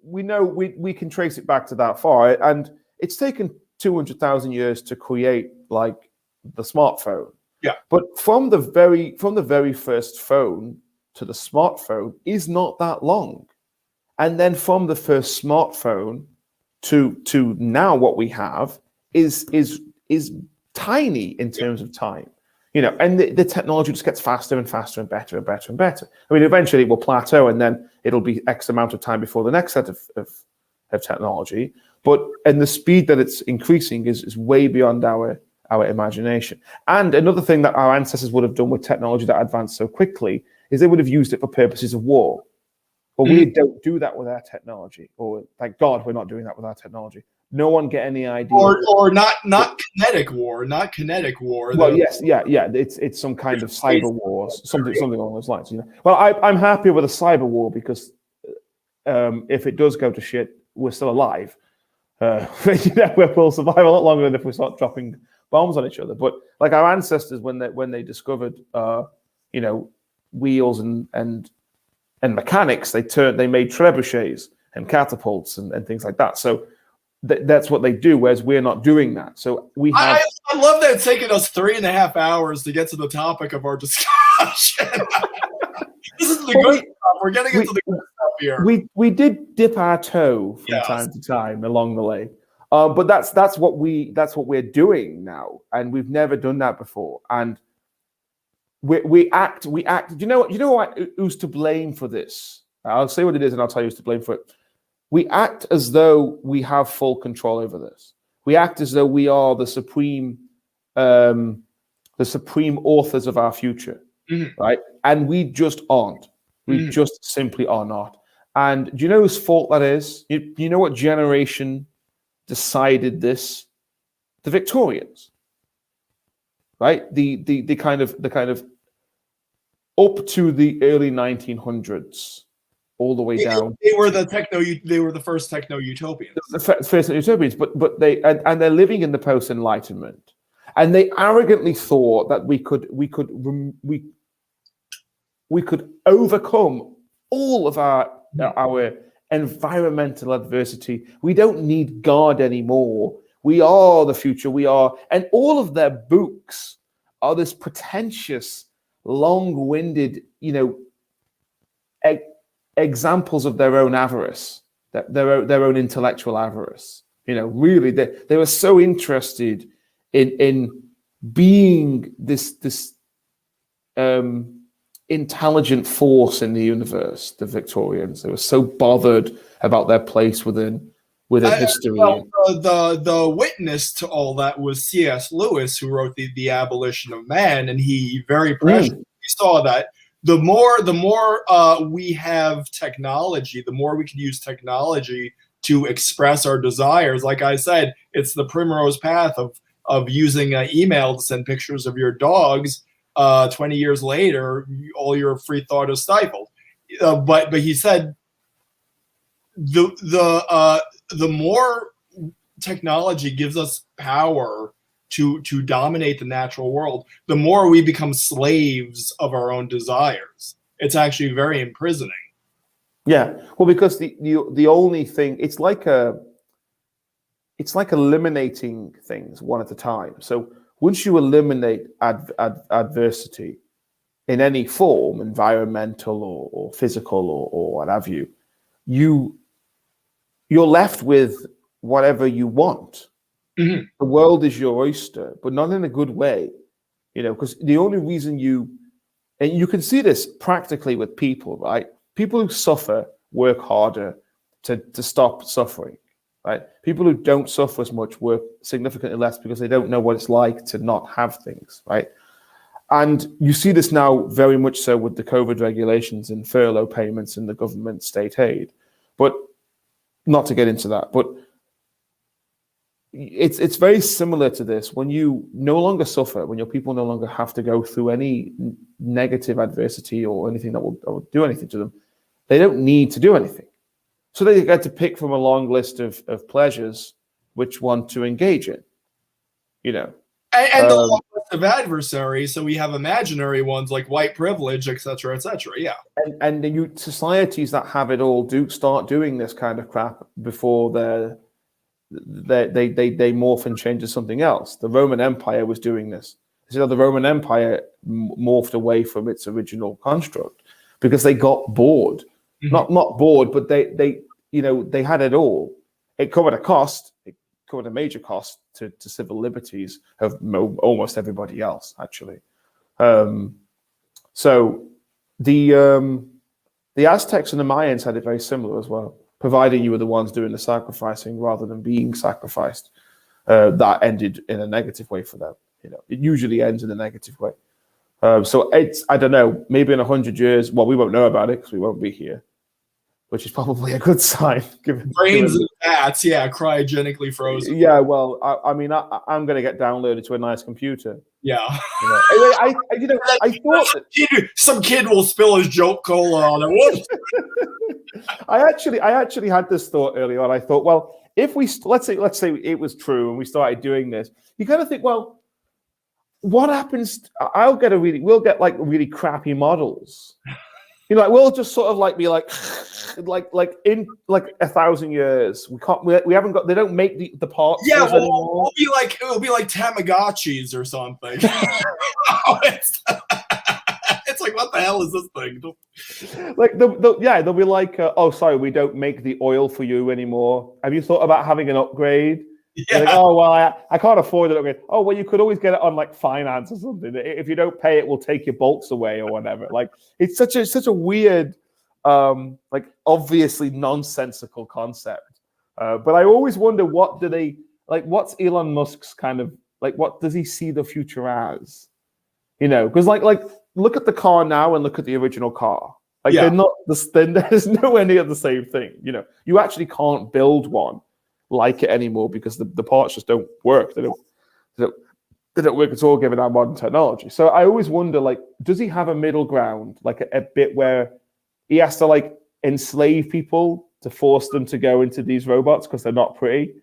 S2: we know we can trace it back to that far, and it's taken 200,000 years to create like the smartphone.
S1: Yeah.
S2: But from the very first phone to the smartphone is not that long. And then from the first smartphone to now what we have is tiny in terms of time, and the technology just gets faster and faster and better and better and better. I mean, eventually it will plateau, and then it'll be X amount of time before the next set of technology. And the speed that it's increasing is way beyond our imagination. And another thing that our ancestors would have done with technology that advanced so quickly is they would have used it for purposes of war. But we don't do that with our technology, or thank God we're not doing that with our technology. no one get any idea.
S1: Or not kinetic war, not kinetic war.
S2: Well, yes, yeah. It's some kind of cyber war, something along those lines. Well, I'm happy with a cyber war because if it does go to shit, we're still alive. We'll survive a lot longer than if we start dropping bombs on each other. But like our ancestors, when they discovered, wheels and mechanics, they made trebuchets and catapults and things like that. So that's what they do, whereas we're not doing that. So we have.
S1: I love that it's taken us 3.5 hours to get to the topic of our discussion. This is the good stuff. We're getting into the good stuff here.
S2: We did dip our toe from time to time along the way, but that's what we're doing now, and we've never done that before. And we act. Do you know who's to blame for this? I'll say what it is, and I'll tell you who's to blame for it. We act as though we have full control over this. We act as though we are the supreme authors of our future, right? And we just aren't. We just simply are not. And do you know whose fault that is? You know what generation decided this? The Victorians, right? The kind of up to the early 1900s. All the way down.
S1: They were the first techno utopians.
S2: The first utopians, but they're living in the post Enlightenment, and they arrogantly thought that we could overcome all of our environmental adversity. We don't need God anymore. We are the future. We are, and all of their books are this pretentious, long-winded, examples of their own avarice, their own intellectual avarice. Really, they were so interested in being this intelligent force in the universe. The Victorians, they were so bothered about their place within history.
S1: Well, the witness to all that was C.S. Lewis, who wrote the Abolition of Man, and he very presciently saw that. The more we have technology, the more we can use technology to express our desires. Like I said, it's the primrose path of using email to send pictures of your dogs. 20 years later, all your free thought is stifled. But he said the more technology gives us power to dominate the natural world, the more we become slaves of our own desires. It's actually very imprisoning.
S2: Yeah, well, because the only thing, it's like eliminating things one at a time. So once you eliminate adversity in any form, environmental or physical or what have you, you're left with whatever you want. The world is your oyster, but not in a good way, because the only reason and you can see this practically with people, right? People who suffer work harder to stop suffering, right? People who don't suffer as much work significantly less because they don't know what it's like to not have things, right? And you see this now very much so with the COVID regulations and furlough payments and the government state aid. But not to get into that, but it's very similar to this. When you no longer suffer, when your people no longer have to go through any negative adversity or anything that will do anything to them, they don't need to do anything. So they get to pick from a long list of pleasures which one to engage in, And
S1: the long list of adversaries, so we have imaginary ones like white privilege, et cetera, yeah.
S2: And the societies that have it all start doing this kind of crap before they morph and change to something else. The Roman Empire was doing this. The Roman Empire morphed away from its original construct because they got bored. Not bored, but they had it all. It covered a cost. It covered a major cost to civil liberties of almost everybody else, actually. So the Aztecs and the Mayans had it very similar as well, providing you were the ones doing the sacrificing rather than being sacrificed. That ended in a negative way for them. It usually ends in a negative way. So I don't know, maybe in 100 years, well, we won't know about it because we won't be here. which is probably a good sign.
S1: Brains and bats, cryogenically frozen.
S2: Yeah, well, I mean, I'm going to get downloaded to a nice computer.
S1: Yeah.
S2: I thought that
S1: some kid will spill his joke cola on it. Whoops.
S2: I actually had this thought earlier on. I thought, well, if we let's say it was true and we started doing this, you kind of think, well, what happens? We'll get like really crappy models. Like we'll just sort of like be like in like 1,000 years we haven't got, they don't make the parts.
S1: Yeah, it'll be like Tamagotchis or something. It's like, what the hell is this thing?
S2: Like they'll be like, oh, sorry, we don't make the oil for you anymore. Have you thought about having an upgrade? Yeah. Like, oh well, I can't afford an upgrade. Oh well, you could always get it on like finance or something. If you don't pay it, we'll take your bolts away or whatever. Like it's such a weird, like obviously nonsensical concept. But I always wonder, what do they like? What's Elon Musk's kind of like? What does he see the future as? Because like look at the car now and look at the original car. Like they're not. There's nowhere near the same thing. You actually can't build one like it anymore because the parts just don't work. They don't work at all given our modern technology. So I always wonder, like, does he have a middle ground, like a bit where he has to like enslave people to force them to go into these robots because they're not pretty?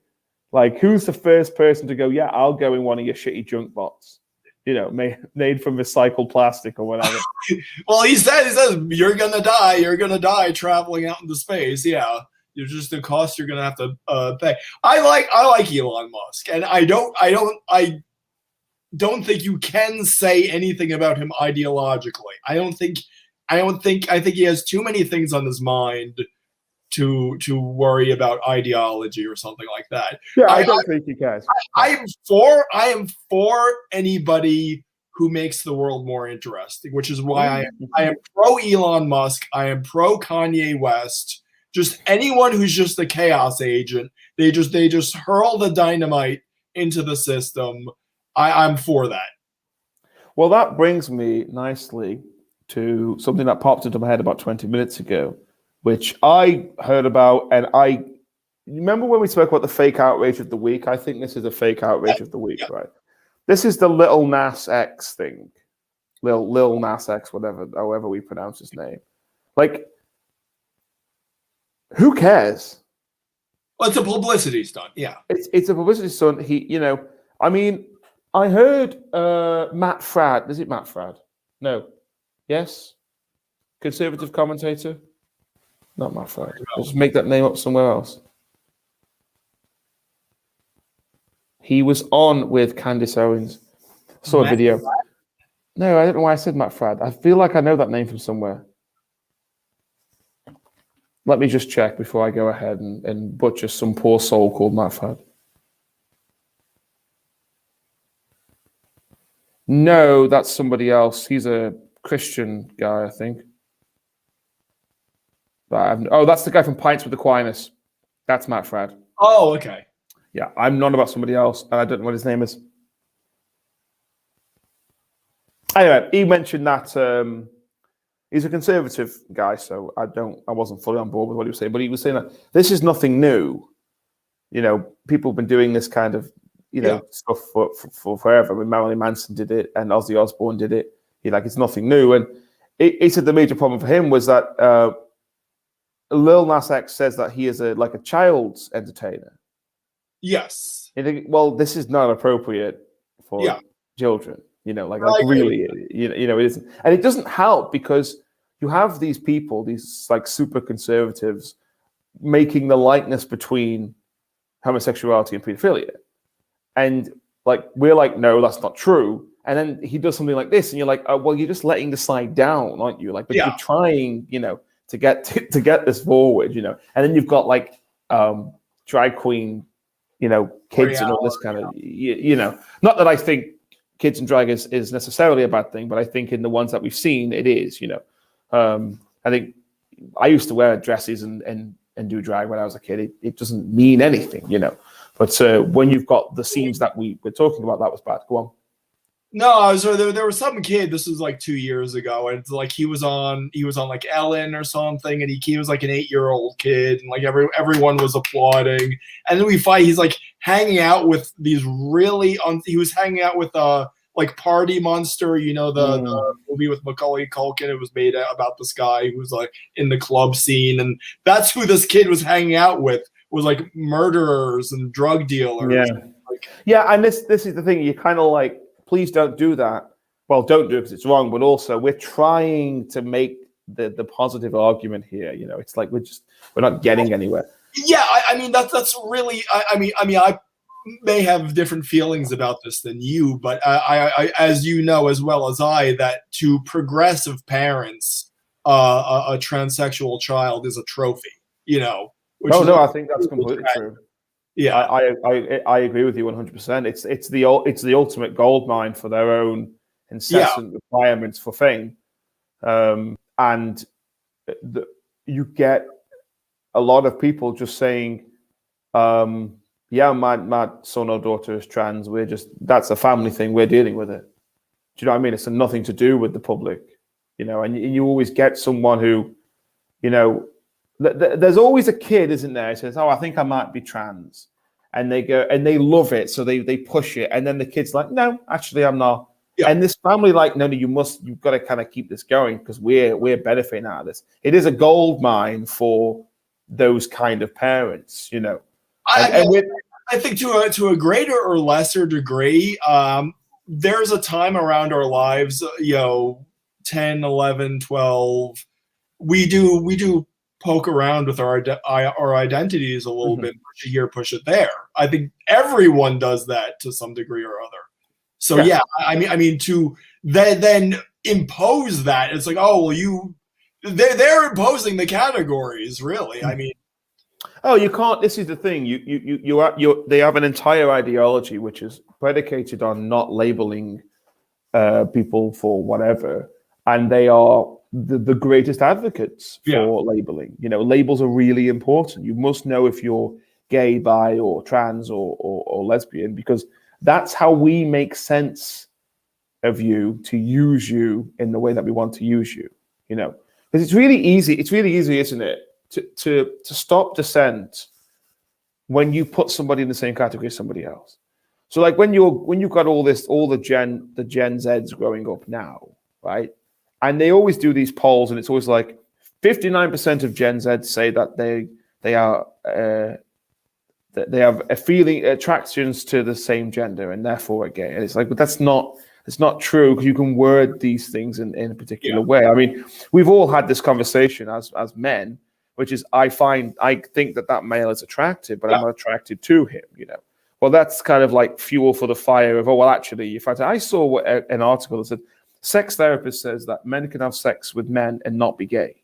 S2: Like, who's the first person to go, yeah, I'll go in one of your shitty junk bots, made from recycled plastic or whatever?
S1: Well, he says you're gonna die traveling out into space. Yeah. You're just the cost you're gonna have to pay. I like Elon Musk, and I don't think you can say anything about him ideologically. I think he has too many things on his mind to worry about ideology or something like that.
S2: Yeah, I don't think he can.
S1: I am for anybody who makes the world more interesting, which is why I am pro Elon Musk. I am pro Kanye West. Just anyone who's just a chaos agent, they just hurl the dynamite into the system. I'm for that. Well,
S2: that brings me nicely to something that popped into my head about 20 minutes ago, which I heard about, and remember when we spoke about the fake outrage of the week? I think this is a fake outrage of the week, right? This is the Lil Nas X thing. Lil Nas X, however we pronounce his name. Like, who cares?
S1: Well, it's a publicity stunt. Yeah,
S2: it's a publicity stunt. I mean, I heard Matt Fradd. Is it Matt Fradd? No. Yes. Conservative commentator. Not Matt Fradd. I'll just make that name up somewhere else. He was on with Candace Owens. Saw a video. Fradd? No, I don't know why I said Matt Fradd. I feel like I know that name from somewhere. Let me just check before I go ahead and butcher some poor soul called Matt Fradd. No, that's somebody else. He's a Christian guy, I think. That's the guy from Pints with Aquinas. That's Matt Fradd.
S1: Oh, okay.
S2: Yeah, I'm not about somebody else, and I don't know what his name is. Anyway, he mentioned that he's a conservative guy, so I wasn't fully on board with what he was saying, but he was saying that this is nothing new. People have been doing this kind of stuff for forever. I mean, Marilyn Manson did it, and Ozzy Osbourne did it. It's nothing new. And he said the major problem for him was that Lil Nas X says that he is a child's entertainer.
S1: Yes.
S2: Well, this is not appropriate for children. Really, it isn't. And it doesn't help because you have these people, these super conservatives, making the likeness between homosexuality and pedophilia. And we're like, no, that's not true. And then he does something like this, and you're like, oh, well, you're just letting the side down, aren't you? But you're trying, to get this forward, And then you've got drag queen, kids and all this kind of, not that I think kids and drag is necessarily a bad thing, but I think in the ones that we've seen, it is, I think I used to wear dresses and do drag when I was a kid. It doesn't mean anything, But when you've got the scenes that we were talking about, that was bad. Go on.
S1: No, so there was some kid. This was like 2 years ago, and it's like he was on like Ellen or something, and he was like an 8-year-old kid, and like everyone was applauding. And then we find he's like hanging out with these he was hanging out with like Party Monster, the movie with Macaulay Culkin. It was made about this guy who was like in the club scene, and that's who this kid was hanging out with, was like murderers and drug dealers.
S2: Yeah, yeah, and this is the thing. You kind of like, please don't do that. Well, don't do it because it's wrong. But also, we're trying to make the positive argument here. It's like we're not getting anywhere.
S1: Yeah, I mean that's really. I may have different feelings about this than you, but I as you know as well as I, that to progressive parents, a transsexual child is a trophy.
S2: Oh no, I think that's completely true.
S1: Yeah,
S2: I agree with you 100%. It's the ultimate gold mine for their own incessant requirements for fame, and you get a lot of people just saying, "Yeah, my son or daughter is trans. That's a family thing. We're dealing with it." Do you know what I mean? It's nothing to do with the public, And you always get someone who, there's always a kid, isn't there? Who says, "Oh, I think I might be trans," and they go and they love it, so they push it, and then the kid's like, "No, actually, I'm not." Yeah. And this family like, "No, you've got to kind of keep this going because we're benefiting out of this." It is a gold mine for those kind of parents,
S1: I think to a greater or lesser degree, there's a time around our lives, 10, 11, 12, we do poke around with our identities a little bit, push it here, push it there. I think everyone does that to some degree or other. So yeah, I mean to then impose that, it's like, oh well, they're imposing the categories, really. I mean,
S2: oh, you can't. This is the thing. They have an entire ideology which is predicated on not labeling people for whatever, and they are the greatest advocates for labeling. Labels are really important. You must know if you're gay, bi, or trans, or lesbian, because that's how we make sense of you, to use you in the way that we want to use you. Because it's really easy. It's really easy, isn't it, to stop dissent when you put somebody in the same category as somebody else. So like when you've got all the Gen Zs growing up now, right? And they always do these polls, and it's always like 59% of Gen Z say that they are that they have a feeling attractions to the same gender and therefore are gay. And it's like, but that's not true, because you can word these things in a particular way. I mean, we've all had this conversation as men, which is I think that male is attractive, but I'm not attracted to him. Well, that's kind of like fuel for the fire of, oh well, actually, if I saw an article that said sex therapist says that men can have sex with men and not be gay.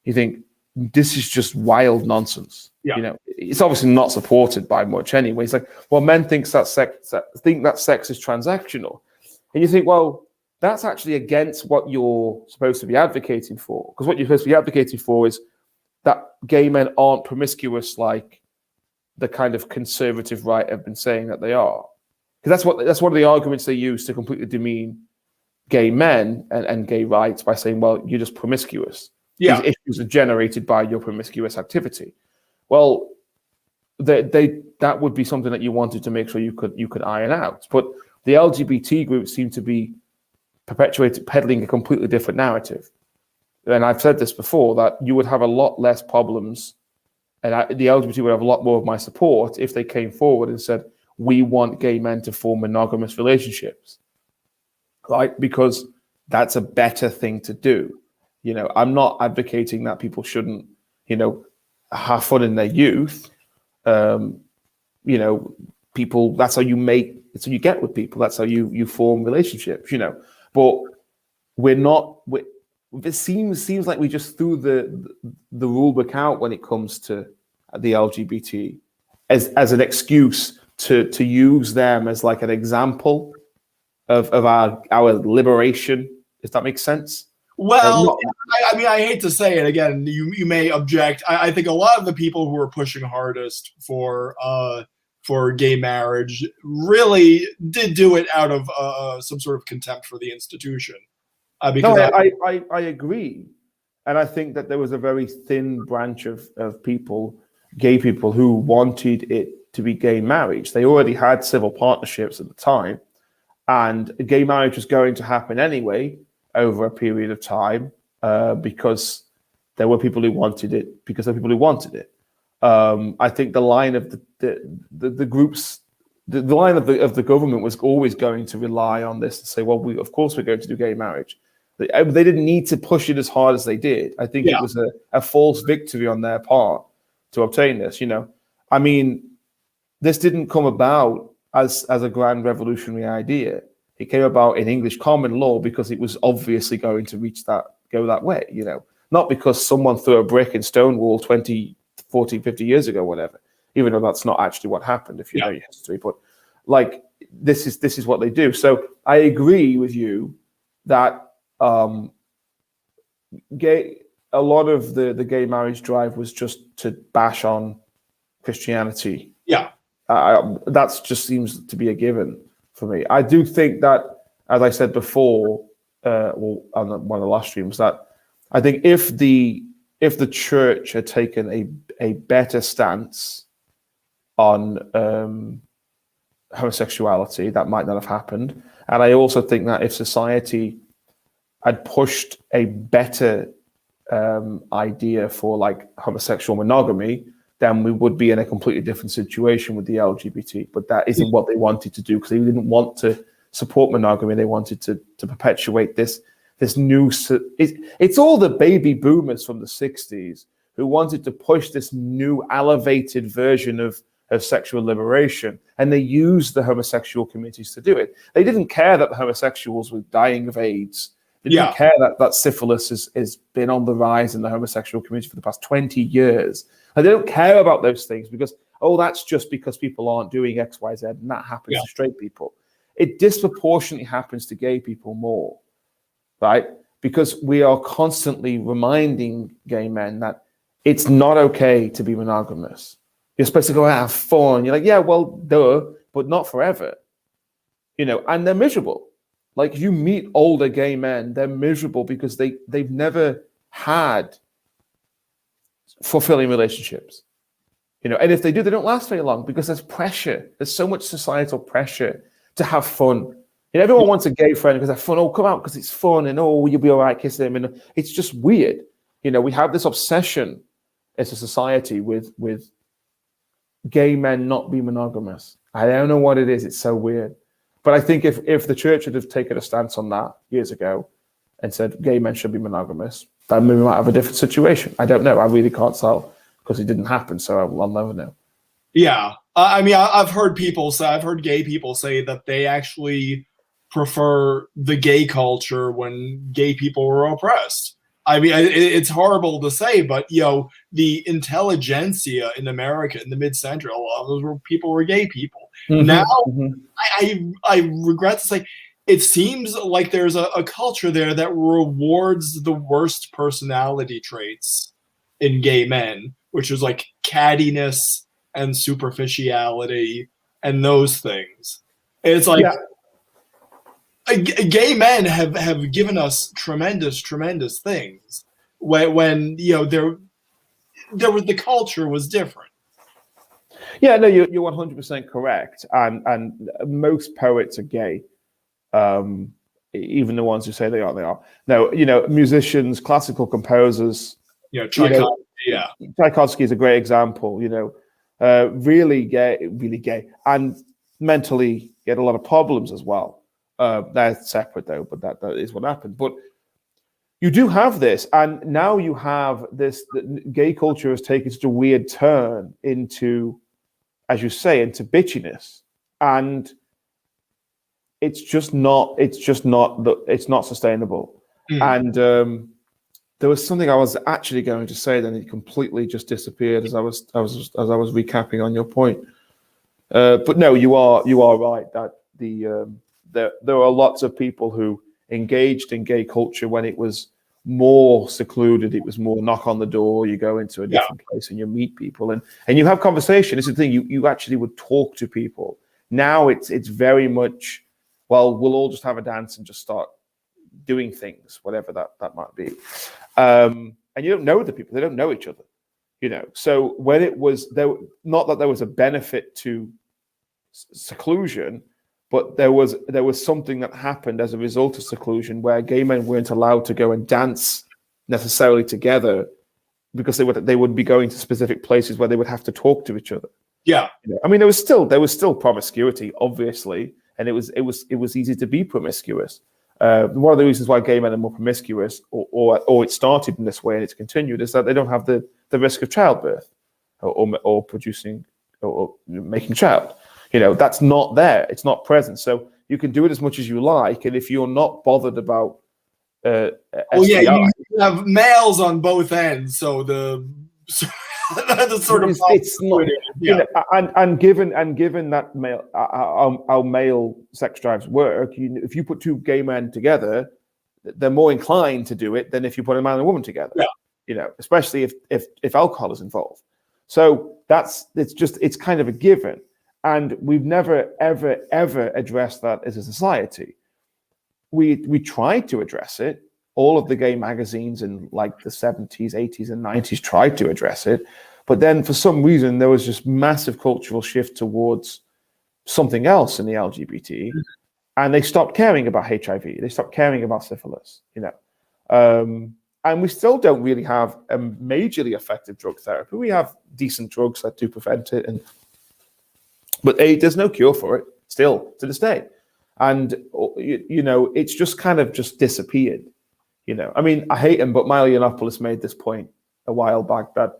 S2: You think this is just wild nonsense. It's obviously not supported by much anyway. It's like, well, men think that sex is transactional, and you think, well, that's actually against what you're supposed to be advocating for, because what you're supposed to be advocating for is that gay men aren't promiscuous like the kind of conservative right have been saying that they are. Because that's one of the arguments they use to completely demean gay men and gay rights, by saying, well, you're just promiscuous. These issues are generated by your promiscuous activity. Well, that would be something that you wanted to make sure you could iron out. But the LGBT group seem to be peddling a completely different narrative. And I've said this before, that you would have a lot less problems, and the LGBT would have a lot more of my support if they came forward and said, we want gay men to form monogamous relationships, right? Because that's a better thing to do. I'm not advocating that people shouldn't, have fun in their youth. People, that's how you get with people. That's how you form relationships, but it seems like we just threw the rule book out when it comes to the LGBT as an excuse to use them as like an example of our liberation. Does that make sense?
S1: Well, I mean, I hate to say it again. You may object. I think a lot of the people who are pushing hardest for for gay marriage really did do it out of some sort of contempt for the institution. Because
S2: I agree. And I think that there was a very thin branch of people, gay people, who wanted it to be gay marriage. They already had civil partnerships at the time, and gay marriage was going to happen anyway over a period of time because there were people who wanted it, because there were people who wanted it. I think the line of the groups, the line of the government was always going to rely on this to say, well, of course we're going to do gay marriage. They didn't need to push it as hard as they did. I think it was a false victory on their part to obtain this. I mean, this didn't come about as a grand revolutionary idea. It came about in English common law because it was obviously going to go that way. Not because someone threw a brick in Stonewall 20, 40, 50 years ago, whatever. Even though that's not actually what happened, if you know your history. But like, this is what they do. So I agree with you that a lot of the gay marriage drive was just to bash on Christianity.
S1: Yeah.
S2: That just seems to be a given for me. I do think that, as I said before, on one of the last streams, that I think if the church had taken a better stance on homosexuality, that might not have happened. And I also think that if society had pushed a better idea for like homosexual monogamy, then we would be in a completely different situation with the LGBT. But that isn't what they wanted to do, because they didn't want to support monogamy. They wanted to perpetuate this new. It's all the baby boomers from the 60s who wanted to push this new elevated version of sexual liberation, and they used the homosexual communities to do it. They didn't care that the homosexuals were dying of AIDS. They didn't care that syphilis has been on the rise in the homosexual community for the past 20 years. And they don't care about those things because, that's just because people aren't doing X, Y, Z, and that happens to straight people. It disproportionately happens to gay people more, right? Because we are constantly reminding gay men that it's not okay to be monogamous. You're supposed to go out and have fun. You're like, yeah, well, duh, but not forever. And they're miserable. Like, you meet older gay men, they're miserable because they've never had fulfilling relationships. And if they do, they don't last very long because there's pressure. There's so much societal pressure to have fun. Everyone wants a gay friend because they're fun. Oh, come out because it's fun, and you'll be all right kissing him. And it's just weird. We have this obsession as a society with gay men not being monogamous. I don't know what it is. It's so weird. But I think if the church had have taken a stance on that years ago and said gay men should be monogamous, then we might have a different situation. I don't know. I really can't tell because it didn't happen, so I'll never know.
S1: Yeah. I mean, I've heard gay people say that they actually prefer the gay culture when gay people were oppressed. I mean, it's horrible to say, but, the intelligentsia in America in the mid-century, a lot of those people were gay people. Mm-hmm. Now, mm-hmm. I regret to say, it seems like there's a culture there that rewards the worst personality traits in gay men, which is like cattiness and superficiality and those things. And it's like, gay men have given us tremendous things when the culture was different.
S2: Yeah, no, you're 100% correct, and most poets are gay, even the ones who say they are. No, musicians, classical composers. Tchaikovsky is a great example. Really gay, and mentally he had a lot of problems as well. They're separate though, but that is what happened. But you do have this, and now you have this. Gay culture has taken such a weird turn into, as you say, into bitchiness, and it's not sustainable. And there was something I was actually going to say, then it completely just disappeared as I was recapping on your point. But no, you are right that there are lots of people who engaged in gay culture when it was more secluded. It was more knock on the door, you go into a different place and you meet people and you have conversation. It's the thing, you actually would talk to people. Now it's very much, well, we'll all just have a dance and just start doing things, whatever that might be. And you don't know the people, they don't know each other, So when it was there, not that there was a benefit to seclusion, but there was something that happened as a result of seclusion where gay men weren't allowed to go and dance necessarily together because they would be going to specific places where they would have to talk to each other.
S1: Yeah.
S2: I mean, there was still promiscuity, obviously, and it was easy to be promiscuous. One of the reasons why gay men are more promiscuous, or it started in this way and it's continued, is that they don't have the risk of childbirth or producing or making a child. That's not there. It's not present. So you can do it as much as you like, and if you're not bothered about
S1: STI, you have males on both ends. So the sort of
S2: it's not, and given that male how male sex drives work, if you put two gay men together, they're more inclined to do it than if you put a man and a woman together. Especially if alcohol is involved. So it's kind of a given. And we've never, ever addressed that as a society. We tried to address it. All of the gay magazines in like the 70s, 80s, and 90s tried to address it. But then for some reason, there was just massive cultural shift towards something else in the LGBT. And they stopped caring about HIV. They stopped caring about syphilis, And we still don't really have a majorly effective drug therapy. We have decent drugs that do prevent it, but there's no cure for it still to this day. And, it's just kind of just disappeared. I mean, I hate him, but Milo Yiannopoulos made this point a while back that,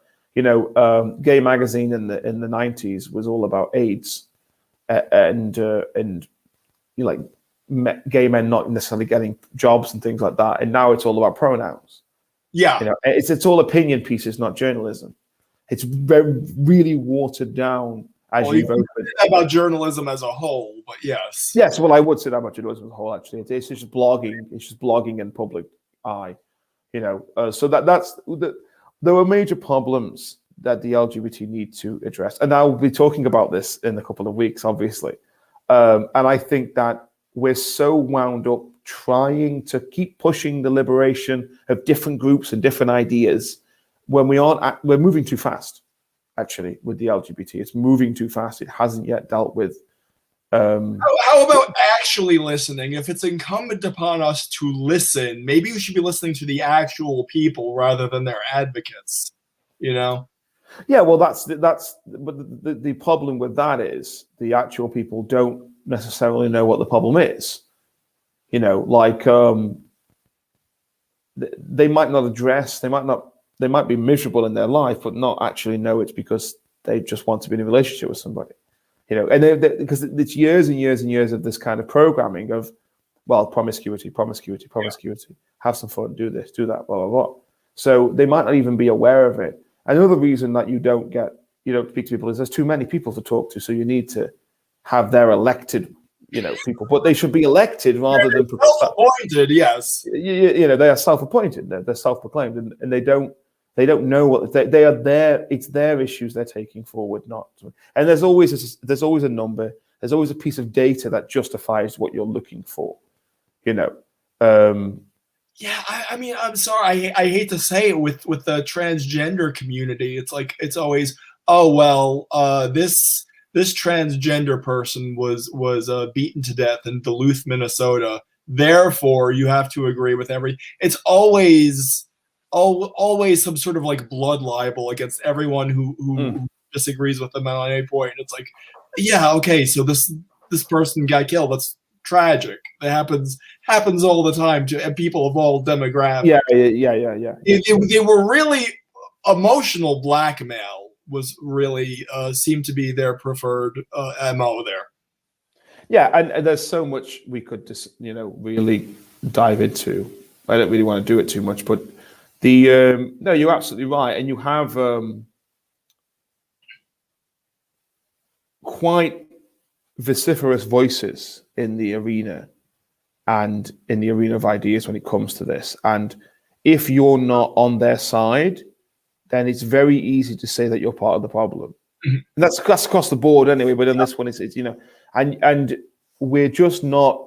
S2: gay magazine in the 90s was all about AIDS and gay men not necessarily getting jobs and things like that. And now it's all about pronouns.
S1: Yeah.
S2: It's all opinion pieces, not journalism. It's really watered down.
S1: You can say that about journalism as a whole, but yes.
S2: Yes, well, I would say that about journalism as a whole, actually. It's just blogging. It's just blogging in public eye, So there are major problems that the LGBT need to address. And I'll be talking about this in a couple of weeks, obviously. And I think that we're so wound up trying to keep pushing the liberation of different groups and different ideas when we're moving too fast. Actually, with the LGBT, it's moving too fast. It hasn't yet dealt with.
S1: How about actually listening? If it's incumbent upon us to listen, maybe we should be listening to the actual people rather than their advocates. Yeah,
S2: well, but the problem with that is the actual people don't necessarily know what the problem is. They might not address. They might be miserable in their life, but not actually know it's because they just want to be in a relationship with somebody, and because it's years and years and years of this kind of programming of, well, promiscuity, have some fun, do this, do that, blah, blah, blah. So they might not even be aware of it. Another reason that you don't speak to people is there's too many people to talk to. So you need to have their elected, people, but they should be elected rather than
S1: self-appointed. Yes.
S2: They are self-appointed. They're self-proclaimed and they don't know what they are there. It's their issues they're taking forward, not. And there's always a number. There's always a piece of data that justifies what you're looking for. Yeah,
S1: I mean, I'm sorry. I hate to say it with the transgender community. It's like it's always, oh well, this transgender person was beaten to death in Duluth, Minnesota. Therefore, you have to agree with every. It's always some sort of like blood libel against everyone who disagrees with them on any point. It's like, yeah, okay, so this person got killed. That's tragic. It happens all the time to people of all demographics.
S2: Yeah.
S1: They were really emotional blackmail was really seemed to be their preferred MO there.
S2: Yeah, and there's so much we could just really dive into. I don't really want to do it too much, but no, you're absolutely right, and you have quite vociferous voices in the arena and in the arena of ideas when it comes to this, and if you're not on their side, then it's very easy to say that you're part of the problem.
S1: Mhm.
S2: And that's across the board anyway, but in this one, it's and we're just not.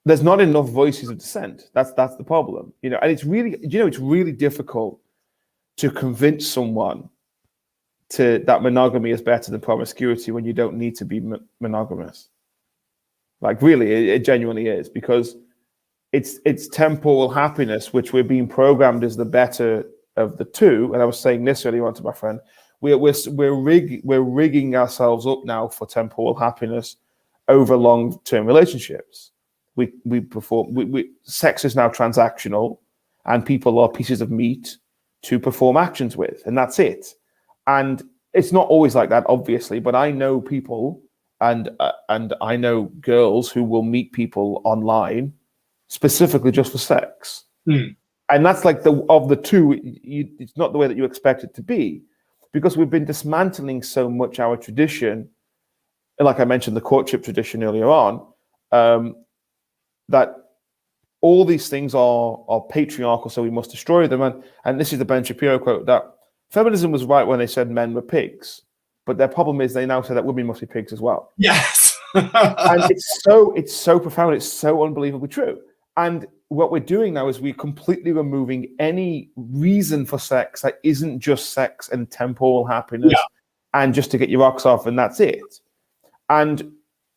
S2: There's not enough voices of dissent. That's the problem, and it's really difficult to convince someone that monogamy is better than promiscuity when you don't need to be monogamous. Like, really, it genuinely is, because it's temporal happiness, which we're being programmed as the better of the two. And I was saying this earlier on to my friend, we're rigging ourselves up now for temporal happiness over long-term relationships. Sex is now transactional, and people are pieces of meat to perform actions with, and that's it. And it's not always like that, obviously, but I know people and I know girls who will meet people online specifically just for sex. And that's like of the two, it's not the way that you expect it to be, because we've been dismantling so much our tradition, and like I mentioned, the courtship tradition earlier on, that all these things are patriarchal, so we must destroy them. And this is the Ben Shapiro quote, that feminism was right when they said men were pigs, but their problem is they now say that women must be pigs as well.
S1: Yes.
S2: And it's so profound, it's so unbelievably true. And what we're doing now is we're completely removing any reason for sex that isn't just sex and temporal happiness and just to get your rocks off, and that's it. And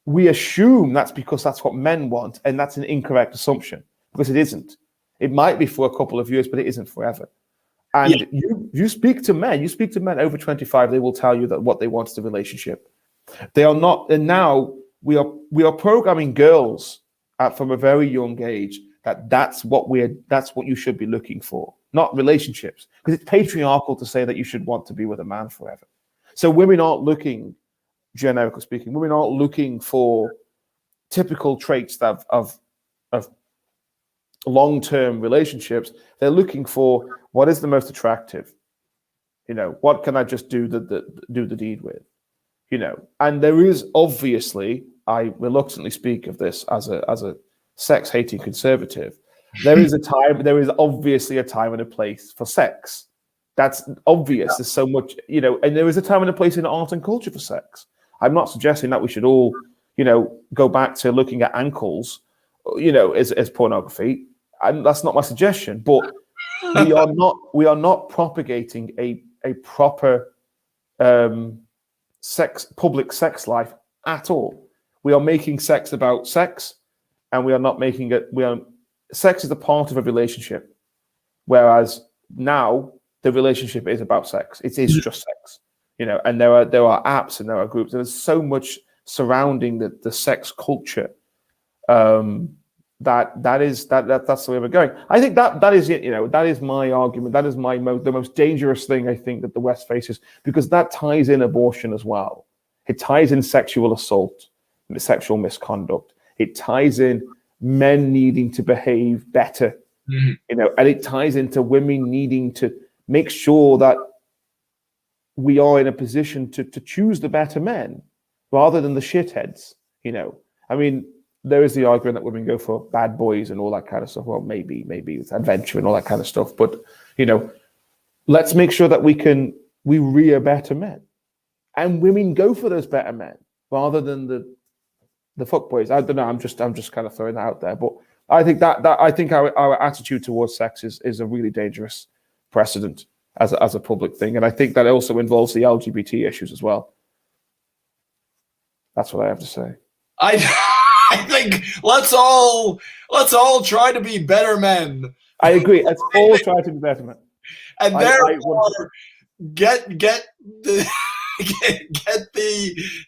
S2: we assume that's because that's what men want, and that's an incorrect assumption, because it isn't. It might be for a couple of years, but it isn't forever. And you speak to men over 25, they will tell you that what they want is a relationship. They are not, and now we are programming girls from a very young age that's what you should be looking for, not relationships, because it's patriarchal to say that you should want to be with a man forever. So women aren't looking, generically speaking, women aren't looking for typical traits of long-term relationships. They're looking for what is the most attractive. What can I just do the deed with? And there is obviously, I reluctantly speak of this as a sex-hating conservative. There is obviously a time and a place for sex. That's obvious. There's so much, and there is a time and a place in art and culture for sex. I'm not suggesting that we should all, go back to looking at ankles, as pornography. And that's not my suggestion. But we are not propagating a proper public sex life at all. We are making sex about sex, and we are not making it. Sex is a part of a relationship, whereas now the relationship is about sex. It is just sex, And there are apps and there are groups, and there's so much surrounding the sex culture. That's the way we're going. I think that is it. That is my argument. That is the most dangerous thing I think that the West faces, because that ties in abortion as well. It ties in sexual assault, sexual misconduct. It ties in men needing to behave better, and it ties into women needing to make sure that we are in a position to choose the better men rather than the shitheads. I mean, there is the argument that women go for bad boys and all that kind of stuff. Well, maybe it's adventure and all that kind of stuff. But, let's make sure that we rear better men. And women go for those better men rather than the fuckboys. I don't know. I'm just kind of throwing that out there. But I think that I think our attitude towards sex is a really dangerous precedent as a public thing. And I think that also involves the LGBT issues as well. That's what I have to say.
S1: I think let's all try to be better men.
S2: I agree. Let's all try to be better men.
S1: And therefore, get the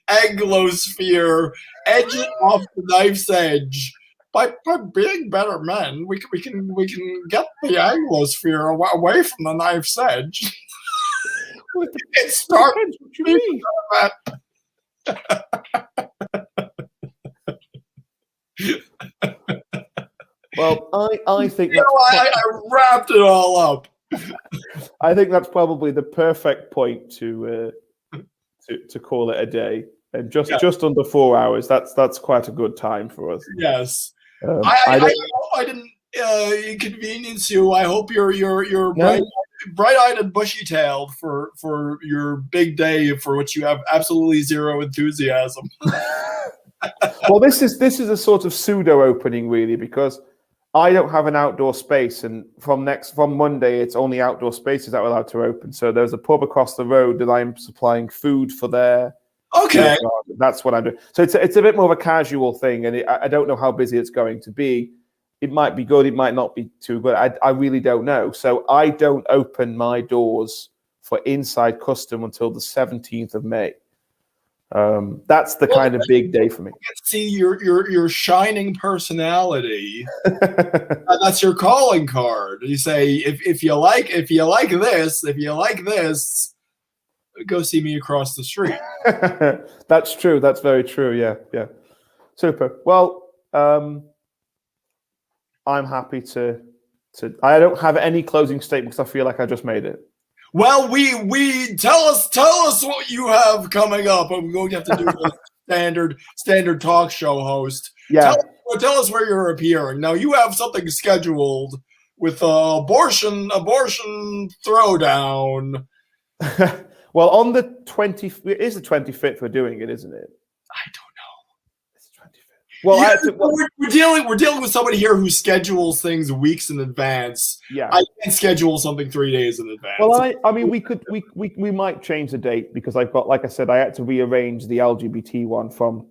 S1: Anglosphere, edge it off the knife's edge. By being better men, we can get the Anglosphere away from the knife's edge. It starts with you.
S2: Well, I think
S1: I wrapped it all up.
S2: I think that's probably the perfect point to call it a day, and just under 4 hours. That's quite a good time for us.
S1: Yes, I inconvenience you. I hope you're
S2: No.
S1: bright-eyed and bushy-tailed for your big day, for which you have absolutely zero enthusiasm.
S2: Well, this is a sort of pseudo opening, really, because I don't have an outdoor space, and from Monday, it's only outdoor spaces that are allowed to open. So there's a pub across the road that I'm supplying food for there.
S1: Okay.
S2: That's what I'm doing. So it's a bit more of a casual thing, and I don't know how busy it's going to be. It might be good, it might not be too good. I really don't know. So I don't open my doors for Inside Custom until the 17th of May. That's the kind of big day for me.
S1: See your shining personality. That's your calling card. You say, if you like this, go see me across the street.
S2: That's true. That's very true. Yeah. Super. Well, I'm happy to. I don't have any closing statement because I feel like I just made it.
S1: Well, we tell us what you have coming up. I'm going to have to do the standard talk show host.
S2: Yeah.
S1: Tell us where you're appearing. Now you have something scheduled with abortion throwdown.
S2: Well, on the 20th, it is the 25th we're doing it, isn't it?
S1: I don't know.
S2: It's the 25th. Well,
S1: yeah, we're dealing with somebody here who schedules things weeks in advance.
S2: Yeah,
S1: I can schedule something 3 days in advance.
S2: Well, I mean, we might change the date because I've got, like I said, I had to rearrange the LGBT one from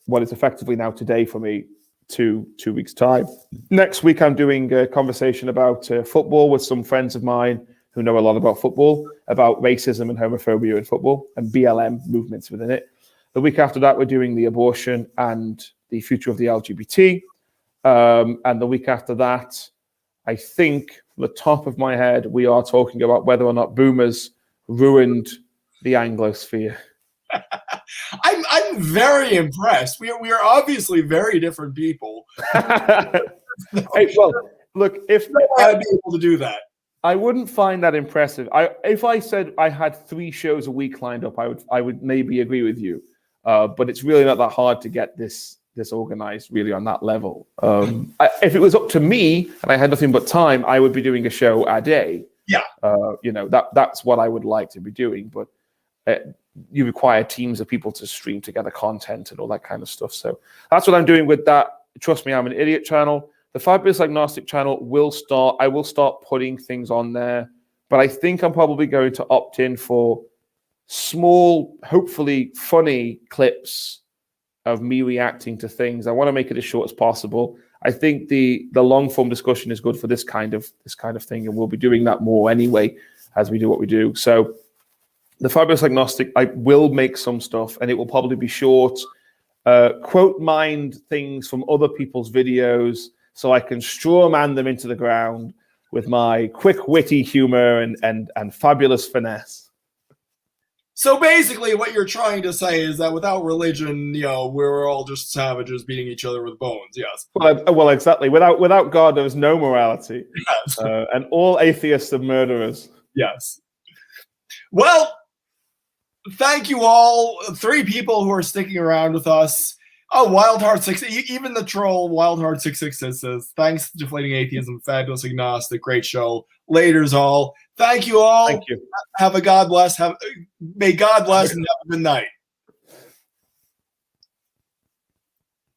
S2: what is effectively now today for me to 2 weeks' time. Next week, I'm doing a conversation about football with some friends of mine who know a lot about football, about racism and homophobia in football and BLM movements within it. The week after that, we're doing the abortion and the future of the LGBT. And the week after that, I think, from the top of my head, we are talking about whether or not boomers ruined the Anglosphere.
S1: I'm very impressed. We are obviously very different people.
S2: Hey, well, look, if
S1: I'd be able to do that.
S2: I wouldn't find that impressive. If I said I had 3 shows a week lined up, I would maybe agree with you. But it's really not that hard to get this organized, really, on that level. If it was up to me and I had nothing but time, I would be doing a show a day.
S1: Yeah.
S2: That's what I would like to be doing. But you require teams of people to stream together content and all that kind of stuff. So that's what I'm doing with that. Trust me, I'm an idiot channel. The Fabulous Agnostic channel I will start putting things on there, but I think I'm probably going to opt in for small, hopefully funny clips of me reacting to things. I want to make it as short as possible. I think the long form discussion is good for this kind of thing, and we'll be doing that more anyway as we do what we do. So the Fabulous Agnostic, I will make some stuff, and it will probably be short. Quote mined things from other people's videos, so I can straw man them into the ground with my quick, witty humor and fabulous finesse.
S1: So basically, what you're trying to say is that without religion, we're all just savages beating each other with bones. Yes.
S2: Well, exactly. Without God, there is no morality.
S1: Yes.
S2: And all atheists are murderers.
S1: Yes. Well, thank you all. 3 people who are sticking around with us. Oh, Wildheart6, even the troll Wildheart666 says, thanks, Deflating Atheism, Fabulous Agnostic, great show. Laters all. Thank you all.
S2: Thank you.
S1: Have a God bless. May God bless and have a good night.